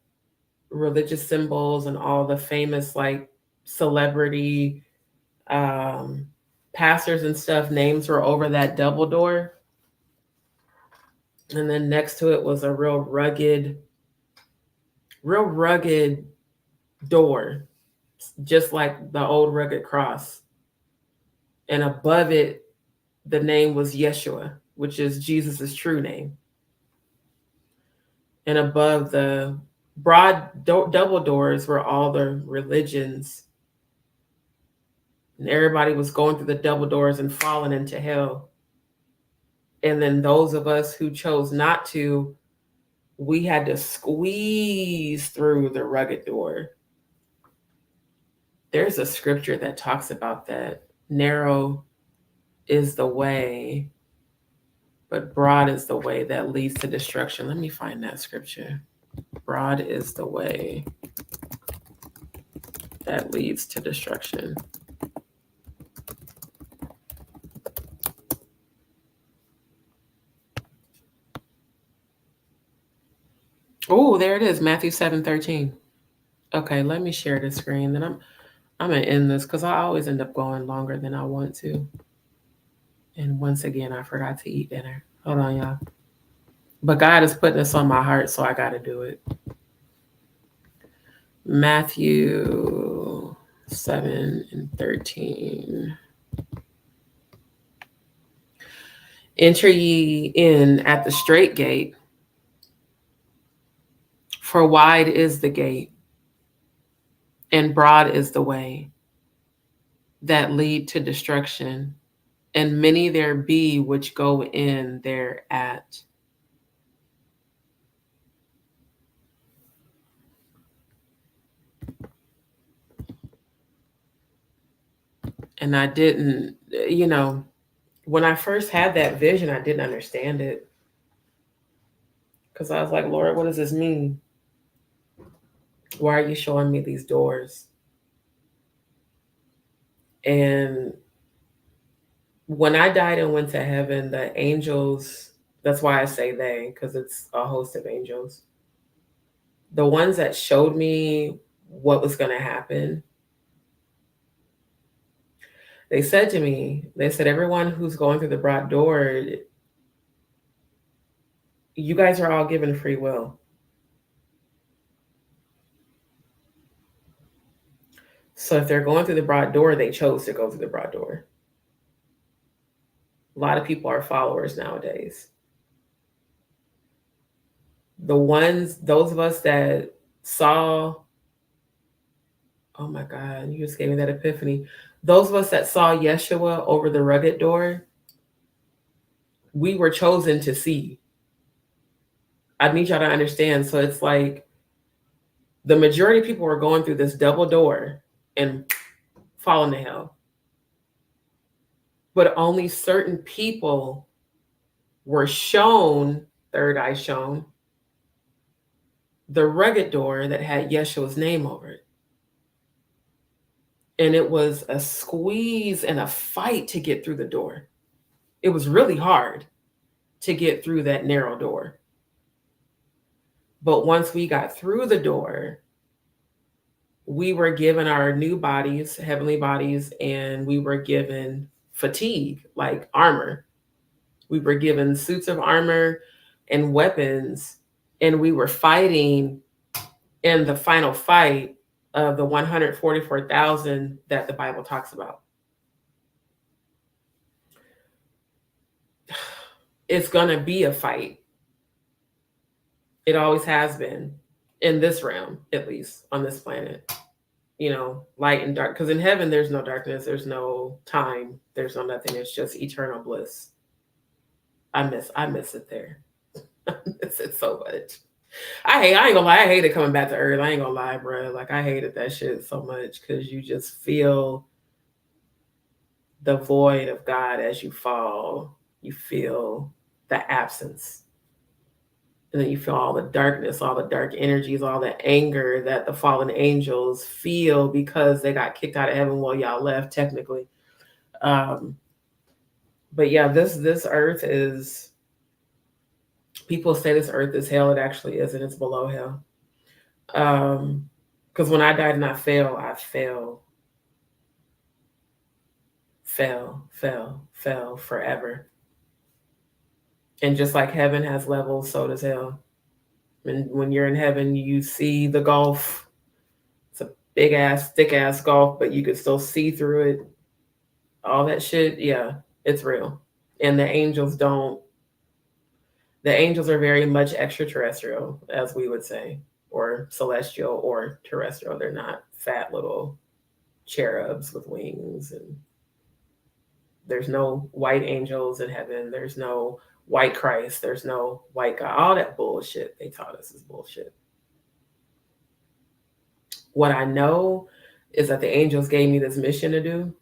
religious symbols and all the famous like celebrity pastors and stuff, names were over that double door. And then next to it was a real rugged door, just like the old rugged cross. And above it, the name was Yeshua, which is Jesus's true name. And above the broad double doors were all the religions. And everybody was going through the double doors and falling into hell. And then those of us who chose not to, we had to squeeze through the rugged door. There's a scripture that talks about that. Narrow is the way, but broad is the way that leads to destruction. Let me find that scripture. Broad is the way that leads to destruction. Oh, there it is, Matthew 7:13. Okay, let me share the screen. Then I'm gonna end this because I always end up going longer than I want to. And once again, I forgot to eat dinner. Hold on, y'all. But God is putting this on my heart, so I gotta do it. Matthew 7:13. Enter ye in at the straight gate, for wide is the gate, and broad is the way that lead to destruction, and many there be which go in thereat. And I didn't, when I first had that vision, I didn't understand it. Because I was like, Lord, what does this mean? Why are you showing me these doors? And when I died and went to heaven, the angels, that's why I say they, because it's a host of angels. The ones that showed me what was going to happen, they said to me, everyone who's going through the broad door, you guys are all given free will. So if they're going through the broad door, they chose to go through the broad door. A lot of people are followers nowadays. Those of us that saw, oh my God, you just gave me that epiphany. Those of us that saw Yeshua over the rugged door, we were chosen to see. I need y'all to understand. So it's like the majority of people were going through this double door and falling to hell. But only certain people were shown, third eye shown, the rugged door that had Yeshua's name over it. And it was a squeeze and a fight to get through the door. It was really hard to get through that narrow door. But once we got through the door, we were given our new bodies, heavenly bodies, and we were given fatigue, like armor. We were given suits of armor and weapons, and we were fighting in the final fight of the 144,000 that the Bible talks about. It's going to be a fight. It always has been, in this realm, at least on this planet. You know, light and dark. Because in heaven, there's no darkness, there's no time, there's no nothing. It's just eternal bliss. I miss it there. I miss it so much. I ain't gonna lie, I hated coming back to Earth. I ain't gonna lie, bro. Like, I hated that shit so much because you just feel the void of God as you fall. You feel the absence. And then you feel all the darkness, all the dark energies, all the anger that the fallen angels feel because they got kicked out of heaven while y'all left, technically. But yeah, this earth is, people say this earth is hell. It actually isn't. It's below hell. Because when I died and I fell forever. And just like heaven has levels, so does hell. And when you're in heaven, you see the gulf. It's a big ass, thick ass gulf, but you could still see through it. All that shit, yeah, it's real. And the angels are very much extraterrestrial, as we would say, or celestial or terrestrial. They're not fat little cherubs with wings. And there's no white angels in heaven. There's no white Christ. There's no white God. All that bullshit they taught us is bullshit. What I know is that the angels gave me this mission to do.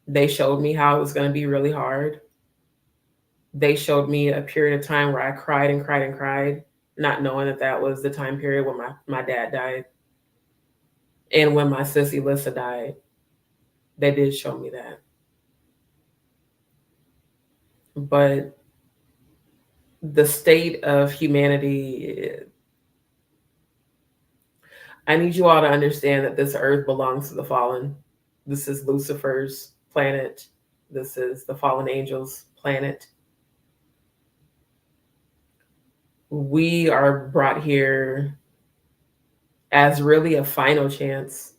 They showed me how it was going to be really hard. They showed me a period of time where I cried and cried and cried, not knowing that that was the time period when my dad died. And when my sissy Lissa died, they did show me that. But the state of humanity, I need you all to understand that this earth belongs to the fallen. This is Lucifer's planet. This is the fallen angels' planet. We are brought here as really a final chance.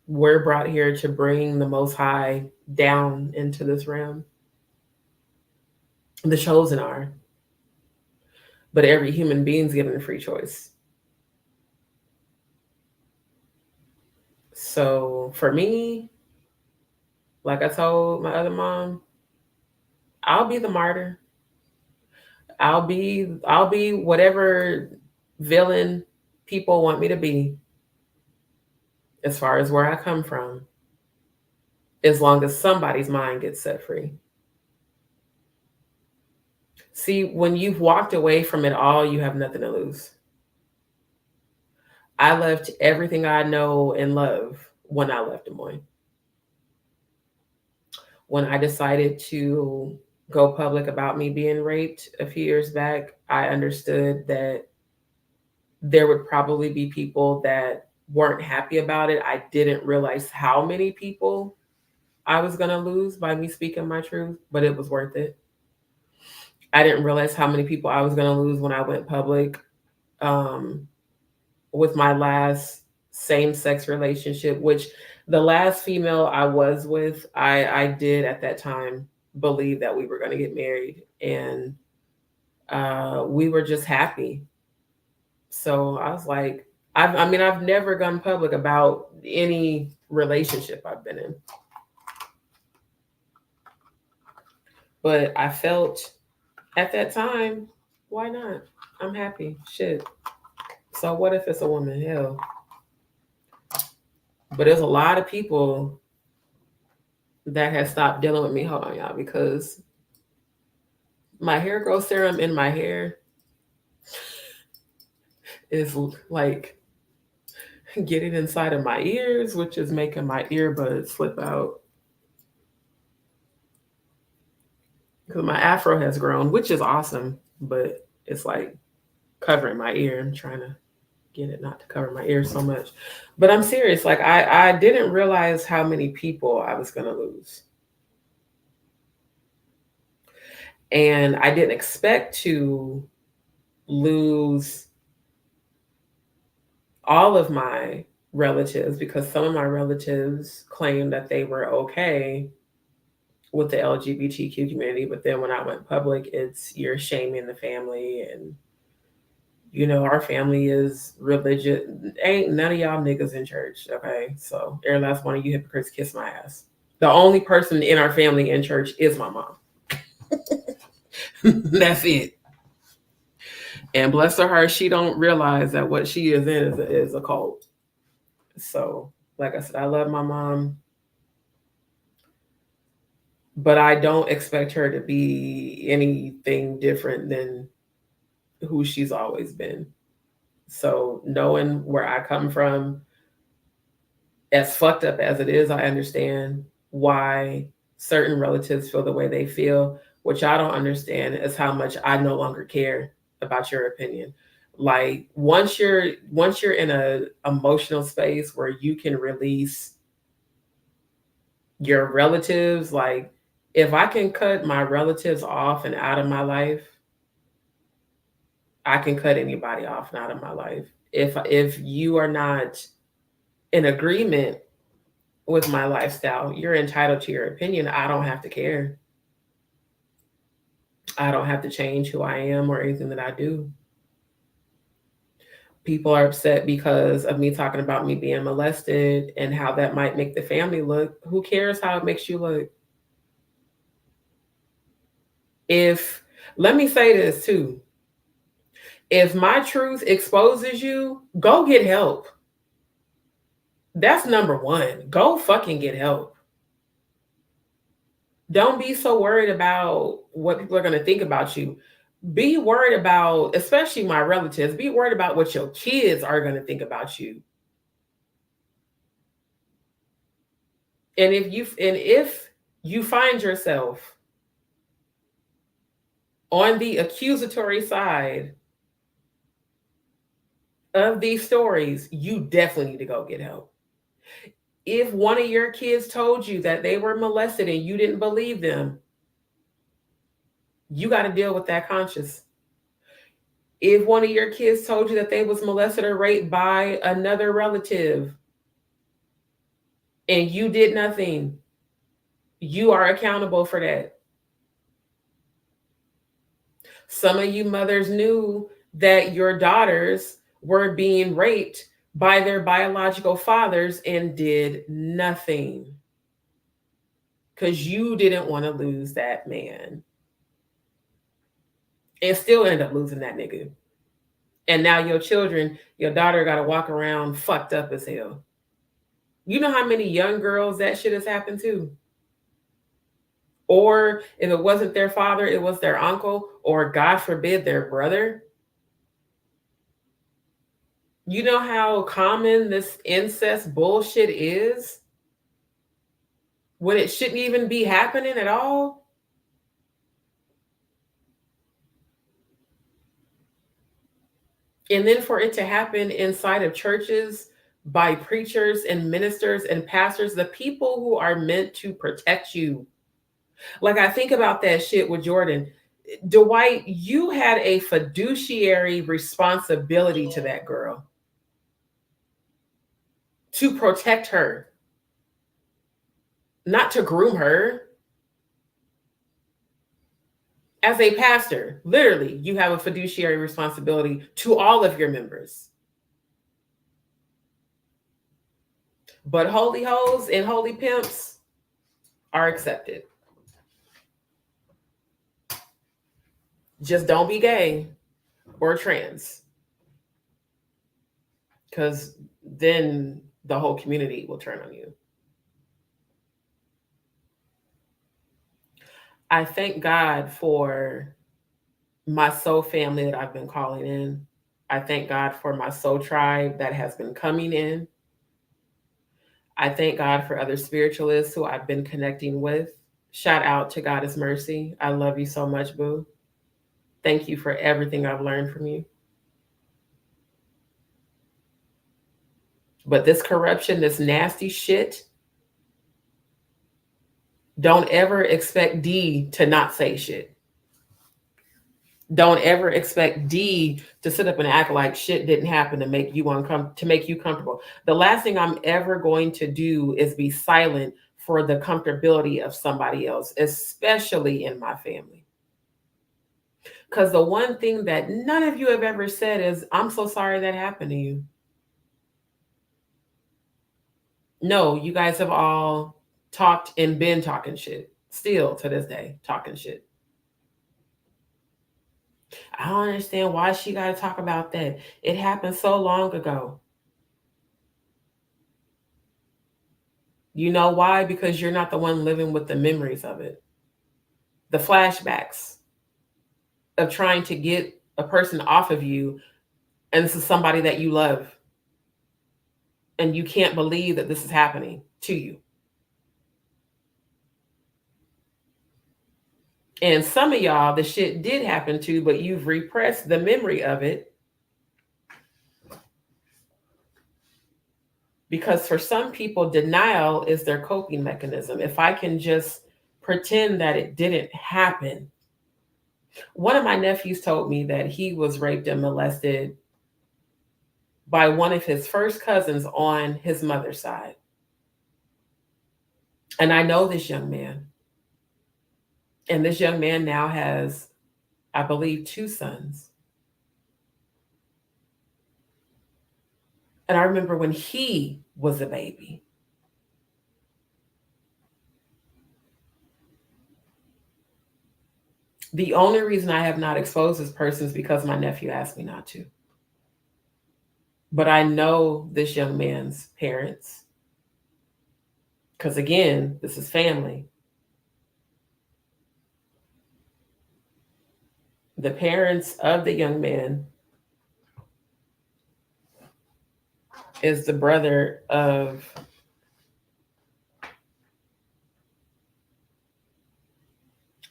We're brought here to bring the Most High down into this realm. The chosen are. But every human being's given a free choice. So for me, like I told my other mom, I'll be the martyr. I'll be whatever villain people want me to be, as far as where I come from, as long as somebody's mind gets set free. See, when you've walked away from it all, you have nothing to lose. I left everything I know and love when I left Des Moines. When I decided to go public about me being raped a few years back, I understood that there would probably be people that weren't happy about it. I didn't realize how many people I was going to lose by me speaking my truth, but it was worth it. I didn't realize how many people I was going to lose when I went public with my last same-sex relationship, which the last female I was with, I did at that time believe that we were going to get married, and we were just happy. So I was like, I've never gone public about any relationship I've been in. But I felt at that time, why not? I'm happy. Shit. So what if it's a woman? Hell. But there's a lot of people that have stopped dealing with me. Hold on, y'all, because my hair growth serum in my hair is like getting inside of my ears, which is making my earbuds slip out. Because my afro has grown, which is awesome, but it's like covering my ear. I'm trying to get it not to cover my ears so much. But I'm serious. Like I didn't realize how many people I was gonna lose. And I didn't expect to lose all of my relatives because some of my relatives claimed that they were okay with the LGBTQ community. But then when I went public, it's you're shaming the family. And, you know, our family is religious. Ain't none of y'all niggas in church. Okay. So every last one of you hypocrites kiss my ass. The only person in our family in church is my mom. That's it. And bless her heart, she don't realize that what she is in is a cult. So, like I said, I love my mom, but I don't expect her to be anything different than who she's always been. So, knowing where I come from, as fucked up as it is, I understand why certain relatives feel the way they feel. Which I don't understand is how much I no longer care about your opinion. Like once you're in a emotional space where you can release your relatives, like if I can cut my relatives off and out of my life, I can cut anybody off and out of my life. If you are not in agreement with my lifestyle, you're entitled to your opinion. I don't have to care. I don't have to change who I am or anything that I do. People are upset because of me talking about me being molested and how that might make the family look. Who cares how it makes you look? Let me say this too. If my truth exposes you, go get help. That's number one. Go fucking get help. Don't be so worried about what people are going to think about you. Be worried about, especially my relatives, be worried about what your kids are going to think about you. And if you find yourself on the accusatory side of these stories, you definitely need to go get help. If one of your kids told you that they were molested and you didn't believe them, you got to deal with that conscience. If one of your kids told you that they was molested or raped by another relative and you did nothing, you are accountable for that. Some of you mothers knew that your daughters were being raped by their biological fathers and did nothing because you didn't want to lose that man and still end up losing that nigga. And now your children, your daughter got to walk around fucked up as hell. You know how many young girls that shit has happened to? Or if it wasn't their father, it was their uncle, or God forbid, their brother. You know how common this incest bullshit is? When it shouldn't even be happening at all? And then for it to happen inside of churches by preachers and ministers and pastors, the people who are meant to protect you. Like I think about that shit with Jordan. Dwight, you had a fiduciary responsibility to that girl to protect her, not to groom her. As a pastor, literally, you have a fiduciary responsibility to all of your members. But holy hoes and holy pimps are accepted. Just don't be gay or trans, because then the whole community will turn on you. I thank God for my soul family that I've been calling in. I thank God for my soul tribe that has been coming in. I thank God for other spiritualists who I've been connecting with. Shout out to God is Mercy. I love you so much, boo. Thank you for everything I've learned from you. But this corruption, this nasty shit, don't ever expect D to not say shit. Don't ever expect D to sit up and act like shit didn't happen to make you comfortable. The last thing I'm ever going to do is be silent for the comfortability of somebody else, especially in my family. Because the one thing that none of you have ever said is, I'm so sorry that happened to you. No, you guys have all talked and been talking shit. Still to this day, talking shit. I don't understand why she got to talk about that. It happened so long ago. You know why? Because you're not the one living with the memories of it. The flashbacks of trying to get a person off of you, and this is somebody that you love. And you can't believe that this is happening to you. And some of y'all, the shit did happen to, but you've repressed the memory of it. Because for some people, denial is their coping mechanism. If I can just pretend that it didn't happen. One of my nephews told me that he was raped and molested by one of his first cousins on his mother's side. And I know this young man. And this young man now has, I believe, 2 sons. And I remember when he was a baby. The only reason I have not exposed this person is because my nephew asked me not to. But I know this young man's parents. Because again, this is family. The parents of the young man is the brother of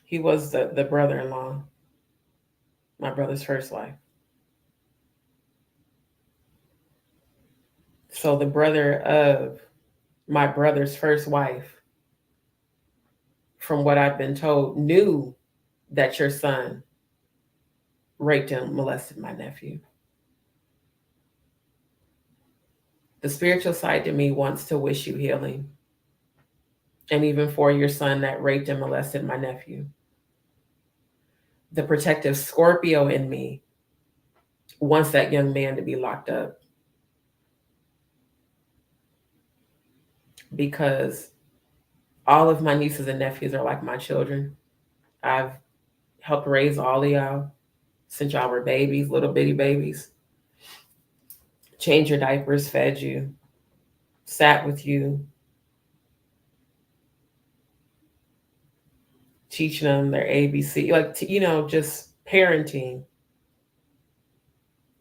he was the brother-in-law, my brother's first wife. So the brother of my brother's first wife, from what I've been told, knew that your son raped and molested my nephew. The spiritual side to me wants to wish you healing. And even for your son that raped and molested my nephew. The protective Scorpio in me wants that young man to be locked up. Because all of my nieces and nephews are like my children. I've helped raise all of y'all since y'all were babies, little bitty babies. Changed your diapers, fed you, sat with you, teaching them their ABC, just parenting.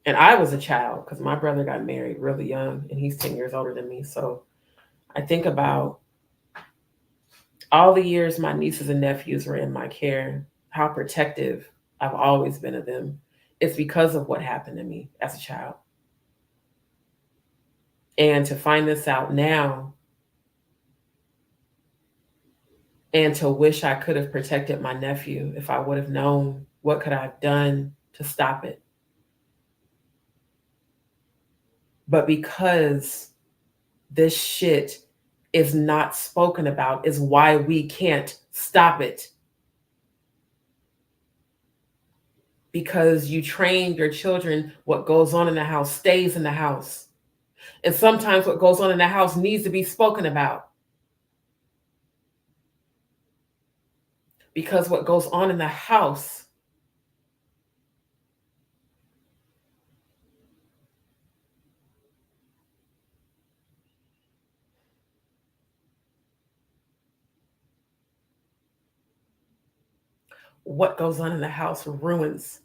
And I was a child because my brother got married really young and he's 10 years older than me. So I think about all the years my nieces and nephews were in my care, how protective I've always been of them. It's because of what happened to me as a child. And to find this out now and to wish I could have protected my nephew if I would have known what could I have done to stop it. But because this shit is not spoken about is why we can't stop it. Because you train your children, what goes on in the house stays in the house. And sometimes what goes on in the house needs to be spoken about. Because what goes on in the house ruins.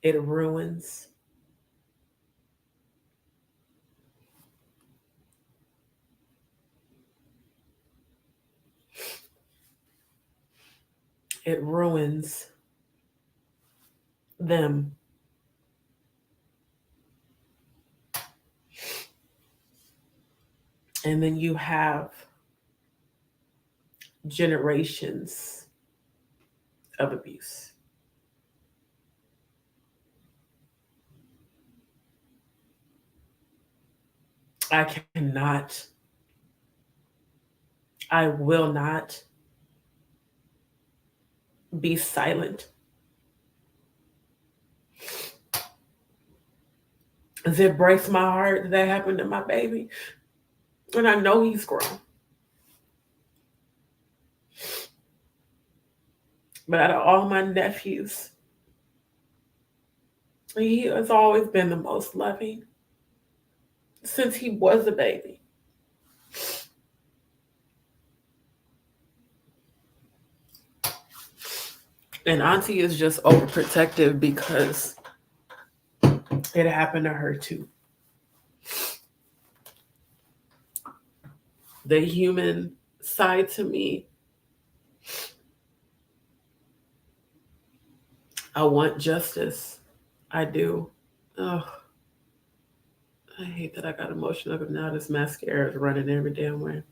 It ruins it ruins them. And then you have generations of abuse. I cannot, I will not be silent. As it breaks my heart that happened to my baby. And I know he's grown. But out of all my nephews, he has always been the most loving since he was a baby. And Auntie is just overprotective because it happened to her too. The human side to me, I want justice. I do. Oh, I hate that I got emotional, but now this mascara is running every damn way.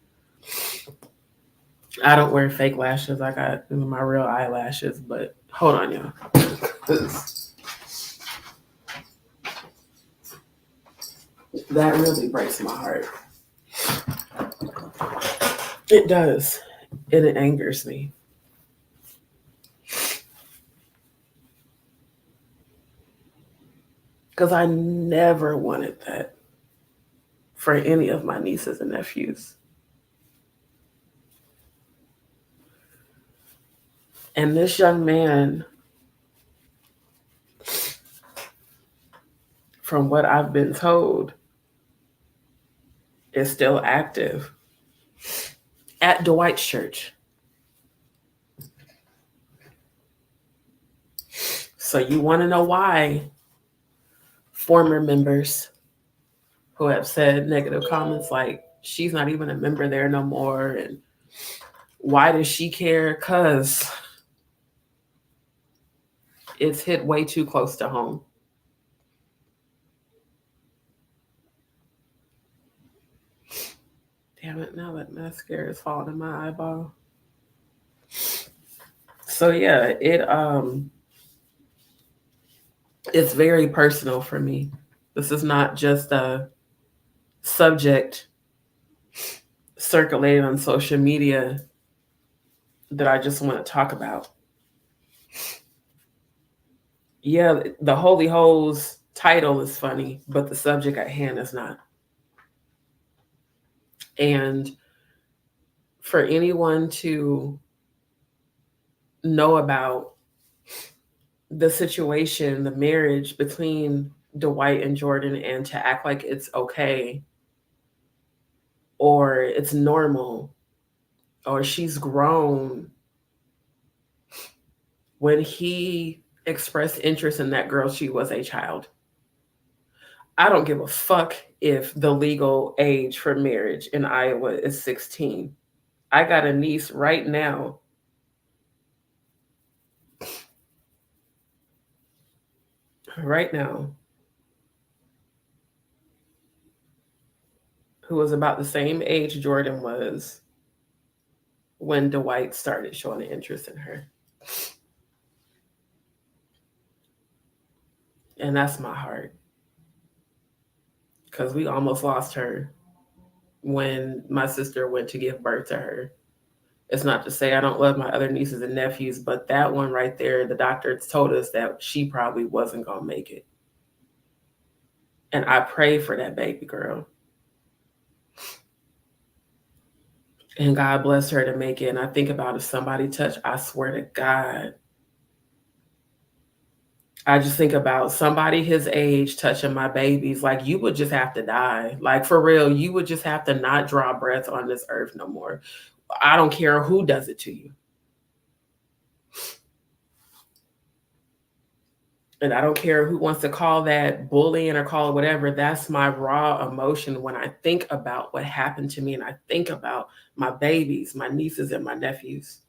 I don't wear fake lashes. I got my real eyelashes, but hold on, y'all. That really breaks my heart. It does. And it angers me. Because I never wanted that for any of my nieces and nephews. And this young man, from what I've been told, is still active at Dwight's church. So you want to know why former members who have said negative comments like, she's not even a member there no more, and why does she care? Because it's hit way too close to home. Damn it, now that mascara is falling in my eyeball. So yeah, it's very personal for me. This is not just a subject circulating on social media that I just want to talk about. Yeah, the Holy Hoes title is funny, but the subject at hand is not. And for anyone to know about the situation, the marriage between Dwight and Jordan, and to act like it's okay or it's normal or she's grown when he expressed interest in that girl, she was a child. I don't give a fuck if the legal age for marriage in Iowa is 16. I got a niece right now who was about the same age Jordan was when Dwight started showing an interest in her. And that's my heart. Because we almost lost her when my sister went to give birth to her. It's not to say I don't love my other nieces and nephews, but that one right there, the doctor told us that she probably wasn't going to make it. And I pray for that baby girl. And God bless her to make it. And I think about if somebody touched, I swear to God, I just think about somebody his age touching my babies. Like, you would just have to die. Like, for real, you would just have to not draw breath on this earth no more. I don't care who does it to you. And I don't care who wants to call that bullying or call it whatever. That's my raw emotion when I think about what happened to me and I think about my babies, my nieces and my nephews.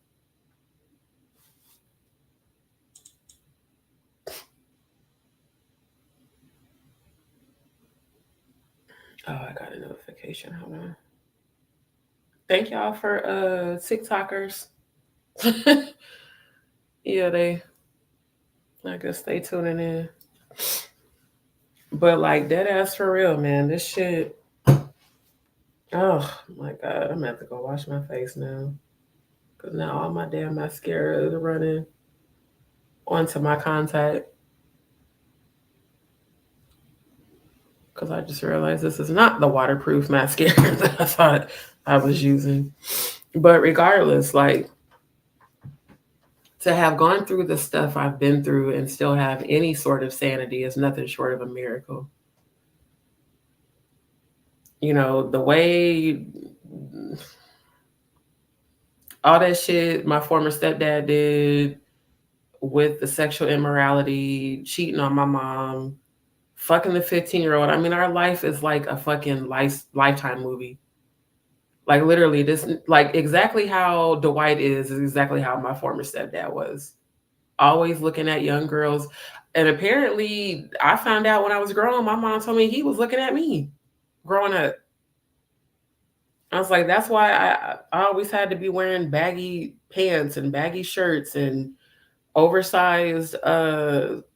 Oh, I got a notification. Hold on. Thank y'all for TikTokers. Yeah, I guess they tuning in. But like dead ass for real, man. This shit. Oh my god, I'm gonna have to go wash my face now. Cause now all my damn mascara is running onto my contact. Cause I just realized this is not the waterproof mascara that I thought I was using. But regardless, like to have gone through the stuff I've been through and still have any sort of sanity is nothing short of a miracle. You know, the way all that shit my former stepdad did with the sexual immorality, cheating on my mom, fucking the 15-year-old. I mean, our life is like a fucking lifetime movie. Like literally this, like exactly how Dwight is exactly how my former stepdad was. Always looking at young girls. And apparently I found out when I was growing, my mom told me he was looking at me growing up. I was like, that's why I always had to be wearing baggy pants and baggy shirts and oversized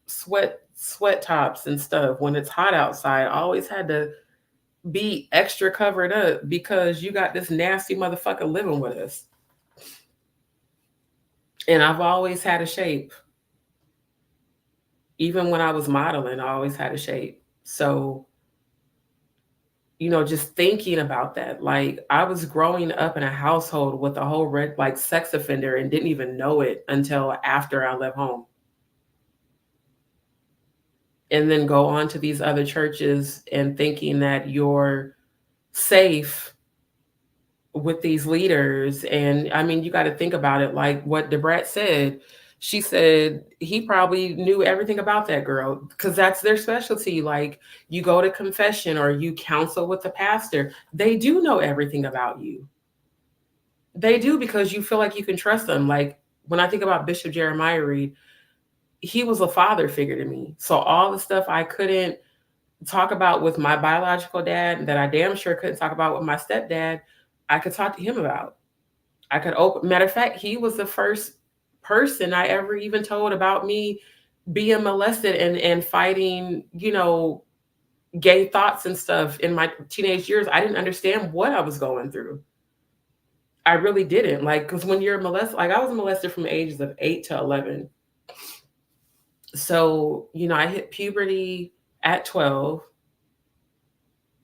sweat tops and stuff when it's hot outside. I always had to be extra covered up because you got this nasty motherfucker living with us. And I've always had a shape. Even when I was modeling, I always had a shape. So, you know, just thinking about that, like I was growing up in a household with a whole red like sex offender and didn't even know it until after I left home. And then go on to these other churches and thinking that you're safe with these leaders. And I mean, you got to think about it like what Debrat said. She said he probably knew everything about that girl because that's their specialty. Like you go to confession or you counsel with the pastor, they do know everything about you. They do because you feel like you can trust them. Like when I think about Bishop Jeremiah Reed, he was a father figure to me. So all the stuff I couldn't talk about with my biological dad that I damn sure couldn't talk about with my stepdad, I could talk to him about. I could open, matter of fact, he was the first person I ever even told about me being molested and fighting, you know, gay thoughts and stuff in my teenage years. I didn't understand what I was going through. I really didn't. Like, because when you're molested, like I was molested from the ages of 8 to 11. So, you know, I hit puberty at 12.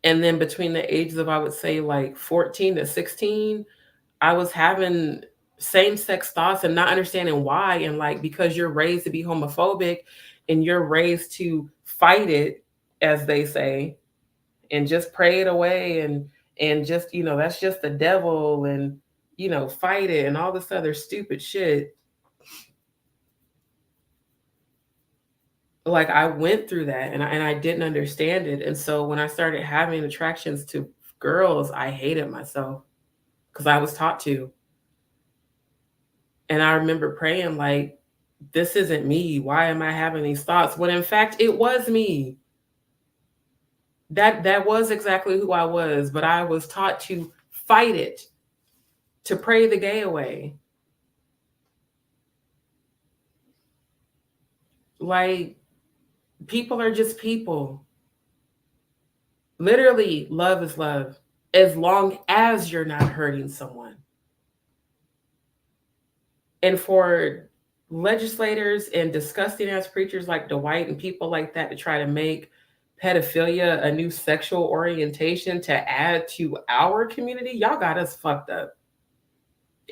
And then between the ages of, I would say like 14 to 16, I was having same-sex thoughts and not understanding why. And like, because you're raised to be homophobic and you're raised to fight it, as they say, and just pray it away and just, you know, that's just the devil and, you know, fight it and all this other stupid shit. Like I went through that and I didn't understand it. And so when I started having attractions to girls, I hated myself because I was taught to. And I remember praying like, this isn't me. Why am I having these thoughts? When in fact, it was me. That was exactly who I was, but I was taught to fight it, to pray the gay away. Like, people are just people. Literally, love is love, as long as you're not hurting someone. And for legislators and disgusting ass preachers like Dwight and people like that to try to make pedophilia a new sexual orientation to add to our community, y'all got us fucked up.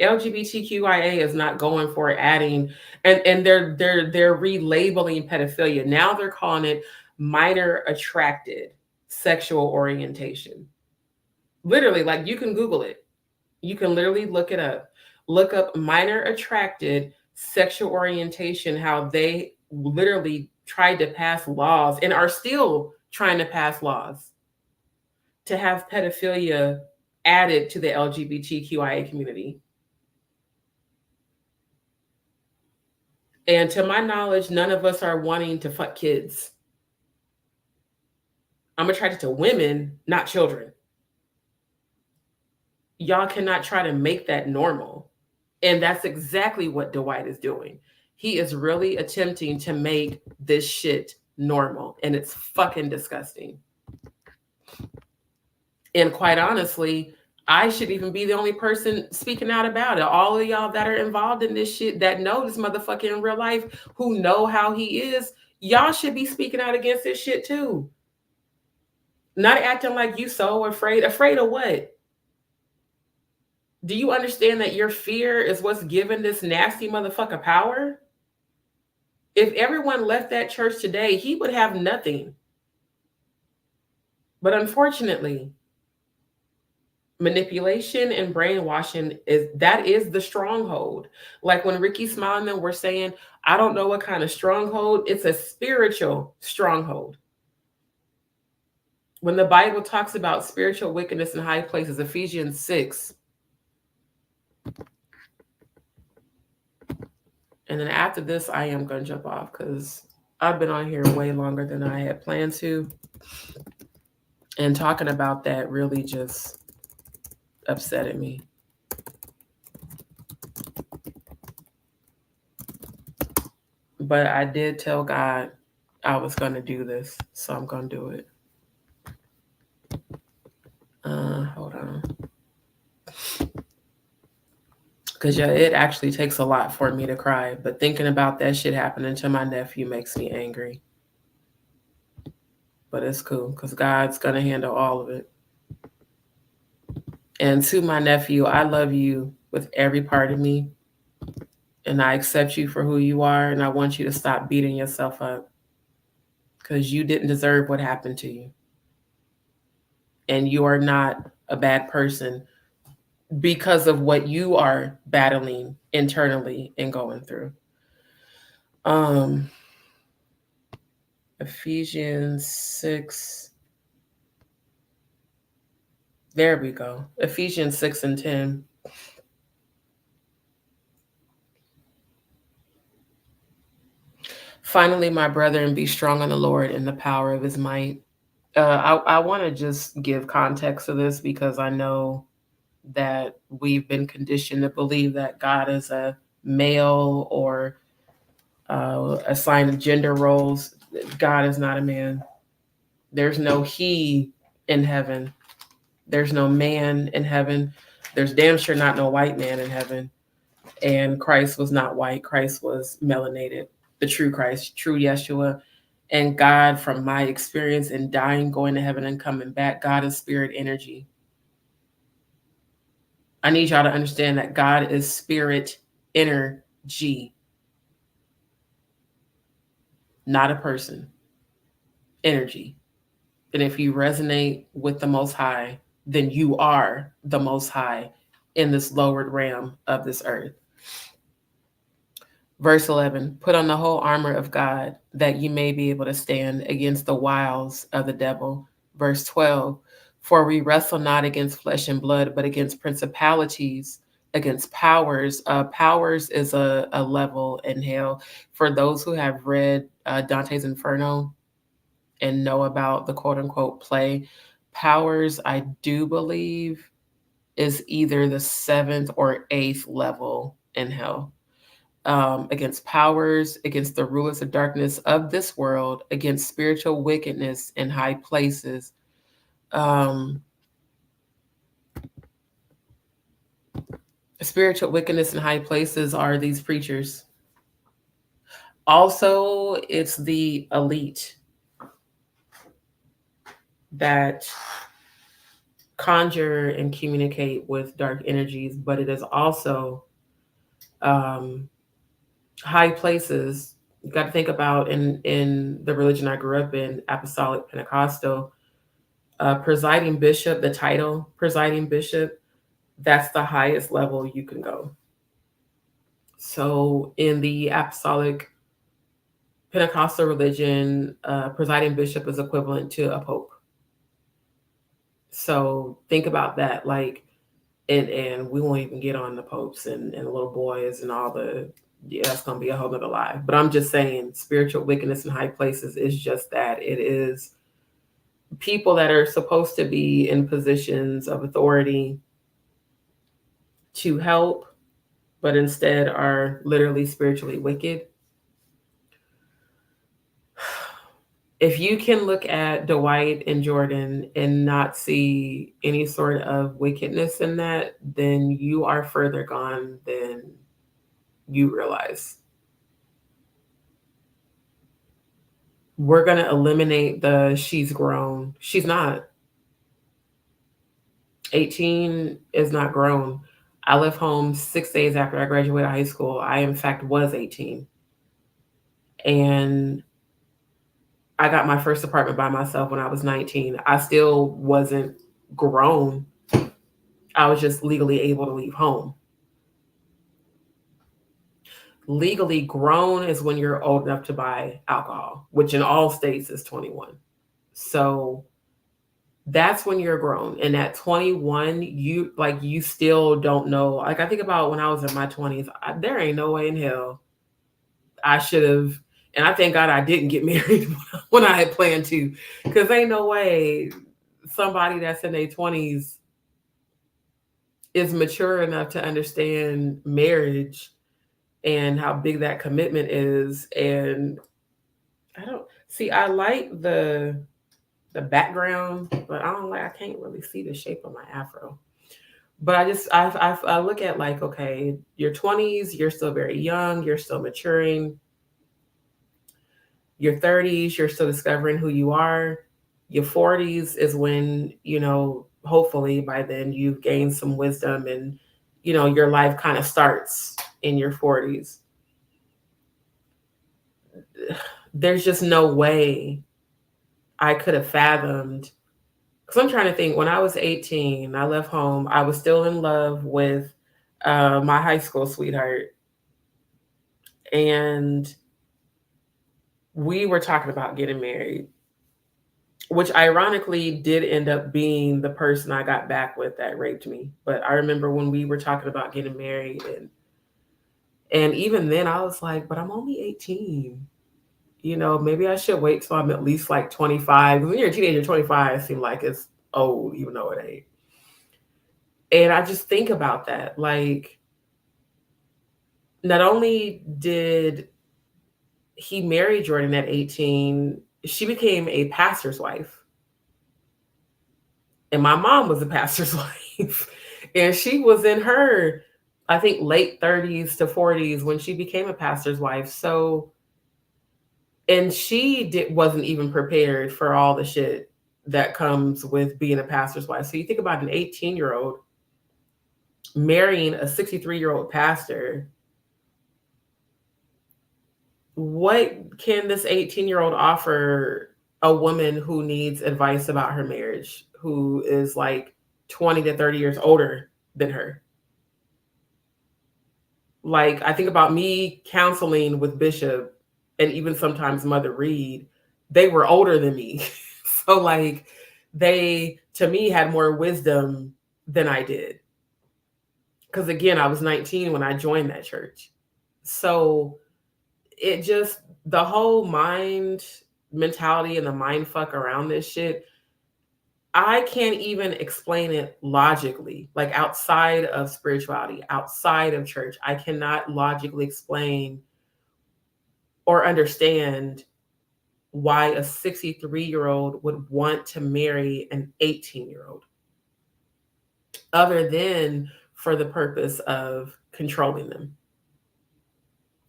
LGBTQIA is not going for adding, and they're relabeling pedophilia. Now they're calling it minor attracted sexual orientation. Literally, like you can Google it. You can literally look it up. Look up minor attracted sexual orientation, how they literally tried to pass laws and are still trying to pass laws to have pedophilia added to the LGBTQIA community. And to my knowledge, none of us are wanting to fuck kids. I'm attracted to women, not children. Y'all cannot try to make that normal. And that's exactly what Dwight is doing. He is really attempting to make this shit normal, and it's fucking disgusting. And quite honestly, I should even be the only person speaking out about it. All of y'all that are involved in this shit, that know this motherfucker in real life, who know how he is, y'all should be speaking out against this shit too. Not acting like you so afraid. Afraid of what? Do you understand that your fear is what's giving this nasty motherfucker power? If everyone left that church today, he would have nothing. But unfortunately, manipulation and brainwashing is the stronghold. Like when Ricky Smile and them were saying, I don't know what kind of stronghold. It's a spiritual stronghold. When the Bible talks about spiritual wickedness in high places, Ephesians 6. And then after this, I am going to jump off because I've been on here way longer than I had planned to. And talking about that really just upsetted me. But I did tell God I was going to do this, so I'm going to do it. Hold on. Because yeah, it actually takes a lot for me to cry. But thinking about that shit happening to my nephew makes me angry. But it's cool because God's going to handle all of it. And to my nephew, I love you with every part of me. And I accept you for who you are. And I want you to stop beating yourself up. Because you didn't deserve what happened to you. And you are not a bad person because of what you are battling internally and going through. Ephesians 6. There we go. Ephesians 6 and 10. Finally, my brethren, be strong in the Lord and the power of his might. I want to just give context to this because I know that we've been conditioned to believe that God is a male or assigned gender roles. God is not a man. There's no he in heaven. There's no man in heaven. There's damn sure not no white man in heaven. And Christ was not white. Christ was melanated. The true Christ, true Yeshua. And God, from my experience in dying, going to heaven and coming back, God is spirit energy. I need y'all to understand that God is spirit energy. Not a person. Energy. And if you resonate with the Most High, then you are the Most High in this lowered realm of this earth. Verse 11, put on the whole armor of God that you may be able to stand against the wiles of the devil. Verse 12, for we wrestle not against flesh and blood, but against principalities, against powers. Powers is a level in hell. For those who have read Dante's Inferno and know about the quote unquote play, powers, I do believe, is either the 7th or 8th level in hell. Against powers, against the rulers of darkness of this world, against spiritual wickedness in high places. Spiritual wickedness in high places are these preachers. Also, it's the elite that conjure and communicate with dark energies, but it is also high places. You got to think about in the religion I grew up in, Apostolic Pentecostal, presiding bishop, the title presiding bishop, that's the highest level you can go. So in the Apostolic Pentecostal religion, presiding bishop is equivalent to a pope. So think about that, like, and we won't even get on the popes and little boys and all the, yeah, that's going to be a whole other lie. But I'm just saying spiritual wickedness in high places is just that. It is people that are supposed to be in positions of authority to help, but instead are literally spiritually wicked. If you can look at Dwight and Jordan and not see any sort of wickedness in that, then you are further gone than you realize. We're going to eliminate the she's grown. She's not. 18 is not grown. I left home 6 days after I graduated high school. I, in fact, was 18. And I got my first apartment by myself when I was 19. I still wasn't grown. I was just legally able to leave home. Legally grown is when you're old enough to buy alcohol, which in all states is 21. So that's when you're grown. And at 21, you still don't know. Like, I think about when I was in my 20s, there ain't no way in hell I should have. And I thank God I didn't get married when I had planned to, because ain't no way somebody that's in their 20s is mature enough to understand marriage and how big that commitment is. And I like the background, but I can't really see the shape of my afro. But I look at, like, okay, your 20s, you're still very young, you're still maturing. Your 30s, you're still discovering who you are. Your 40s is when, hopefully by then you've gained some wisdom and, your life kind of starts in your 40s. There's just no way I could have fathomed. Because I'm trying to think, when I was 18, I left home. I was still in love with my high school sweetheart. And we were talking about getting married, which ironically did end up being the person I got back with that raped me. But I remember when we were talking about getting married, and even then I was like, but I'm only 18. Maybe I should wait till I'm at least like 25. When you're a teenager, 25 seems like it's old, even though it ain't. And I just think about that. Like, not only did he marry Jordan at 18, she became a pastor's wife. And my mom was a pastor's wife. And she was in her, I think, late 30s to 40s when she became a pastor's wife. So, and she wasn't even prepared for all the shit that comes with being a pastor's wife. So you think about an 18-year-old marrying a 63-year-old pastor. What can this 18-year-old offer a woman who needs advice about her marriage, who is like 20 to 30 years older than her? Like, I think about me counseling with Bishop and even sometimes Mother Reed. They were older than me. So, like, they, to me, had more wisdom than I did. Because, again, I was 19 when I joined that church. So it just, the whole mind mentality and the mind fuck around this shit, I can't even explain it logically, like outside of spirituality, outside of church. I cannot logically explain or understand why a 63-year-old would want to marry an 18-year-old, other than for the purpose of controlling them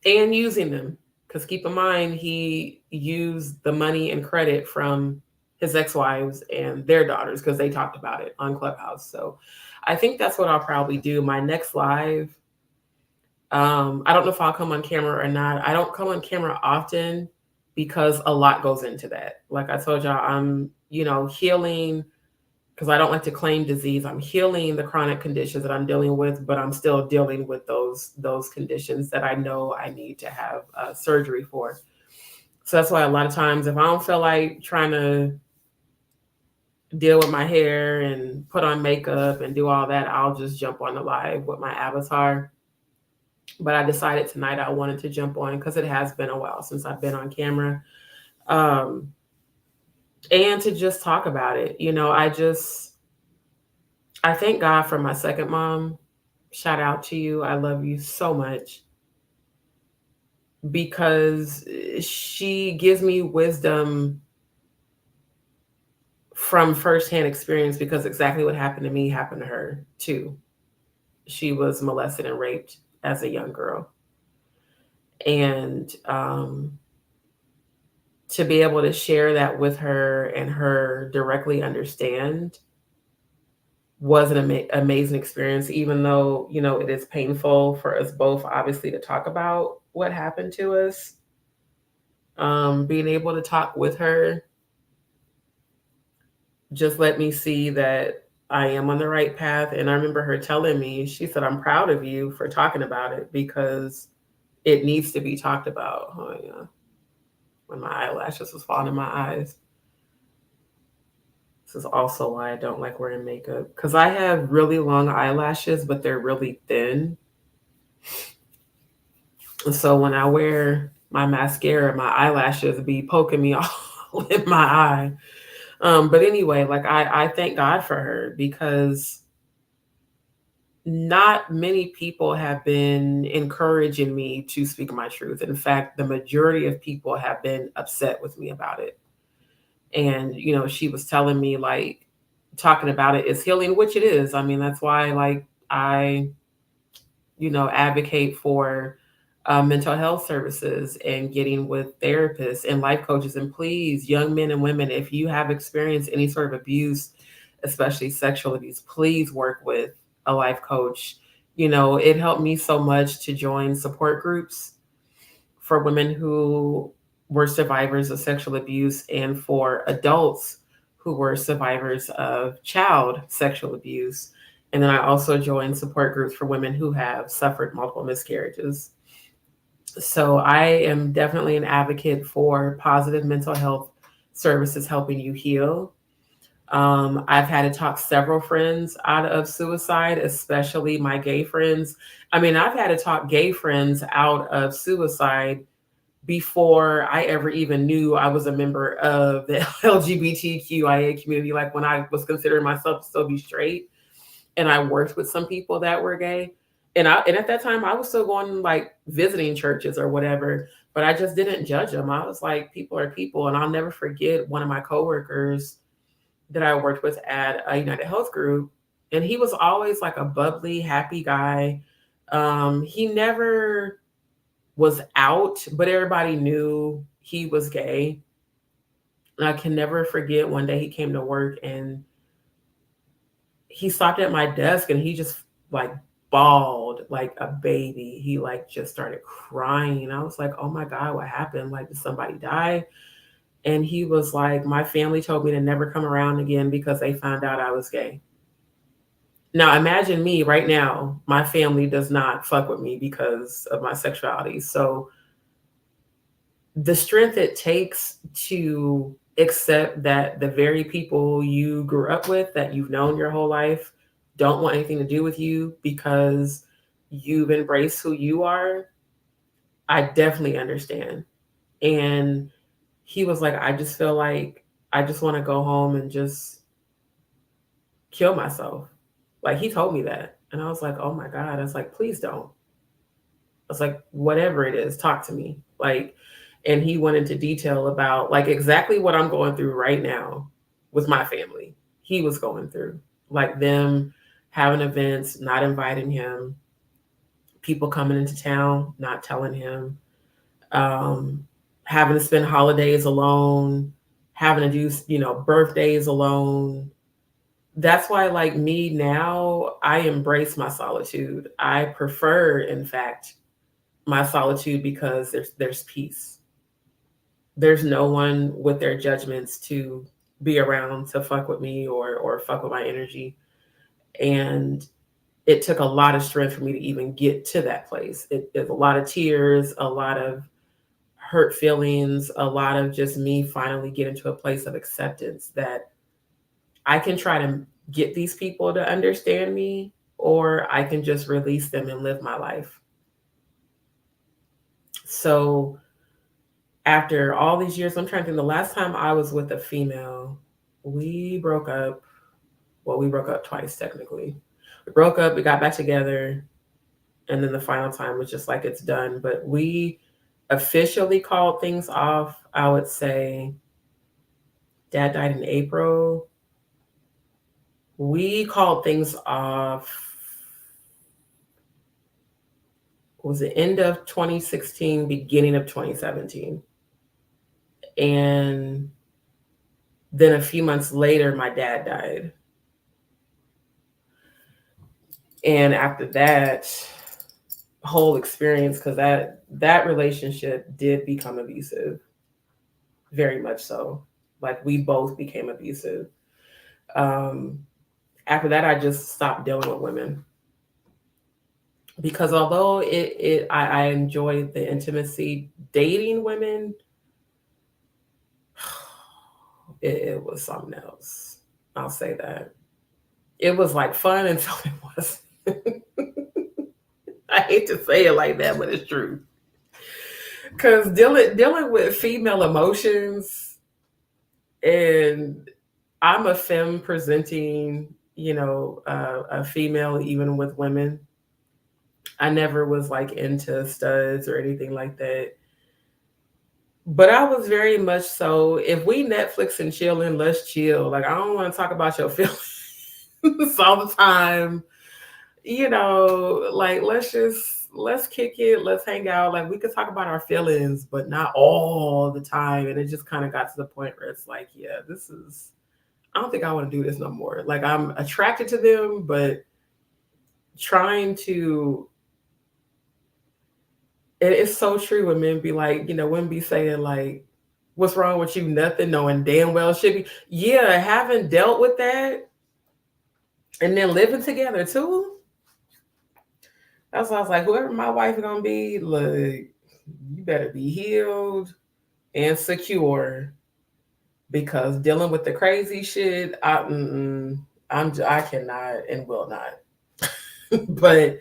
and using them. Because keep in mind, he used the money and credit from his ex-wives and their daughters because they talked about it on Clubhouse. So I think that's what I'll probably do. My next live, I don't know if I'll come on camera or not. I don't come on camera often because a lot goes into that. Like I told y'all, I'm, healing, because I don't like to claim disease. I'm healing the chronic conditions that I'm dealing with, but I'm still dealing with those conditions that I know I need to have surgery for. So that's why a lot of times, if I don't feel like trying to deal with my hair and put on makeup and do all that, I'll just jump on the live with my avatar. But I decided tonight I wanted to jump on because it has been a while since I've been on camera. and to just talk about it. I thank God for my second mom. Shout out to you. I love you so much because she gives me wisdom from firsthand experience, because exactly what happened to me happened to her too. She was molested and raped as a young girl. And to be able to share that with her and her directly understand was an amazing experience, even though, it is painful for us both, obviously, to talk about what happened to us. Being able to talk with her just let me see that I am on the right path. And I remember her telling me, she said, I'm proud of you for talking about it because it needs to be talked about. Oh, yeah. When my eyelashes was falling in my eyes. This is also why I don't like wearing makeup, because I have really long eyelashes, but they're really thin. And so when I wear my mascara, my eyelashes be poking me all in my eye. But anyway, like I thank God for her, because not many people have been encouraging me to speak my truth. In fact, the majority of people have been upset with me about it. And, she was telling me, like, talking about it is healing, which it is. I mean, that's why, like, I, advocate for mental health services and getting with therapists and life coaches. And please, young men and women, if you have experienced any sort of abuse, especially sexual abuse, please work with a life coach. It helped me so much to join support groups for women who were survivors of sexual abuse and for adults who were survivors of child sexual abuse. And then I also joined support groups for women who have suffered multiple miscarriages. So I am definitely an advocate for positive mental health services helping you heal. I've had to talk several friends out of suicide, especially my gay friends. I mean, I've had to talk gay friends out of suicide before I ever even knew I was a member of the LGBTQIA community. Like when I was considering myself to still be straight, and I worked with some people that were gay. And at that time I was still going, like, visiting churches or whatever, but I just didn't judge them. I was like, people are people. And I'll never forget one of my coworkers that I worked with at a United Health Group. And he was always like a bubbly, happy guy. He never was out, but everybody knew he was gay. And I can never forget one day he came to work and he stopped at my desk and he just, like, bawled like a baby. He, like, just started crying. I was like, oh my God, what happened? Like, did somebody die? And he was like, my family told me to never come around again because they found out I was gay. Now imagine me right now, my family does not fuck with me because of my sexuality. So the strength it takes to accept that the very people you grew up with, that you've known your whole life, don't want anything to do with you because you've embraced who you are, I definitely understand. And he was like, I just feel like I just want to go home and just kill myself. Like, he told me that. And I was like, oh my God. I was like, please don't. I was like, whatever it is, talk to me. Like, and he went into detail about, like, exactly what I'm going through right now with my family. He was going through, like, them having events, not inviting him, people coming into town, not telling him, having to spend holidays alone, having to do, birthdays alone. That's why, like, me now, I embrace my solitude. I prefer, in fact, my solitude because there's peace. There's no one with their judgments to be around to fuck with me or fuck with my energy. And it took a lot of strength for me to even get to that place. It's a lot of tears, a lot of hurt feelings, a lot of just me finally getting to a place of acceptance that I can try to get these people to understand me, or I can just release them and live my life. So after all these years, I'm trying to think the last time I was with a female, we broke up. Well, we broke up twice technically. We broke up, we got back together, and then the final time was just like it's done. But we officially called things off, I would say dad died in April. We called things off, was the end of 2016, beginning of 2017. And then a few months later, my dad died. And after that whole experience, because that relationship did become abusive, very much so. Like we both became abusive. After that, I just stopped dealing with women because although I enjoyed the intimacy, dating women, it was something else. I'll say that. It was like fun until it wasn't. I hate to say it like that, but it's true. Because dealing with female emotions, and I'm a femme presenting, a female, even with women. I never was like into studs or anything like that. But I was very much so, if we Netflix and chilling, let's chill. Like, I don't want to talk about your feelings all the time. Like, let's kick it, let's hang out. Like, we could talk about our feelings, but not all the time. And it just kind of got to the point where it's like, yeah, I don't think I want to do this no more. Like, I'm attracted to them, but trying to, it's so true when men be like, women be saying like, what's wrong with you? Nothing, knowing damn well should be. Yeah, having dealt with that and then living together too. That's why I was like, whoever my wife is gonna be, look, you better be healed and secure, because dealing with the crazy shit, I cannot and will not. But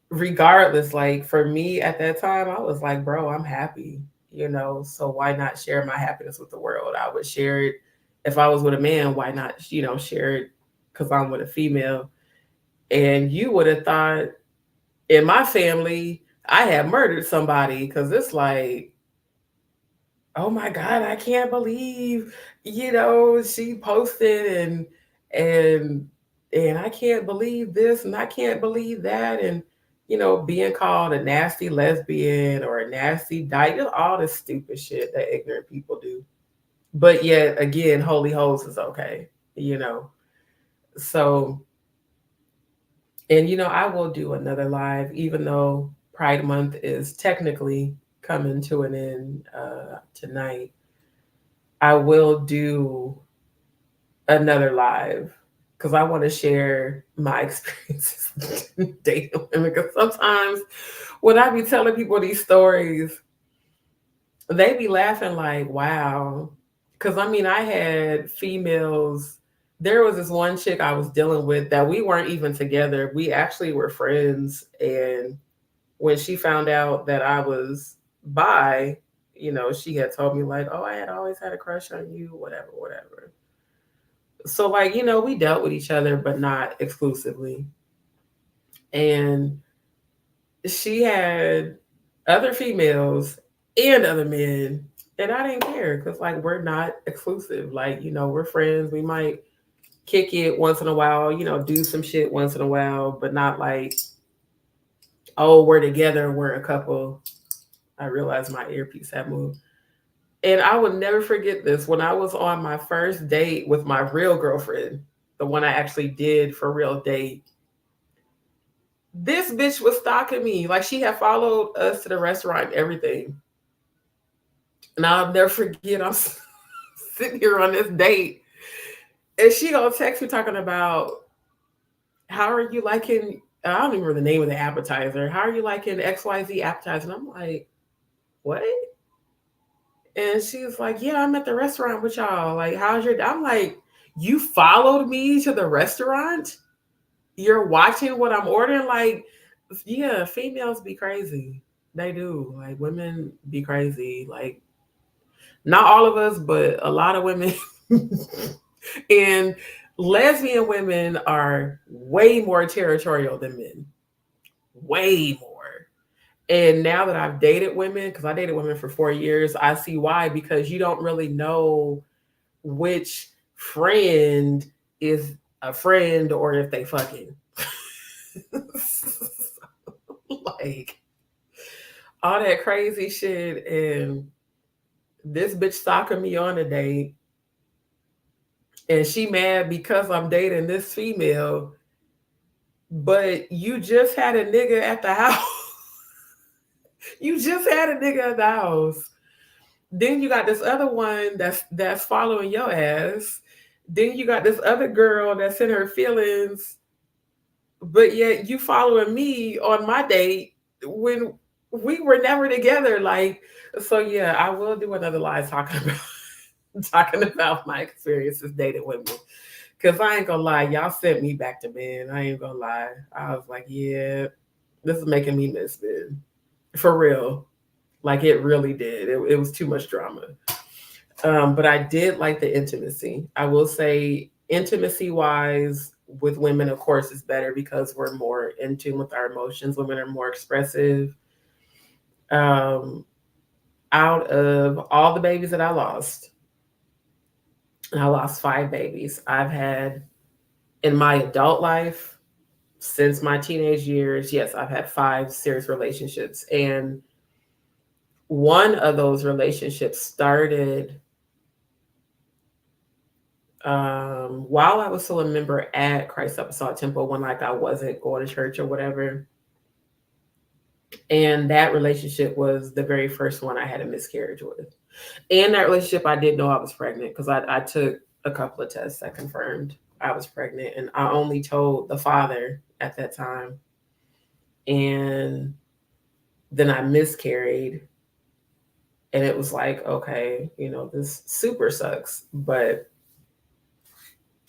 regardless, like for me at that time, I was like, bro, I'm happy, so why not share my happiness with the world? I would share it if I was with a man. Why not, share it because I'm with a female? And you would have thought in my family, I had murdered somebody, because it's like, oh my God, I can't believe, she posted and I can't believe this and I can't believe that. And, being called a nasty lesbian or a nasty dyke, all this stupid shit that ignorant people do. But yet again, holy hoes is okay, So, and I will do another live, even though Pride Month is technically coming to an end tonight. I will do another live because I want to share my experiences dating women. Because sometimes when I be telling people these stories, they be laughing like, wow. Because I had females. There was this one chick I was dealing with that we weren't even together. We actually were friends. And when she found out that I was bi, she had told me like, oh, I had always had a crush on you, whatever. So like, we dealt with each other, but not exclusively. And she had other females and other men, and I didn't care because like, we're not exclusive. Like, we're friends. We might kick it once in a while, do some shit once in a while, but not like, oh, we're together, we're a couple. I realized my earpiece had moved. And I will never forget this. When I was on my first date with my real girlfriend, the one I actually did for real date, this bitch was stalking me. Like, she had followed us to the restaurant and everything. And I'll never forget, I'm sitting here on this date, and she gonna text me talking about, how are you liking, I don't even remember the name of the appetizer. How are you liking XYZ appetizer? And I'm like, what? And she was like, yeah, I'm at the restaurant with y'all. Like, how's your, I'm like, you followed me to the restaurant? You're watching what I'm ordering? Like, yeah, females be crazy. They do. Like, women be crazy. Like, Not all of us, but a lot of women. And lesbian women are way more territorial than men. Way more. And now that I've dated women, because I dated women for 4 years, I see why, because you don't really know which friend is a friend or if they fucking. Like all that crazy shit. And this bitch stalking me on a date, and she mad because I'm dating this female, but you just had a nigga at the house. You just had a nigga at the house. Then you got this other one that's following your ass. Then you got this other girl that's in her feelings, but yet you following me on my date when we were never together. Like, so yeah, I will do another live talking about my experiences dating women. Cause I ain't gonna lie, y'all sent me back to men. I ain't gonna lie. I was like, yeah, this is making me miss men. For real. Like it really did. It was too much drama. But I did like the intimacy. I will say intimacy wise with women, of course, is better because we're more in tune with our emotions. Women are more expressive. Out of all the babies that I lost, and I lost 5 babies, I've had in my adult life, since my teenage years, yes, I've had 5 serious relationships. And one of those relationships started while I was still a member at Christ Apostolic Temple, when like I wasn't going to church or whatever. And that relationship was the very first one I had a miscarriage with. And that relationship, I did know I was pregnant because I took a couple of tests that confirmed I was pregnant. And I only told the father at that time. And then I miscarried. And it was like, okay, this super sucks. But,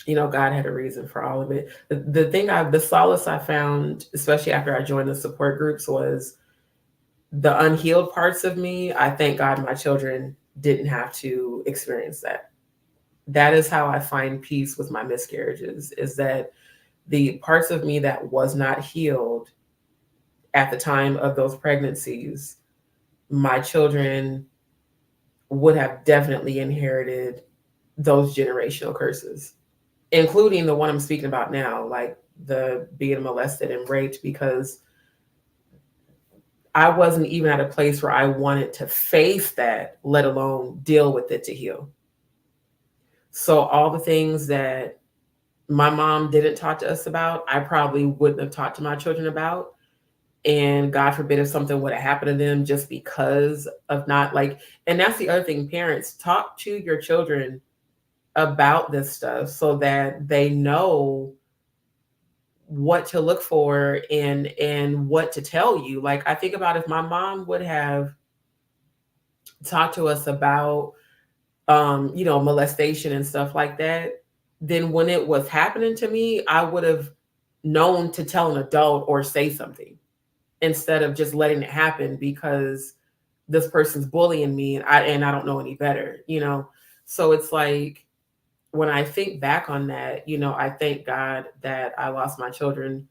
God had a reason for all of it. The solace I found, especially after I joined the support groups, was the unhealed parts of me. I thank God my children didn't have to experience that. That is how I find peace with my miscarriages, is that the parts of me that was not healed at the time of those pregnancies, my children would have definitely inherited those generational curses, including the one I'm speaking about now, like the being molested and raped, because I wasn't even at a place where I wanted to face that, let alone deal with it to heal. So all the things that my mom didn't talk to us about, I probably wouldn't have talked to my children about. And God forbid if something would have happened to them just because of not like, and that's the other thing, parents, talk to your children about this stuff so that they know what to look for and what to tell you. Like, I think about if my mom would have talked to us about molestation and stuff like that, then when it was happening to me, I would have known to tell an adult or say something instead of just letting it happen because this person's bullying me and I don't know any better, So it's like, when I think back on that, I thank God that I lost my children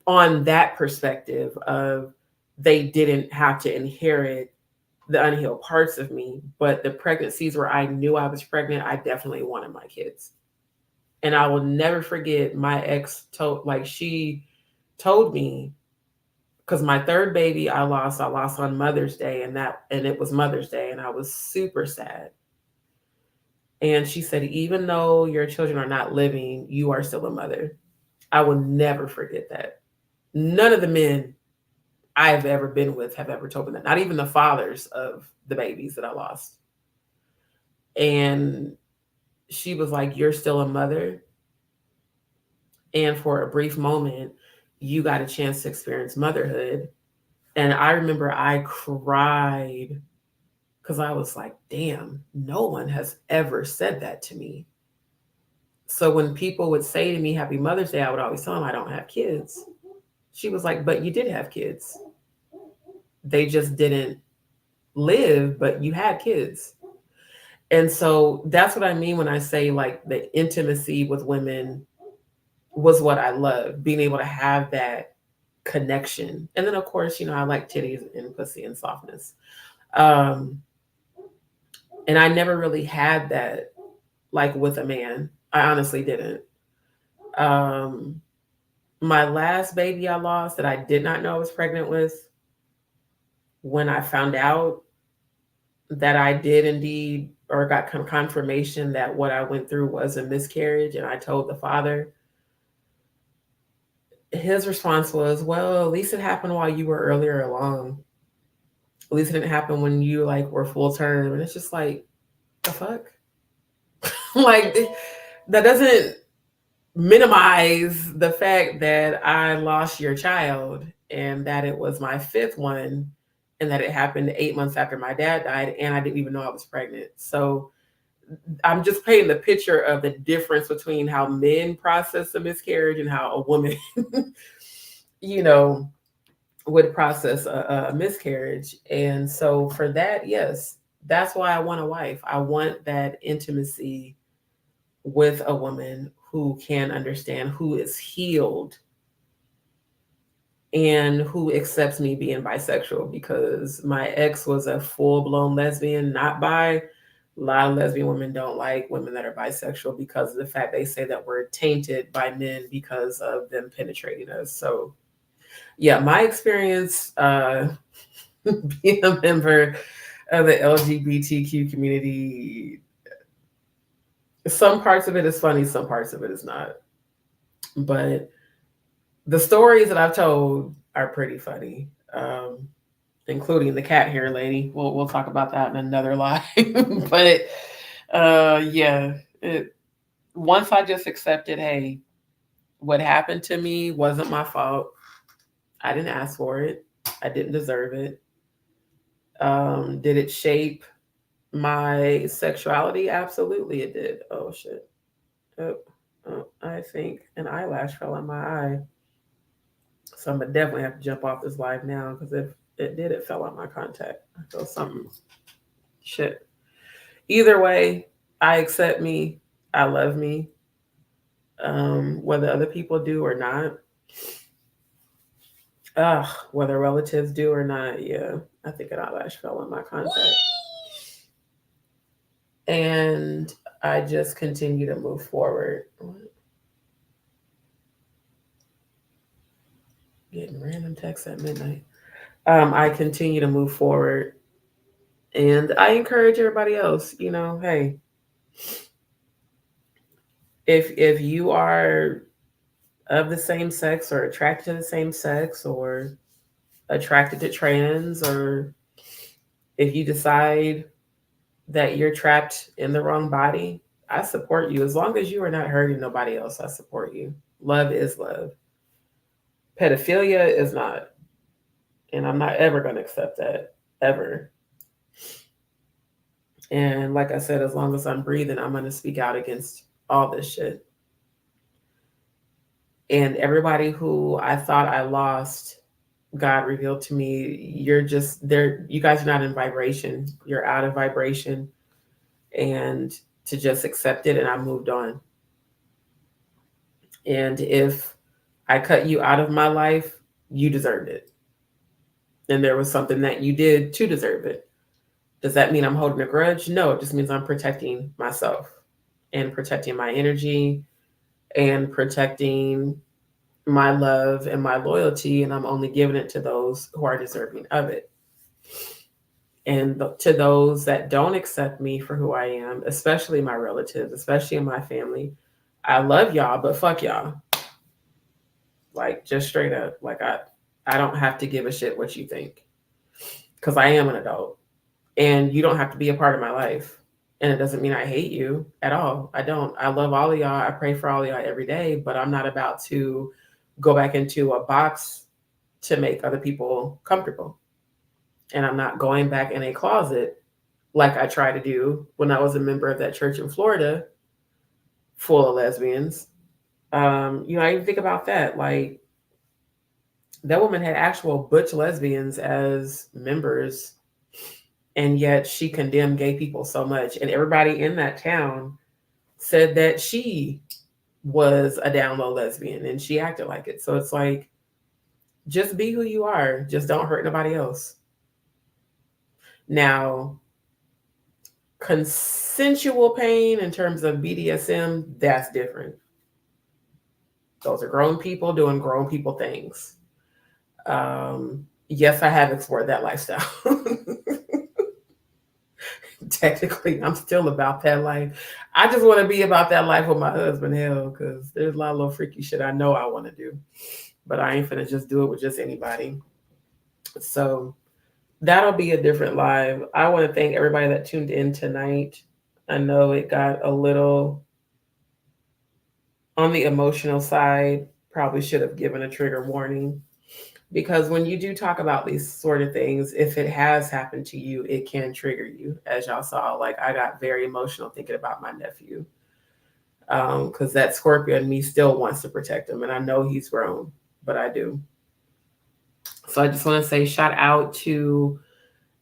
on that perspective of they didn't have to inherit the unhealed parts of me. But the pregnancies where I knew I was pregnant, I definitely wanted my kids. And I will never forget my ex she told me, because my 3rd baby I lost on Mother's Day, and it was Mother's Day, and I was super sad. And she said, even though your children are not living, you are still a mother. I will never forget that. None of the men I've ever been with have ever told me that, not even the fathers of the babies that I lost. And she was like, you're still a mother. And for a brief moment, you got a chance to experience motherhood. And I remember I cried because I was like, damn, no one has ever said that to me. So when people would say to me, Happy Mother's Day, I would always tell them I don't have kids. She was like, but you did have kids. They just didn't live, but you had kids. And so that's what I mean when I say like the intimacy with women was what I loved, being able to have that connection. And then of course, you know, I like titties and pussy and softness. Um, and I never really had that like with a man. I honestly didn't. Um, my last baby I lost that I did not know I was pregnant with, when I found out that I did indeed, or got confirmation that what I went through was a miscarriage, and I told the father, his response was, well, at least it happened while you were earlier along. At least it didn't happen when you like were full term. And it's just like, the fuck? Like, that doesn't minimize the fact that I lost your child and that it was my fifth one and that it happened 8 months after my dad died and I didn't even know I was pregnant. So I'm just painting the picture of the difference between how men process a miscarriage and how a woman, you know, would process a miscarriage. And so for that, yes, that's why I want a wife. I want that intimacy with a woman who can understand, who is healed, and who accepts me being bisexual, because my ex was a full-blown lesbian, not bi. A lot of lesbian women don't like women that are bisexual because of the fact they say that we're tainted by men because of them penetrating us. So yeah, my experience being a member of the LGBTQ community, some parts of it is funny, some parts of it is not. But the stories that I've told are pretty funny, including the cat hair lady. We'll talk about that in another live. But yeah, once I just accepted, hey, what happened to me wasn't my fault. I didn't ask for it. I didn't deserve it. Did it shape my sexuality? Absolutely, it did. Oh shit. Oh, I think an eyelash fell on my eye. So I'm gonna definitely have to jump off this live now, because if it did, it fell on my contact. I feel something. Shit. Either way, I accept me. I love me. Whether other people do or not. Whether relatives do or not, yeah. I think an eyelash fell on my contact. And I just continue to move forward. Getting random texts at midnight. I continue to move forward, and I encourage everybody else, you know, hey, if you are of the same sex or attracted to the same sex or attracted to trans, or if you decide that you're trapped in the wrong body, I support you. As long as you are not hurting nobody else, I support you. Love is love. Pedophilia is not. And I'm not ever going to accept that, ever. And like I said, as long as I'm breathing, I'm going to speak out against all this shit. And everybody who I thought I lost, God revealed to me, you're just there. You guys are not in vibration. You're out of vibration. And to just accept it. And I moved on. And if I cut you out of my life, you deserved it. And there was something that you did to deserve it. Does that mean I'm holding a grudge? No, it just means I'm protecting myself and protecting my energy and protecting my love and my loyalty. And I'm only giving it to those who are deserving of it. And to those that don't accept me for who I am, especially my relatives, especially in my family, I love y'all, but fuck y'all. Like, just straight up. Like, I don't have to give a shit what you think, because I am an adult. And you don't have to be a part of my life. And it doesn't mean I hate you at all. I don't. I love all of y'all. I pray for all of y'all every day, but I'm not about to go back into a box to make other people comfortable. And I'm not going back in a closet like I tried to do when I was a member of that church in Florida full of lesbians. I even think about that. Like, that woman had actual butch lesbians as members And yet she condemned gay people so much. And everybody in that town said that she was a down low lesbian and she acted like it. So it's like, just be who you are. Just don't hurt nobody else. Now, consensual pain in terms of BDSM, that's different. Those are grown people doing grown people things. Yes, I have explored that lifestyle. Technically, I'm still about that life. I just want to be about that life with my husband, hell, because there's a lot of little freaky shit I know I want to do. But I ain't finna just do it with just anybody. So that'll be a different live. I want to thank everybody that tuned in tonight. I know it got a little on the emotional side. Probably should have given a trigger warning. Because when you do talk about these sort of things, if it has happened to you, it can trigger you. As y'all saw, like I got very emotional thinking about my nephew. Because that Scorpio in me still wants to protect him. And I know he's grown, but I do. So I just want to say shout out to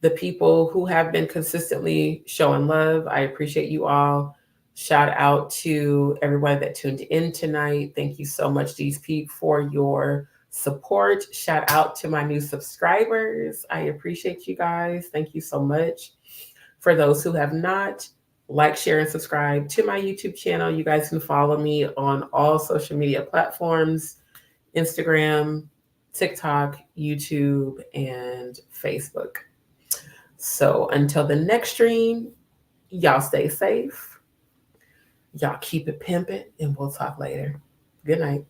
the people who have been consistently showing love. I appreciate you all. Shout out to everybody that tuned in tonight. Thank you so much, DzPeepz, for your support. Shout out to my new subscribers. I appreciate you guys. Thank you so much. For those who have not, like, share, and subscribe to my YouTube channel. You guys can follow me on all social media platforms, Instagram, TikTok, YouTube, and Facebook. So until the next stream, y'all stay safe. Y'all keep it pimping, and we'll talk later. Good night.